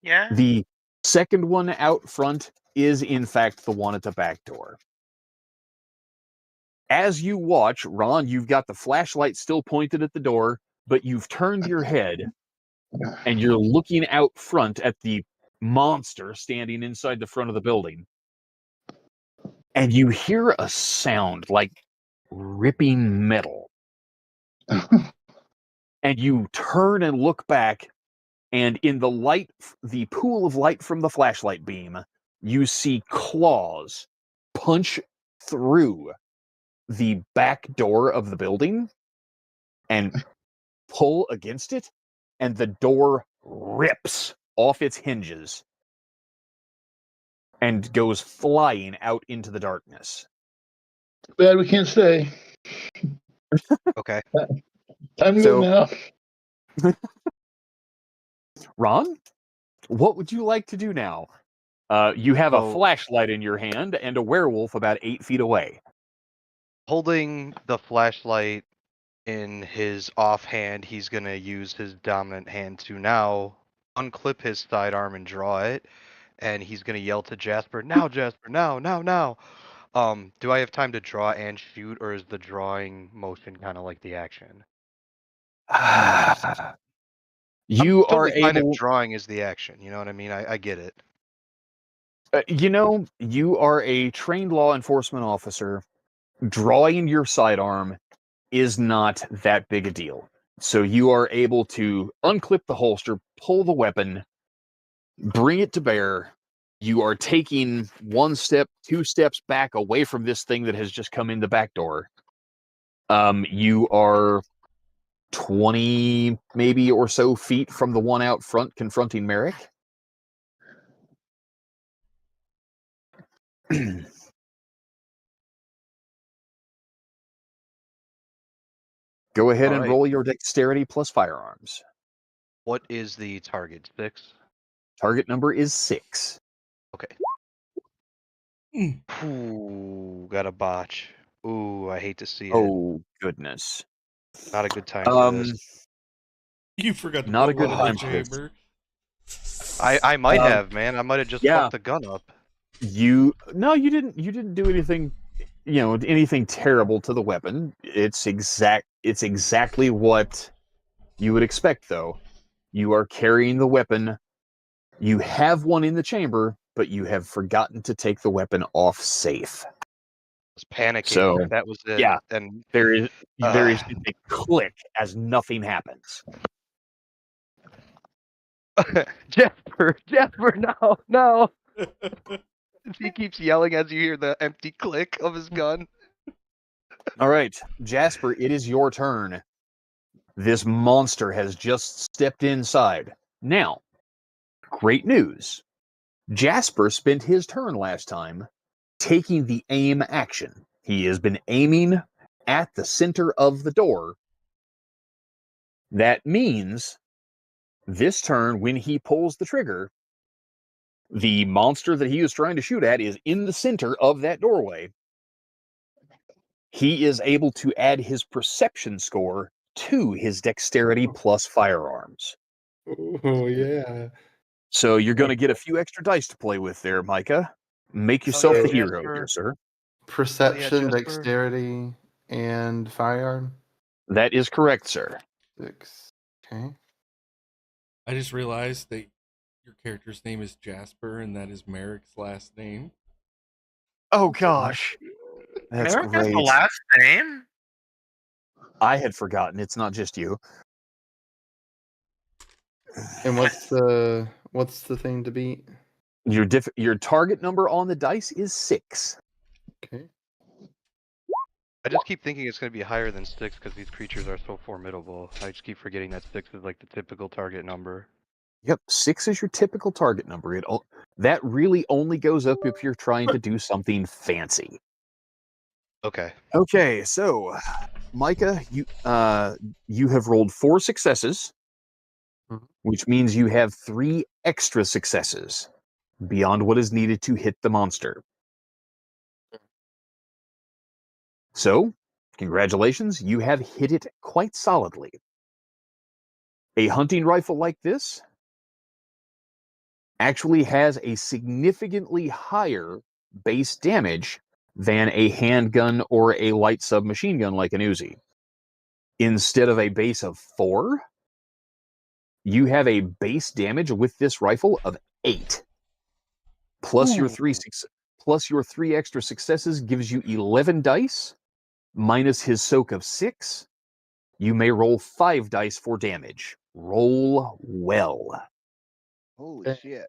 Speaker 4: Yeah?
Speaker 1: The second one out front is, in fact, the one at the back door. As you watch, Ron, you've got the flashlight still pointed at the door, but you've turned your head and you're looking out front at the monster standing inside the front of the building. And you hear a sound like ripping metal. And you turn and look back, and in the pool of light from the flashlight beam, you see claws punch through the back door of the building and pull against it, and the door rips off its hinges and goes flying out into the darkness.
Speaker 5: Bad we can't stay.
Speaker 3: Okay.
Speaker 5: Time to
Speaker 1: So-
Speaker 5: go now.
Speaker 1: Ron, what would you like to do now? You have a
Speaker 3: So-
Speaker 1: flashlight in your hand and a werewolf about 8 feet away.
Speaker 3: Holding the flashlight in his offhand, he's gonna use his dominant hand to now unclip his sidearm and draw it, and he's gonna yell to Jasper, "Now, Jasper! Now! Now! Now!" Do I have time to draw and shoot, or is the drawing motion kind of like the action?
Speaker 1: You
Speaker 3: I'm totally
Speaker 1: are
Speaker 3: fine
Speaker 1: able.
Speaker 3: if drawing is the action. You know what I mean? I get it.
Speaker 1: You are a trained law enforcement officer. Drawing your sidearm is not that big a deal. So you are able to unclip the holster, pull the weapon, bring it to bear. You are taking 1 step, 2 steps back away from this thing that has just come in the back door. You are 20 maybe or so feet from the one out front confronting Merrick. Go ahead and
Speaker 3: Alright.
Speaker 1: roll your dexterity plus firearms.
Speaker 3: What is the target? 6?
Speaker 1: Target number is 6.
Speaker 3: Okay.
Speaker 2: Mm.
Speaker 3: Ooh, got a botch. Ooh, I hate to see it.
Speaker 1: Oh, goodness.
Speaker 3: Not a good time for this.
Speaker 2: You forgot to
Speaker 1: Not
Speaker 2: put
Speaker 1: a good
Speaker 2: one in the
Speaker 1: time for this.
Speaker 2: chamber.
Speaker 3: I might
Speaker 1: Um,
Speaker 3: have, man. I might have just
Speaker 1: yeah.
Speaker 3: fucked the gun up.
Speaker 1: You didn't do anything, anything terrible to the weapon. It's exactly what you would expect, though. You are carrying the weapon. You have one in the chamber, but you have forgotten to take the weapon off safe.
Speaker 3: I was panicking.
Speaker 1: So,
Speaker 3: That was it.
Speaker 1: yeah.
Speaker 3: And
Speaker 1: There is just a click as nothing happens.
Speaker 3: Jasper, no. He keeps yelling as you hear the empty click of his gun.
Speaker 1: All right, Jasper, it is your turn. This monster has just stepped inside. Now, great news. Jasper spent his turn last time taking the aim action. He has been aiming at the center of the door. That means this turn, when he pulls the trigger, the monster that he is trying to shoot at is in the center of that doorway. He is able to add his perception score to his dexterity plus firearms.
Speaker 7: Oh yeah.
Speaker 1: So you're going to get a few extra dice to play with there, Micah. Make yourself
Speaker 3: yeah,
Speaker 1: the hero
Speaker 3: Jasper.
Speaker 1: here, sir.
Speaker 7: Perception,
Speaker 3: Jasper.
Speaker 7: dexterity, and firearm.
Speaker 1: That is correct, sir.
Speaker 7: 6. Okay.
Speaker 2: I just realized that your character's name is Jasper, and that is Merrick's last name.
Speaker 1: Oh gosh, that's
Speaker 4: Merrick has
Speaker 1: great.
Speaker 4: the last name?
Speaker 1: I had forgotten. It's not just you.
Speaker 7: And what's the thing to beat?
Speaker 1: Your target number on the dice is 6.
Speaker 7: Okay.
Speaker 3: I just keep thinking it's going to be higher than 6 because these creatures are so formidable. I just keep forgetting that 6 is like the typical target number.
Speaker 1: Yep, 6 is your typical target number. That really only goes up if you're trying to do something fancy.
Speaker 3: Okay.
Speaker 1: Okay, so Micah, you have rolled 4 successes,
Speaker 7: Mhm.
Speaker 1: which means you have 3 extra successes beyond what is needed to hit the monster. So, congratulations, you have hit it quite solidly. A hunting rifle like this actually has a significantly higher base damage than a handgun or a light submachine gun like an Uzi. Instead of a base of 4, you have a base damage with this rifle of 8. Plus your 3 extra successes gives you 11 dice, minus his soak of 6. You may roll 5 dice for damage. Roll well.
Speaker 6: Holy shit.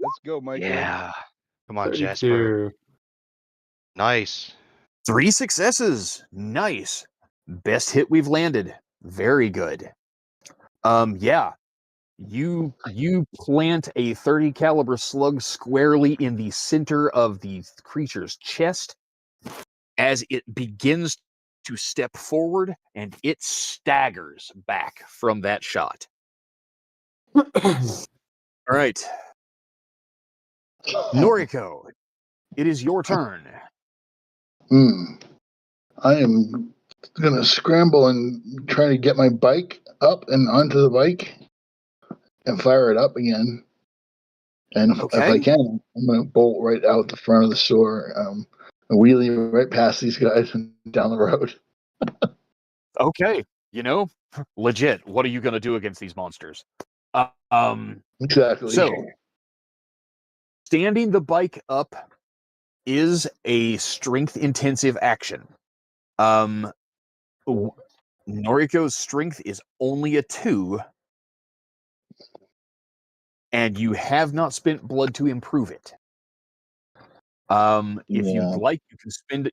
Speaker 6: Let's go, Micah.
Speaker 3: Yeah. Come on,
Speaker 7: 32.
Speaker 3: Jasper. Nice.
Speaker 1: 3 successes. Nice. Best hit we've landed. Very good. Yeah. You plant a 30 caliber slug squarely in the center of the creature's chest as it begins to step forward, and it staggers back from that shot. All right. Noriko, it is your turn.
Speaker 5: I am gonna scramble and try to get my bike up and onto the bike and fire it up again. And if I
Speaker 1: Okay.
Speaker 5: can, I'm gonna bolt right out the front of the store, wheelie right past these guys and down the road.
Speaker 1: Okay. Legit. What are you going to do against these monsters?
Speaker 5: Exactly.
Speaker 1: So, standing the bike up is a strength-intensive action. Noriko's strength is only a 2, and you have not spent blood to improve it. If
Speaker 5: Yeah.
Speaker 1: you'd like,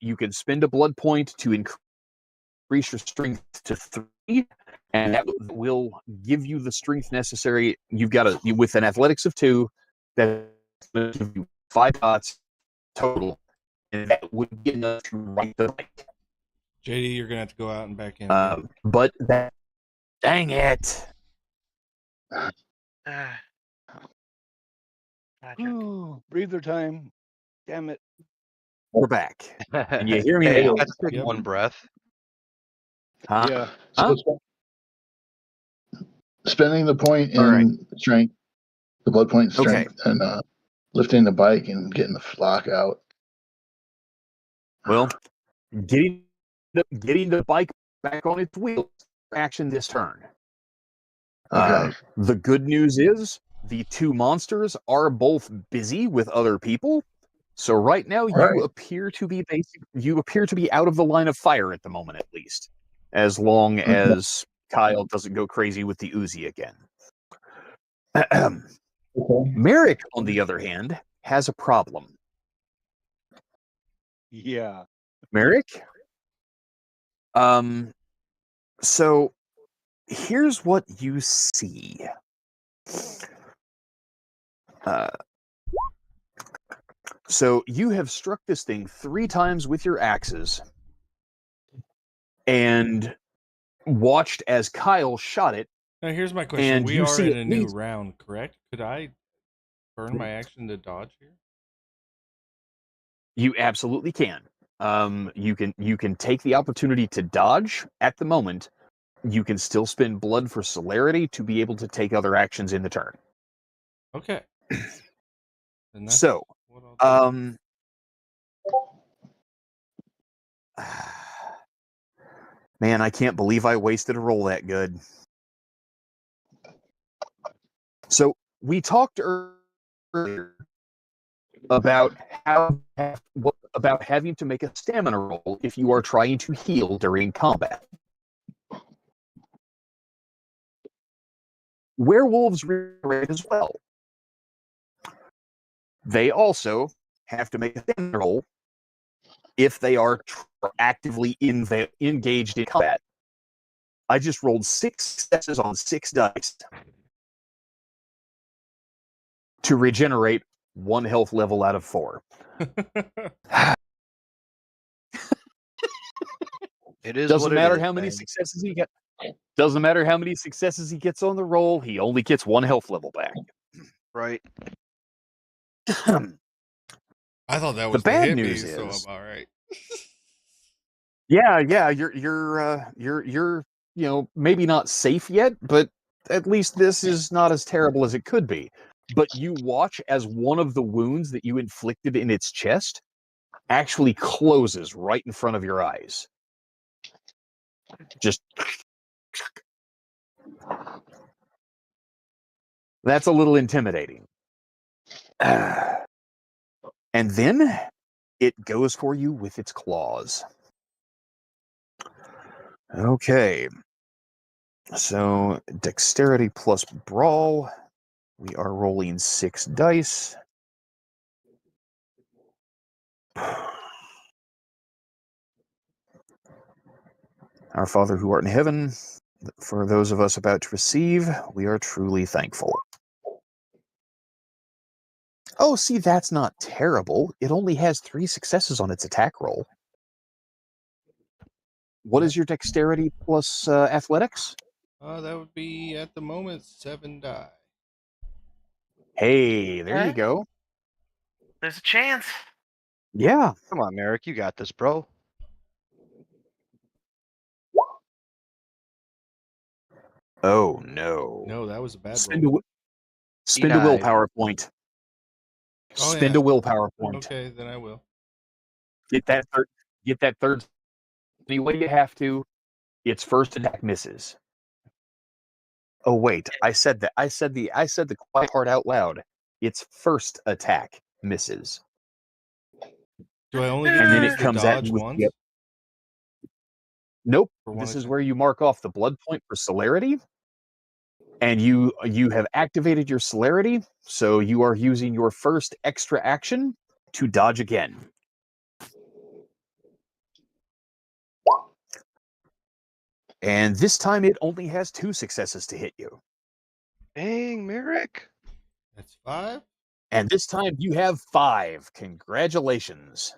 Speaker 1: you can spend a blood point to increase your strength to 3, and that will give you the strength necessary. You've got with an athletics of 2, that's going to give you 5 dots total, and that would get enough to ride the bike.
Speaker 2: JD, you're gonna have to go out and back in.
Speaker 1: But that, dang it!
Speaker 4: Magic.
Speaker 6: Ooh, breather time. Damn it.
Speaker 1: We're back. Can you hear me
Speaker 3: Hey,
Speaker 1: now?
Speaker 3: I just take
Speaker 2: Yep.
Speaker 3: one breath.
Speaker 1: Huh?
Speaker 6: Yeah.
Speaker 1: Huh?
Speaker 5: So spending the point
Speaker 1: All right.
Speaker 5: in strength, the blood point in
Speaker 1: Okay.
Speaker 5: strength, and lifting the bike and getting the flock out.
Speaker 1: Well, getting the bike back on its wheels action this turn.
Speaker 5: Okay.
Speaker 1: The good news is the 2 monsters are both busy with other people, so right now you
Speaker 5: Right.
Speaker 1: appear to be out of the line of fire at the moment, at least, as long as Kyle doesn't go crazy with the Uzi again.
Speaker 5: Okay.
Speaker 1: Merrick, on the other hand, has a problem.
Speaker 6: Yeah.
Speaker 1: Merrick? So here's what you see. So you have struck this thing 3 times with your axes and watched as Kyle shot it.
Speaker 2: Now here's my question:
Speaker 1: And
Speaker 2: we
Speaker 1: you
Speaker 2: are
Speaker 1: see
Speaker 2: in
Speaker 1: at
Speaker 2: a new
Speaker 1: least-
Speaker 2: round, correct? Could I burn my action to dodge here?
Speaker 1: You absolutely can. You can take the opportunity to dodge at the moment. You can still spend blood for celerity to be able to take other actions in the turn.
Speaker 2: Okay. And that's
Speaker 1: So,
Speaker 2: what I'll do.
Speaker 1: Man, I can't believe I wasted a roll that good. So we talked earlier about about having to make a stamina roll if you are trying to heal during combat. Werewolves regenerate as well. They also have to make a stamina roll if they are actively engaged in combat. I just rolled 6 successes on 6 dice to regenerate 1 health level out of 4.
Speaker 3: It is
Speaker 1: Doesn't
Speaker 3: what
Speaker 1: matter
Speaker 3: it is,
Speaker 1: how many
Speaker 3: man.
Speaker 1: successes he gets. Doesn't matter how many successes he gets on the roll. He only gets 1 health level back.
Speaker 3: Right.
Speaker 2: I thought that was
Speaker 1: The bad
Speaker 2: hit
Speaker 1: news
Speaker 2: me, so
Speaker 1: is,
Speaker 2: I'm all right.
Speaker 1: yeah, you're maybe not safe yet, but at least this is not as terrible as it could be. But you watch as one of the wounds that you inflicted in its chest actually closes right in front of your eyes. Just that's a little intimidating. And then it goes for you with its claws. Okay. So dexterity plus brawl. We are rolling 6 dice. Our Father who art in heaven, for those of us about to receive, we are truly thankful. Oh, see, that's not terrible. It only has 3 successes on its attack roll. What is your dexterity plus athletics?
Speaker 2: That would be at the moment 7 die.
Speaker 1: Hey, there you
Speaker 4: Okay.
Speaker 1: go.
Speaker 4: There's a chance.
Speaker 1: Yeah.
Speaker 3: Come on, Merrick, you got this, bro.
Speaker 1: Oh, no.
Speaker 2: No, that was a bad
Speaker 1: Spend
Speaker 2: roll.
Speaker 1: spend a
Speaker 3: Denied.
Speaker 1: willpower point.
Speaker 2: Oh,
Speaker 1: Spend
Speaker 2: yeah.
Speaker 1: a willpower point.
Speaker 2: Okay, then I will.
Speaker 1: Get that third any way you have to. Its first attack misses. Oh wait, I said the quiet part out loud. Its first attack misses.
Speaker 2: Do I only get
Speaker 1: And
Speaker 2: to
Speaker 1: then
Speaker 2: use
Speaker 1: it
Speaker 2: the
Speaker 1: comes at
Speaker 2: dodge
Speaker 1: you with
Speaker 2: once?
Speaker 1: Nope.
Speaker 2: For one
Speaker 1: This is
Speaker 2: attack.
Speaker 1: where you mark off the blood point for celerity. And you have activated your celerity, so you are using your first extra action to dodge again. And this time it only has 2 successes to hit you.
Speaker 3: Dang, Merrick.
Speaker 2: That's 5.
Speaker 1: And this time you have 5. Congratulations.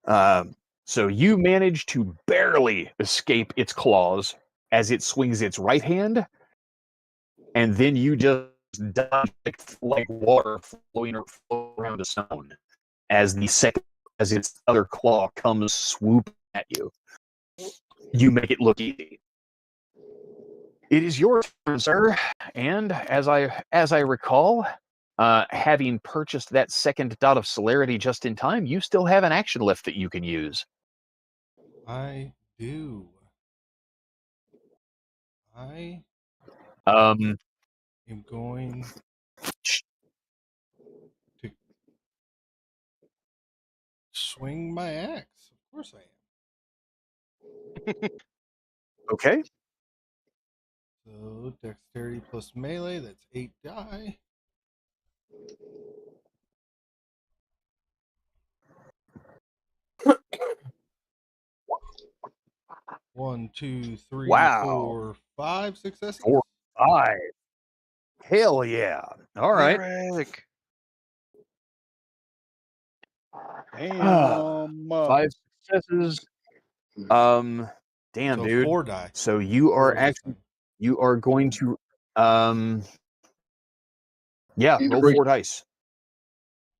Speaker 1: So you manage to barely escape its claws as it swings its right hand, and then you just dodge like water flowing around a stone as its other claw comes swooping at you. You make it look easy. It is your turn, sir. And as I recall, having purchased that second dot of celerity just in time, you still have an action left that you can use.
Speaker 2: I do. I
Speaker 1: Um,
Speaker 2: am going to swing my axe. Of course I am.
Speaker 1: okay.
Speaker 2: So dexterity plus melee, that's 8 die. One, two, three,
Speaker 1: Wow.
Speaker 2: 4, 5 successes.
Speaker 1: 4, 5. Hell yeah. All right.
Speaker 3: Merrick.
Speaker 6: Damn.
Speaker 1: 5 successes. Damn,
Speaker 2: So
Speaker 1: dude.
Speaker 2: 4 die.
Speaker 1: So you
Speaker 2: 4
Speaker 1: are
Speaker 2: is this
Speaker 1: actually
Speaker 2: time.
Speaker 1: you are going to yeah,
Speaker 5: Need to
Speaker 1: roll
Speaker 5: break-
Speaker 1: 4 dice.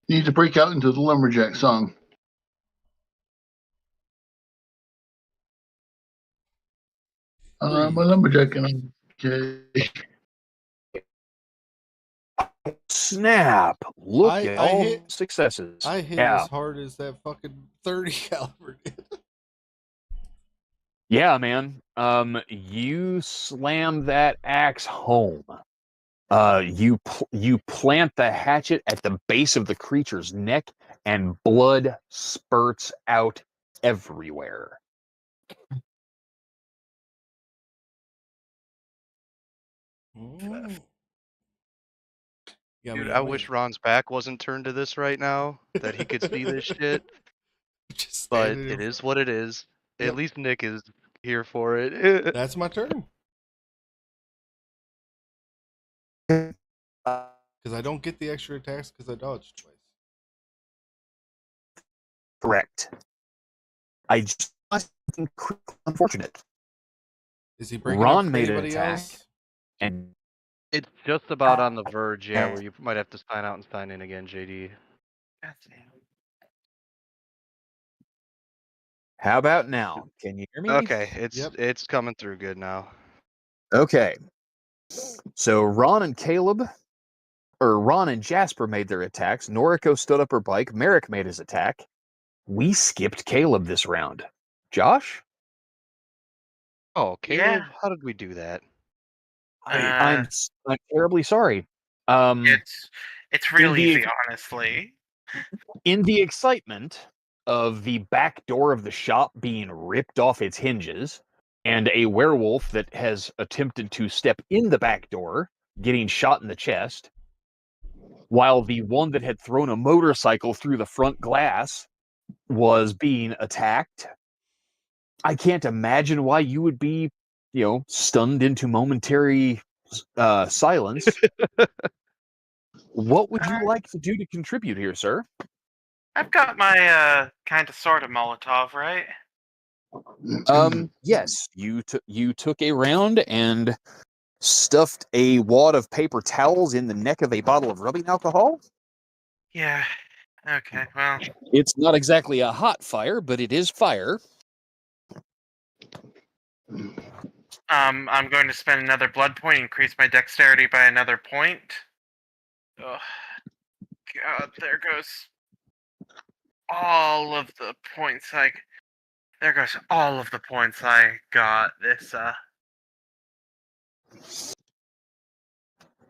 Speaker 5: Need to break out into the lumberjack song. I'm a lumberjack and I'm okay.
Speaker 1: Snap! Look
Speaker 2: I
Speaker 1: at all
Speaker 2: hit-
Speaker 1: successes.
Speaker 2: I hit
Speaker 1: Yeah.
Speaker 2: as hard as that fucking 30 caliber did.
Speaker 1: Yeah, man. You slam that axe home. You plant the hatchet at the base of the creature's neck, and blood spurts out everywhere.
Speaker 2: Mm. You got me
Speaker 3: Dude,
Speaker 2: to
Speaker 3: I
Speaker 2: win.
Speaker 3: wish Ron's back wasn't turned to this right now, that he could see this shit.
Speaker 2: Just
Speaker 3: But
Speaker 2: standing
Speaker 3: it
Speaker 2: in-
Speaker 3: is what it is.
Speaker 2: Yep.
Speaker 3: At least Nick is here for it.
Speaker 2: That's my turn.
Speaker 1: Uh,
Speaker 2: Because I don't get the extra attacks because I dodged twice.
Speaker 1: Correct. I just unfortunate.
Speaker 2: Is he breaking
Speaker 1: Ron
Speaker 2: up
Speaker 1: made an
Speaker 2: anybody
Speaker 1: attack.
Speaker 2: else?
Speaker 1: And
Speaker 3: It's just about on the verge, yeah, where you might have to sign out and sign in again, JD.
Speaker 1: how about now? Can you hear me?
Speaker 3: Okay,
Speaker 2: Yep.
Speaker 3: it's coming through good now.
Speaker 1: Okay. So Ron and Jasper made their attacks. Noriko stood up her bike. Merrick made his attack. We skipped Caleb this round. Josh?
Speaker 3: Oh,
Speaker 4: Yeah.
Speaker 3: Caleb, how did we do that?
Speaker 1: I'm terribly sorry.
Speaker 4: It's real
Speaker 1: the-
Speaker 4: easy, honestly.
Speaker 1: In the excitement of the back door of the shop being ripped off its hinges, and a werewolf that has attempted to step in the back door, getting shot in the chest, while the one that had thrown a motorcycle through the front glass was being attacked. I can't imagine why you would be, stunned into momentary silence. What would you like to do to contribute here, sir?
Speaker 4: I've got my kind of sort of Molotov, right?
Speaker 1: Yes, you took a round and stuffed a wad of paper towels in the neck of a bottle of rubbing alcohol.
Speaker 4: Yeah. Okay. Well,
Speaker 1: It's not exactly a hot fire, but it is fire.
Speaker 4: I'm going to spend another blood point, increase my dexterity by another point. Oh, God, there goes all of the points there goes all of the points I got this,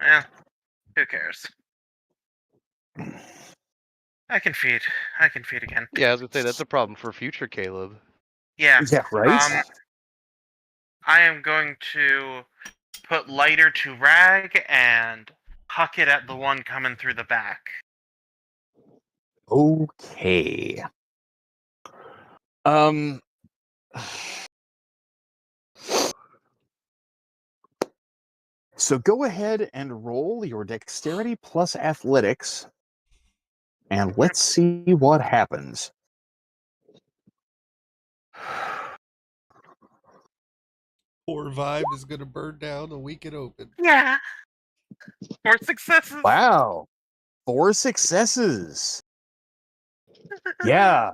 Speaker 4: who cares? I can feed again.
Speaker 3: Yeah, I was gonna say that's a problem for future Caleb.
Speaker 4: Yeah.
Speaker 1: Yeah, right.
Speaker 4: I am going to put lighter to rag and huck it at the one coming through the back.
Speaker 1: Okay. Um. So go ahead and roll your dexterity plus athletics, and let's see what happens.
Speaker 2: Poor vibe is gonna burn down the week it opened.
Speaker 4: Yeah. 4 successes.
Speaker 1: Wow. 4 successes. Yeah.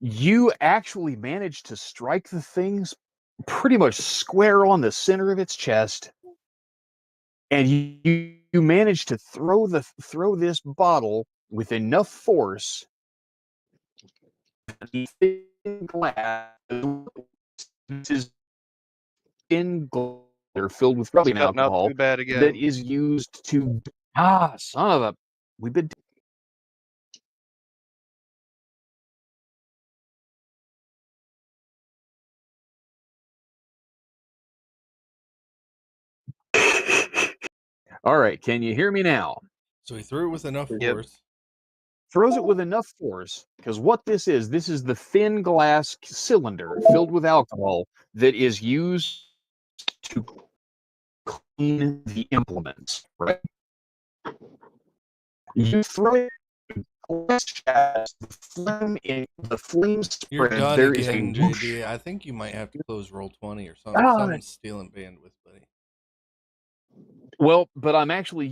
Speaker 1: You actually managed to strike the things pretty much square on the center of its chest, and you managed to throw this bottle with enough force that the thin glass is in they're filled with rubbing
Speaker 3: Cutting out
Speaker 1: alcohol
Speaker 3: too bad
Speaker 1: that
Speaker 3: again.
Speaker 1: is used to son of a we've been all right, can you hear me now?
Speaker 2: So he threw it with enough
Speaker 3: Yep.
Speaker 2: force.
Speaker 1: Throws it with enough force, because what this is the thin glass cylinder filled with alcohol that is used to clean the implements, right? You throw it, the flame
Speaker 2: You're
Speaker 1: spreads,
Speaker 2: done
Speaker 1: there is a
Speaker 2: again,
Speaker 1: whoosh.
Speaker 2: JD. I think you might have to close roll 20 or something.
Speaker 1: Ah,
Speaker 2: Something's stealing bandwidth, buddy.
Speaker 1: well, but I'm actually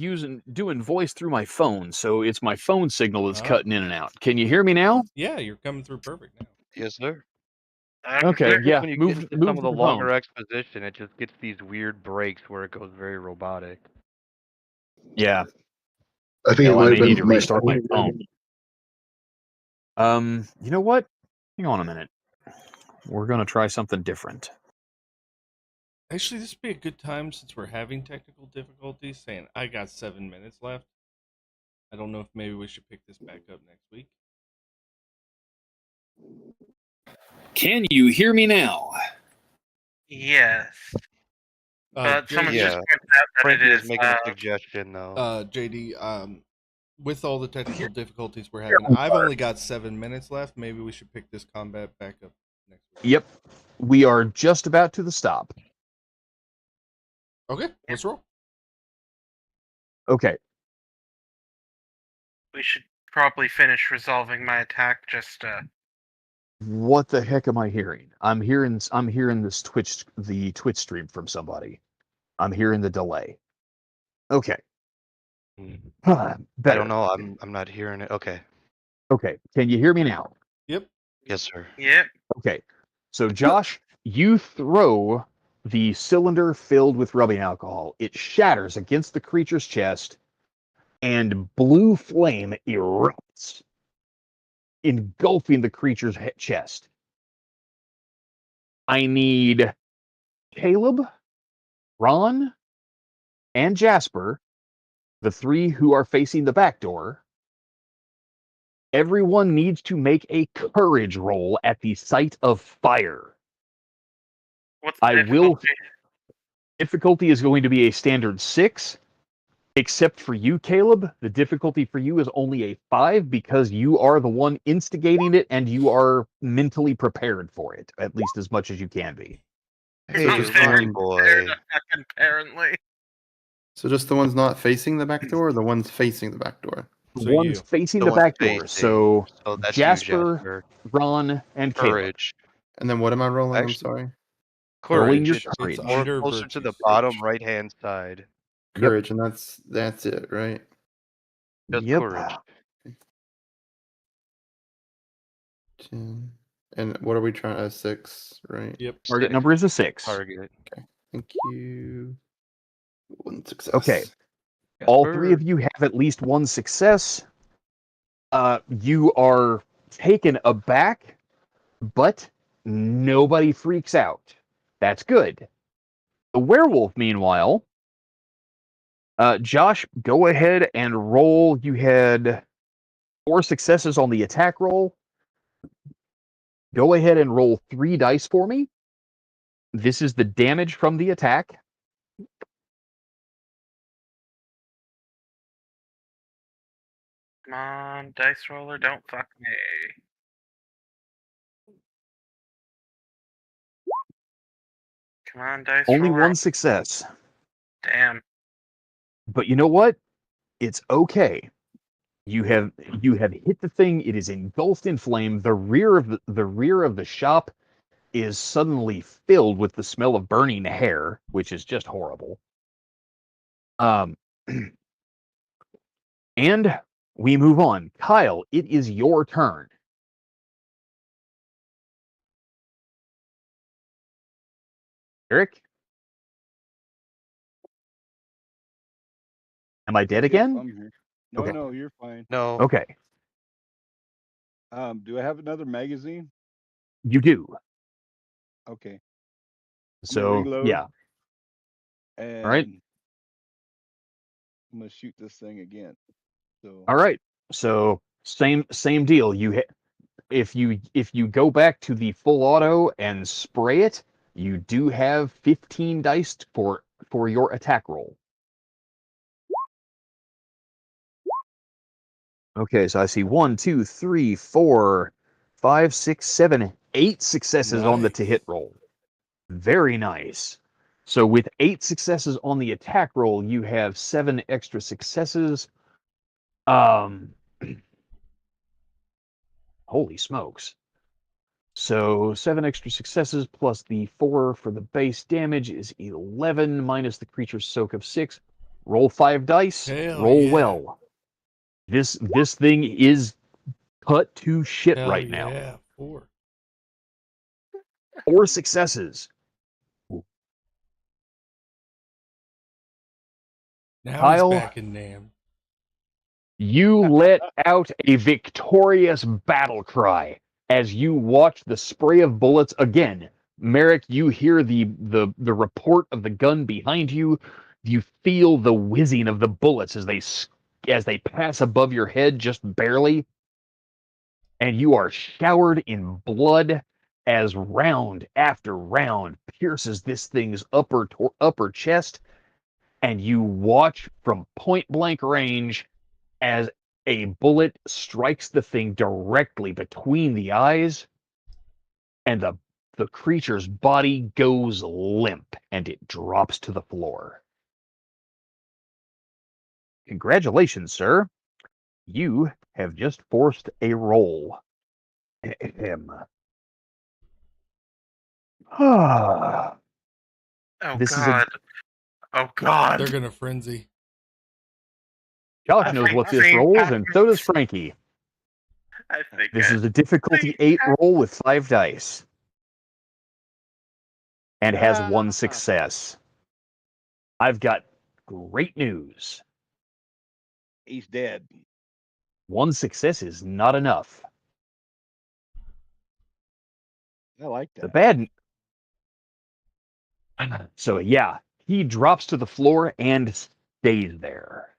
Speaker 1: doing voice through my phone, so it's my phone signal that's
Speaker 2: Oh.
Speaker 1: cutting in and out. Can you hear me now?
Speaker 2: Yeah, you're coming through perfect now.
Speaker 3: Yes, sir.
Speaker 1: Okay,
Speaker 3: It's just
Speaker 1: yeah,
Speaker 3: when you
Speaker 1: move
Speaker 3: get into some of
Speaker 1: to
Speaker 3: the
Speaker 1: the
Speaker 3: longer
Speaker 1: phone.
Speaker 3: exposition, it just gets these weird breaks where it goes very robotic.
Speaker 1: Yeah,
Speaker 5: I think it
Speaker 1: hell, I
Speaker 5: might
Speaker 1: may
Speaker 5: have
Speaker 1: need
Speaker 5: been
Speaker 1: to
Speaker 5: my
Speaker 1: restart my phone. You know what? Hang on a minute. We're gonna try something different.
Speaker 2: Actually, this would be a good time since we're having technical difficulties. Saying I got 7 minutes left. I don't know if maybe we should pick this back up next week.
Speaker 1: Can you hear me now?
Speaker 4: Yes. But someone
Speaker 2: JD,
Speaker 4: just
Speaker 3: Yeah.
Speaker 4: pointed out that
Speaker 3: Frankie
Speaker 4: it
Speaker 3: was
Speaker 4: is.
Speaker 3: making a suggestion though.
Speaker 2: JD, with all the technical difficulties we're having, I've only got 7 minutes left. Maybe we should pick this combat back up next week.
Speaker 1: Yep. We are just about to the stop.
Speaker 2: Okay, let's roll.
Speaker 1: Okay.
Speaker 4: We should probably finish resolving my attack. Just
Speaker 1: What the heck am I hearing? I'm hearing this the Twitch stream from somebody. I'm hearing the delay. Okay.
Speaker 3: I
Speaker 1: Better.
Speaker 3: don't know. I'm not hearing it. Okay.
Speaker 1: Okay. Can you hear me now?
Speaker 2: Yep.
Speaker 3: Yes, sir.
Speaker 4: yep.
Speaker 1: Okay. So Josh, you throw the cylinder filled with rubbing alcohol. It shatters against the creature's chest, and blue flame erupts, engulfing the creature's chest. I need Caleb, Ron, and Jasper, the three who are facing the back door. Everyone needs to make a courage roll at the sight of fire.
Speaker 4: What's the
Speaker 1: I will. Difficulty is going to be a standard 6, except for you, Caleb. The difficulty for you is only a 5 because you are the one instigating it and you are mentally prepared for it, at least as much as you can be.
Speaker 3: Hey,
Speaker 5: So just
Speaker 3: Ronnie
Speaker 5: one-
Speaker 3: boy.
Speaker 4: Apparently.
Speaker 7: So just the ones not facing the back door, or the ones facing the back door?
Speaker 1: The
Speaker 2: So
Speaker 1: ones
Speaker 2: you.
Speaker 1: facing
Speaker 3: The
Speaker 1: the
Speaker 3: one's
Speaker 1: back door.
Speaker 3: facing.
Speaker 1: So
Speaker 3: So that's
Speaker 1: Jasper,
Speaker 3: you, Jasper.
Speaker 1: Ron, and Caleb.
Speaker 3: Courage.
Speaker 7: And then what am I rolling? I'm
Speaker 3: Actually-
Speaker 7: sorry.
Speaker 1: Rolling
Speaker 3: Courage.
Speaker 1: your
Speaker 3: It's
Speaker 1: courage.
Speaker 3: more
Speaker 2: under
Speaker 3: closer to the
Speaker 2: virtues.
Speaker 3: bottom right-hand side.
Speaker 1: Yep.
Speaker 7: Courage, and that's it, right?
Speaker 3: Just
Speaker 1: Yep.
Speaker 3: courage.
Speaker 7: 10. And what are we trying? 6, right?
Speaker 2: Yep.
Speaker 1: Target
Speaker 3: 6.
Speaker 1: number is a 6.
Speaker 3: Target.
Speaker 7: Thank you. 1 success.
Speaker 1: Okay. All
Speaker 3: Jasper.
Speaker 1: three of you have at least one success. You are taken aback, but nobody freaks out. That's good. The werewolf, meanwhile, Josh, go ahead and roll. You had 4 successes on the attack roll. Go ahead and roll 3 dice for me. This is the damage from the attack.
Speaker 4: Come on, dice roller, don't fuck me. Come on, dice
Speaker 1: Only
Speaker 4: roller.
Speaker 1: one success.
Speaker 4: Damn.
Speaker 1: But you know what? It's okay. You have hit the thing. It is engulfed in flame. The rear of the shop is suddenly filled with the smell of burning hair, which is just horrible. And we move on. Kyle, it is your turn. Eric? Am I dead
Speaker 6: Yep,
Speaker 1: again?
Speaker 6: I'm here. No,
Speaker 1: Okay.
Speaker 6: no, you're fine.
Speaker 3: No.
Speaker 1: Okay,
Speaker 6: Do I have another magazine?
Speaker 1: you do.
Speaker 6: Okay.
Speaker 1: So,
Speaker 6: reload.
Speaker 1: yeah.
Speaker 6: And
Speaker 1: All right.
Speaker 6: I'm gonna shoot this thing again. So
Speaker 1: All right. So, same deal. If you go back to the full auto and spray it, you do have 15 dice for your attack roll. Okay, so I see 1, 2, 3, 4, 5, 6, 7, 8 successes on the to hit roll. Very nice. So with 8 successes on the attack roll, you have 7 extra successes. Holy smokes. So 7 extra successes plus the 4 for the base damage is 11 minus the creature's soak of 6. Roll 5 dice.
Speaker 2: Hell
Speaker 1: roll
Speaker 2: yeah.
Speaker 1: well. This thing is cut to shit
Speaker 2: Hell
Speaker 1: right
Speaker 2: yeah.
Speaker 1: now.
Speaker 2: 4.
Speaker 1: 4 successes.
Speaker 2: Now
Speaker 1: Kyle?
Speaker 2: he's back in Nam.
Speaker 1: You let out a victorious battle cry as you watch the spray of bullets again. Merrick, you hear the report of the gun behind you. You feel the whizzing of the bullets as they pass above your head just barely. And you are showered in blood as round after round pierces this thing's upper chest, and you watch from point blank range as a bullet strikes the thing directly between the eyes, and the creature's body goes limp and it drops to the floor. Congratulations, sir. You have just forced a roll. Ahem.
Speaker 4: Oh
Speaker 1: This is
Speaker 4: god. Oh god.
Speaker 2: They're going to frenzy.
Speaker 1: Josh knows what this
Speaker 4: Everything
Speaker 1: rolls, and so does
Speaker 4: happens.
Speaker 1: Frankie.
Speaker 4: I think
Speaker 1: This
Speaker 4: I-
Speaker 1: is a difficulty 8 roll with 5 dice. And has 1 success. I've got great news.
Speaker 6: he's dead.
Speaker 1: 1 success is not enough.
Speaker 6: I like
Speaker 1: The
Speaker 6: that.
Speaker 1: bad. So, yeah, he drops to the floor and stays there.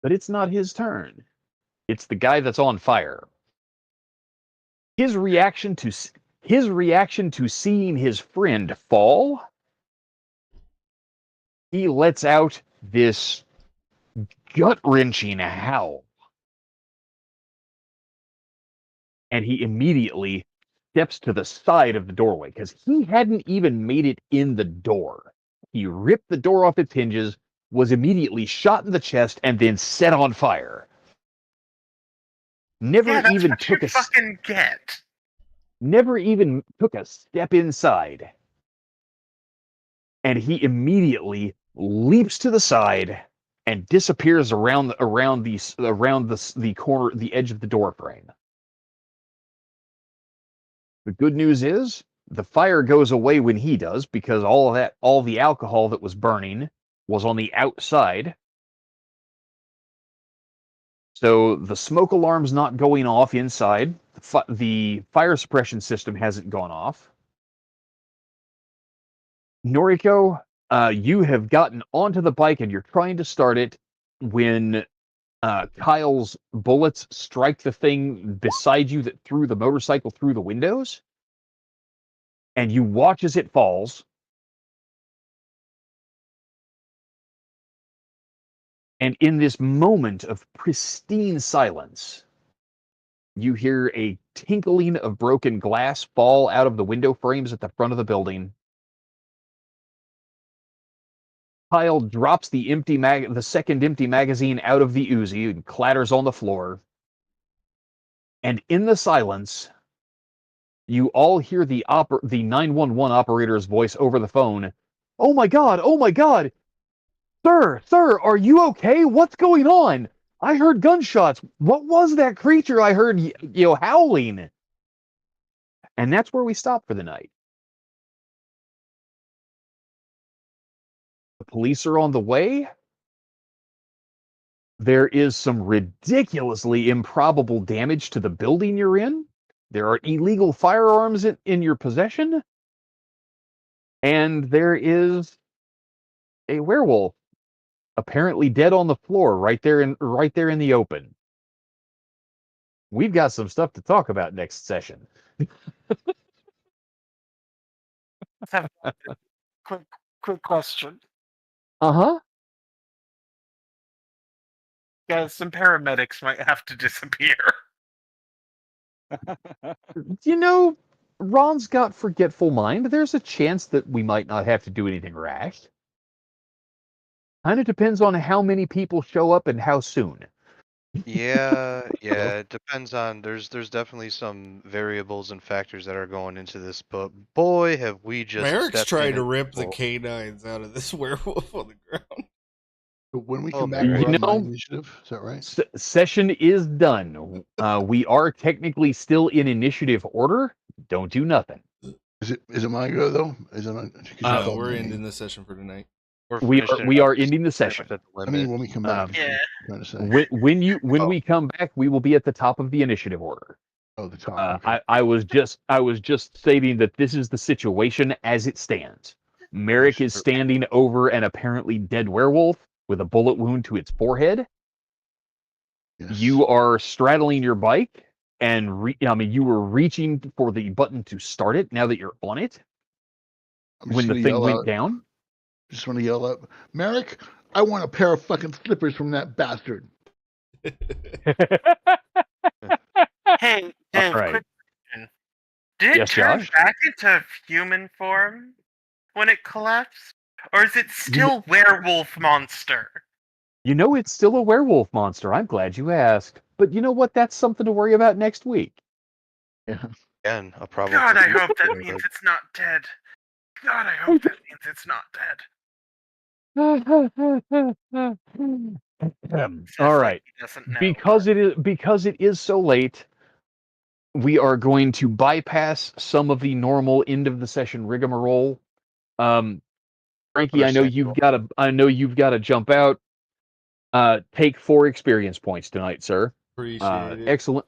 Speaker 1: But it's not his turn. It's the guy that's on fire. His reaction to seeing his friend fall, he lets out this gut-wrenching howl. And he immediately steps to the side of the doorway because he hadn't even made it in the door. He ripped the door off its hinges, was immediately shot in the chest, and then set on fire.
Speaker 4: Yeah, that's what you fucking get.
Speaker 1: Never even took a step inside. And he immediately leaps to the side and disappears around the corner, the edge of the door frame. The good news is the fire goes away when he does because all the alcohol that was burning was on the outside. So the smoke alarm's not going off inside. The fire suppression system hasn't gone off. Noriko, you have gotten onto the bike and you're trying to start it when Kyle's bullets strike the thing beside you that threw the motorcycle through the windows. and you watch as it falls. And in this moment of pristine silence, you hear a tinkling of broken glass fall out of the window frames at the front of the building. Kyle drops the second empty magazine out of the Uzi and clatters on the floor. And in the silence, you all hear the 911 operator's voice over the phone. Oh my God! Oh my God! Sir, are you okay? What's going on? I heard gunshots. What was that creature I heard, howling? And that's where we stop for the night. The police are on the way. There is some ridiculously improbable damage to the building you're in. There are illegal firearms in your possession. And there is a werewolf apparently dead on the floor right there in the open. We've got some stuff to talk about next session.
Speaker 4: Let's have a quick question.
Speaker 1: Uh-huh.
Speaker 4: Guys, some paramedics might have to disappear.
Speaker 1: Ron's got forgetful mind. There's a chance that we might not have to do anything rash. Kind of depends on how many people show up and how soon.
Speaker 3: Yeah, it depends on there's definitely some variables and factors that are going into this, but boy have we just
Speaker 2: Merrick's
Speaker 3: stepped
Speaker 2: trying
Speaker 3: in
Speaker 2: to
Speaker 3: and-
Speaker 2: rip the canines out of this werewolf on the ground.
Speaker 5: But when we
Speaker 3: Oh,
Speaker 5: come back,
Speaker 3: Mary.
Speaker 5: we're on my initiative. Is that right?
Speaker 1: Session is done. We are technically still in initiative order. Don't do nothing.
Speaker 5: Is it my go though? Is it? 'Cause you called
Speaker 2: We're
Speaker 5: my
Speaker 2: ending
Speaker 5: name.
Speaker 2: the session for tonight.
Speaker 1: We
Speaker 3: finishing
Speaker 1: are
Speaker 3: up, just
Speaker 1: ending the
Speaker 3: pretty
Speaker 1: session.
Speaker 3: much at the
Speaker 5: I mean,
Speaker 3: limit.
Speaker 5: when we come back.
Speaker 4: Yeah.
Speaker 5: I'm trying to say.
Speaker 1: When we come back, we will be at the top of the initiative order.
Speaker 5: Oh, the top. Okay.
Speaker 1: I was just stating that this is the situation as it stands. Merrick is standing over an apparently dead werewolf with a bullet wound to its forehead.
Speaker 5: Yes.
Speaker 1: You are straddling your bike, and you were reaching for the button to start it. Now that you're on it,
Speaker 5: I'm
Speaker 1: when
Speaker 5: just
Speaker 1: the
Speaker 5: gonna
Speaker 1: thing
Speaker 5: yell
Speaker 1: went
Speaker 5: out-
Speaker 1: down,
Speaker 5: Just want to yell out, Merrick, I want a pair of fucking slippers from that bastard.
Speaker 4: Hey, Dave,
Speaker 1: right.
Speaker 4: quick question. Did it
Speaker 1: Yes,
Speaker 4: turn
Speaker 1: Josh?
Speaker 4: back into human form when it collapsed? Or is it still werewolf monster?
Speaker 1: It's still a werewolf monster. I'm glad you asked. But you know what? That's something to worry about next week.
Speaker 5: Yeah.
Speaker 3: Again, a problem.
Speaker 4: God,
Speaker 3: for
Speaker 4: I hope that
Speaker 3: future,
Speaker 4: means
Speaker 3: but-
Speaker 4: it's not dead. God, I hope that means it's not dead.
Speaker 1: All
Speaker 4: Says like
Speaker 1: right.
Speaker 4: he doesn't know,
Speaker 1: Because it is so late, we are going to bypass some of the normal end of the session rigmarole. Frankie, I know you've got to jump out. Take 4 experience points tonight, sir.
Speaker 2: Appreciate it.
Speaker 1: Excellent.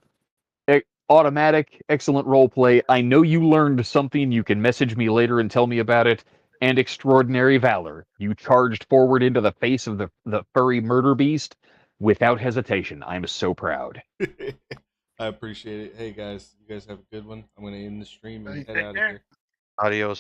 Speaker 1: Automatic, excellent role play. I know you learned something. You can message me later and tell me about it. And extraordinary valor. You charged forward into the face of the furry murder beast without hesitation. I'm so proud.
Speaker 2: I appreciate it. Hey guys, you guys have a good one. I'm gonna end the stream and
Speaker 5: Hey,
Speaker 2: head
Speaker 4: take
Speaker 2: out of
Speaker 4: care.
Speaker 2: here.
Speaker 3: Adios.